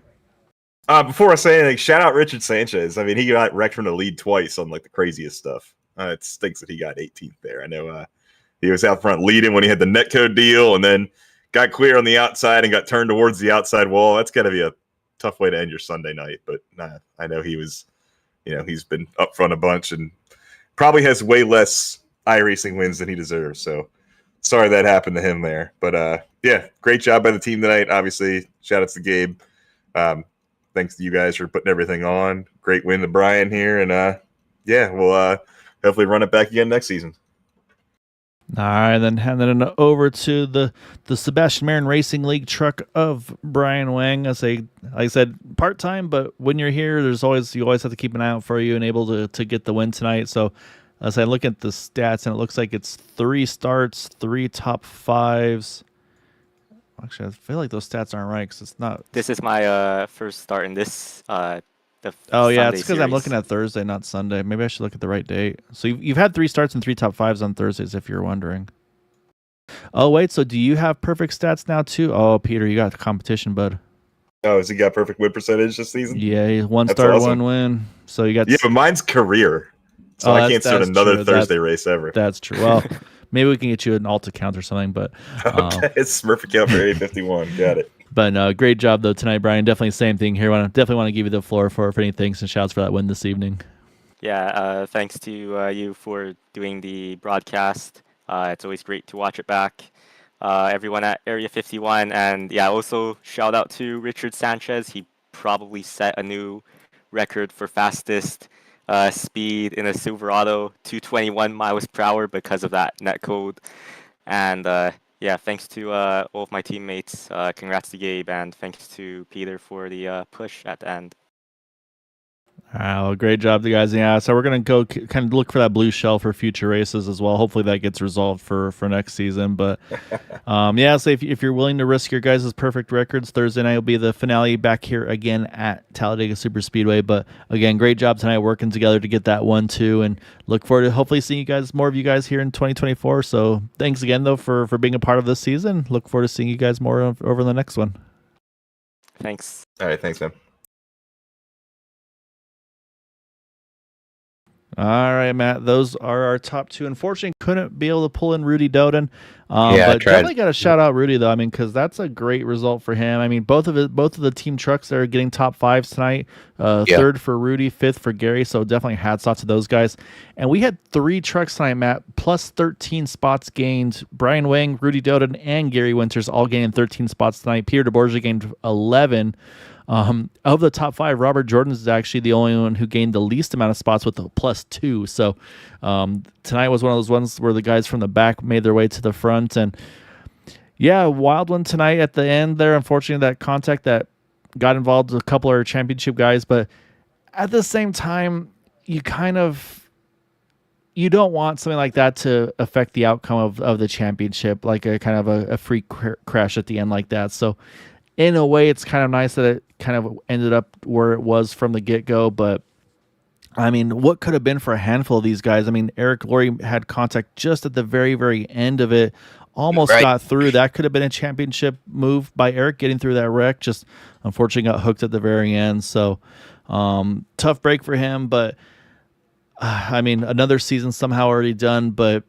E: Before I say anything, shout out Richard Sanchez. I mean, he got wrecked from the lead twice on like the craziest stuff. It stinks that he got 18th there. I know he was out front leading when he had the netcode deal, and then got clear on the outside and got turned towards the outside wall. That's got to be a tough way to end your Sunday night. But I know he was, he's been up front a bunch and probably has way less iRacing wins than he deserves. So sorry that happened to him there. But yeah, great job by the team tonight. Obviously, shout outs to Gabe. Thanks to you guys for putting everything on. Great win to Brian here. And yeah, we'll hopefully run it back again next season.
A: All right, then handing it over to the Sebastian Marin Racing League truck of Brian Wang. Like I said, part-time, but when you're here, you always have to keep an eye out for you and able to get the win tonight. So as I look at the stats, and it looks like it's 3 starts, 3 top 5s. Actually, I feel like those stats aren't right because it's not.
F: This is my first start in this. It's
A: because I'm looking at Thursday, not Sunday. Maybe I should look at the right date. So you've had 3 starts and 3 top 5s on Thursdays, if you're wondering. Oh wait, so do you have perfect stats now too? Oh, Peter, you got competition, bud.
E: Oh, has he got perfect win percentage this season?
A: Yeah, 1
E: That's
A: start,
E: awesome.
A: 1 win. So you got.
E: Yeah, but mine's career, so I can't start another
A: true.
E: Thursday race ever.
A: That's true. Well, maybe we can get you an alt account or something, but
E: okay, it's Smurf account for 851. Got it.
A: But great job though tonight, Brian. Definitely same thing here. Definitely want to give you the floor for any thanks and shouts for that win this evening.
F: Yeah, thanks to you for doing the broadcast. It's always great to watch it back. Everyone at Area 51, and yeah, also shout out to Richard Sanchez. He probably set a new record for fastest speed in a Silverado, 221 miles per hour because of that netcode. And yeah, thanks to all of my teammates. Congrats to Gabe, and thanks to Peter for the push at the end.
A: Well, great job, the guys. Yeah, so we're gonna go kind of look for that blue shell for future races as well. Hopefully that gets resolved for next season. But yeah, so if you're willing to risk your guys' perfect records, Thursday night will be the finale back here again at Talladega Superspeedway. But again, great job tonight working together to get that 1-2, and look forward to hopefully seeing more of you guys here in 2024. So thanks again though for being a part of this season. Look forward to seeing you guys more over the next one.
F: Thanks.
E: All right, thanks, man.
A: All right, Matt. Those are our top 2. Unfortunately, couldn't be able to pull in Rudy Doden.
B: I
A: But
B: tried.
A: definitely got to shout out Rudy though. I mean, because that's a great result for him. I mean, both of the team trucks that are getting top 5s tonight. 3rd for Rudy, 5th for Gary. So definitely hats off to those guys. And we had 3 trucks tonight, Matt, plus 13 spots gained. Brian Wang, Rudy Doden, and Gary Winters all gaining 13 spots tonight. Peter DeBorgia gained 11. Of the top 5, Robert Jordan is actually the only one who gained the least amount of spots with a +2. So tonight was one of those ones where the guys from the back made their way to the front. And yeah, wild one tonight at the end there. Unfortunately, that contact that got involved with a couple of our championship guys. But at the same time, you don't want something like that to affect the outcome of the championship, like a kind of a freak crash at the end like that. So in a way, it's kind of nice that it kind of ended up where it was from the get-go. But, I mean, what could have been for a handful of these guys? I mean, Eric Laurie had contact just at the very, very end of it. Almost got through. That could have been a championship move by Eric getting through that wreck. Just, unfortunately, got hooked at the very end. So, tough break for him. But, I mean, another season somehow already done. But,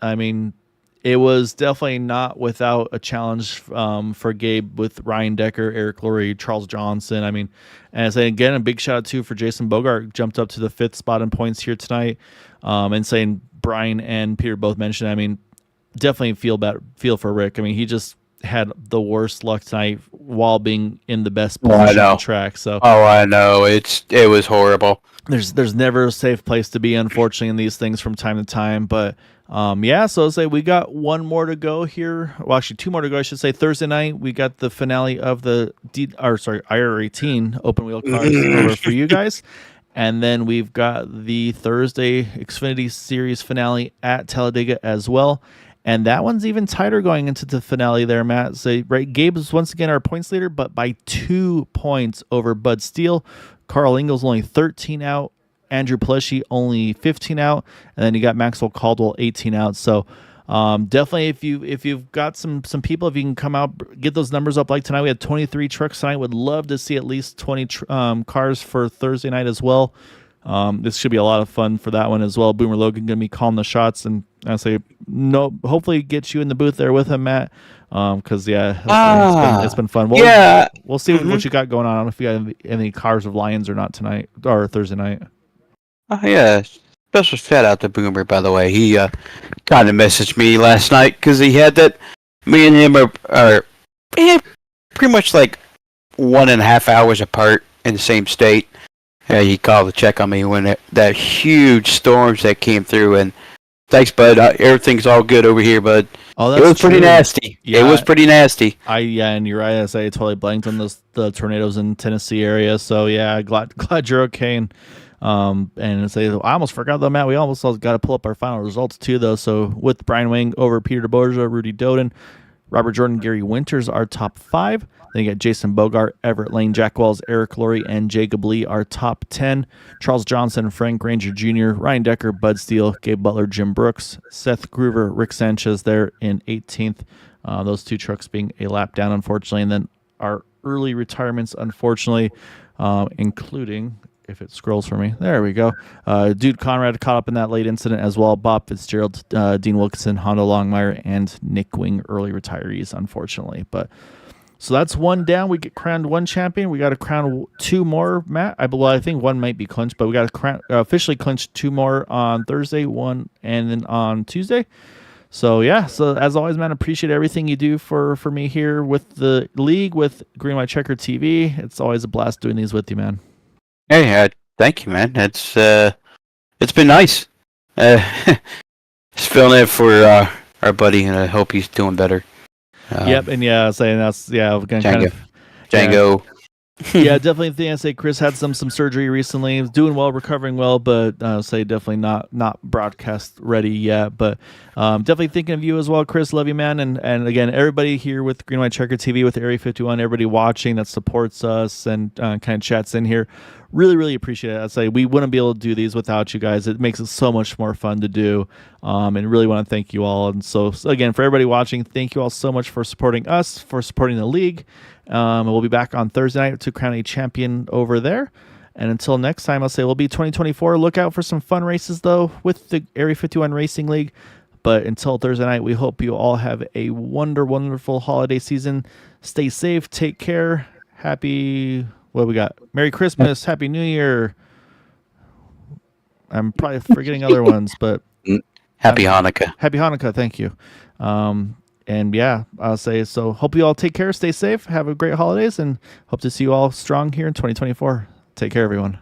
A: I mean, it was definitely not without a challenge for Gabe with Ryan Decker, Eric Laurie, Charles Johnson. I mean, and I say again, a big shout out too for Jason Bogart, jumped up to the 5th spot in points here tonight. And saying Brian and Peter both mentioned, I mean, definitely feel for Rick. I mean, he just had the worst luck tonight while being in the best position on the track. So
B: I know it was horrible.
A: There's never a safe place to be, unfortunately, in these things from time to time. But yeah, so I'll say we got 1 more to go here. Well, actually 2 more to go, I should say. Thursday night, we got the finale of the IR18 open wheel cars over for you guys. And then we've got the Thursday Xfinity Series finale at Talladega as well. And that one's even tighter going into the finale there, Matt. So, right, Gabe is once again our points leader, but by 2 points over Bud Steele. Carl Ingles only 13 out Andrew Pleshy only 15 out, and then you got Maxwell Caldwell 18 out. So definitely, if you've got some people, if you can come out, get those numbers up. Like tonight, we had 23 trucks tonight. Would love to see at least 20 cars for Thursday night as well. This should be a lot of fun for that one as well. Boomer Logan going to be calling the shots, and I say no. Hopefully, get you in the booth there with him, Matt. Because it's been fun. Well, we'll see what you got going on. I don't know if you got any Cars of Lions or not tonight or Thursday night.
B: Oh yeah. Special shout out to Boomer, by the way. He kind of messaged me last night because he had that. Me and him are pretty much like 1.5 hours apart in the same state. He called to check on me when that huge storms that came through. And thanks, bud. Everything's all good over here, bud.
A: Oh, that's
B: it was pretty
A: true.
B: nasty.
A: Yeah,
B: it was pretty nasty.
A: And you're right. I totally blanked on the tornadoes in Tennessee area. So yeah, glad you're okay. And I almost forgot though, Matt. We almost got to pull up our final results too, though. So with Brian Wing over Peter DeBorgia, Rudy Doden, Robert Jordan, Gary Winters, our top 5. Then you got Jason Bogart, Everett Lane, Jack Wells, Eric Laurie, and Jacob Lee, our top 10. Charles Johnson, Frank Granger Jr., Ryan Decker, Bud Steele, Gabe Butler, Jim Brooks, Seth Groover, Rick Sanchez there in 18th. Those 2 trucks being a lap down, unfortunately. And then our early retirements, unfortunately, including, if it scrolls for me, there we go. Dude Conrad caught up in that late incident as well. Bob Fitzgerald, Dean Wilkinson, Hondo Longmire, and Nick Wing, early retirees, unfortunately. But so that's one down. We get crowned 1 champion. We got to crown 2 more, Matt. I think 1 might be clinched, but we got to officially clinch 2 more on Thursday, 1, and then on Tuesday. So yeah. So as always, man, appreciate everything you do for me here with the league, with Green White Checker TV. It's always a blast doing these with you, man.
B: Hey, thank you, man. It's been nice. Just filling in for our buddy, and I hope he's doing better.
A: Yep, and saying that's we're gonna
B: Django.
A: Yeah, definitely think I say Chris had some surgery recently. He was doing well, recovering well, but definitely not broadcast ready yet. But definitely thinking of you as well, Chris. Love you, man. And again, everybody here with Green White Checker TV, with Area 51, everybody watching that supports us and kind of chats in here. Really, really appreciate it. I'd say we wouldn't be able to do these without you guys. It makes it so much more fun to do, and really want to thank you all. And so again, for everybody watching, thank you all so much for supporting us, for supporting the league. We'll be back on Thursday night to crown a champion over there. And until next time, I'll say we'll be 2024. Look out for some fun races, though, with the Area 51 Racing League. But until Thursday night, we hope you all have a wonderful holiday season. Stay safe. Take care. What we got? Merry Christmas. Happy New Year. I'm probably forgetting other ones, but
B: Happy Hanukkah.
A: Happy Hanukkah. Thank you. And yeah, I'll say so. Hope you all take care, stay safe, have a great holidays, and hope to see you all strong here in 2024. Take care, everyone.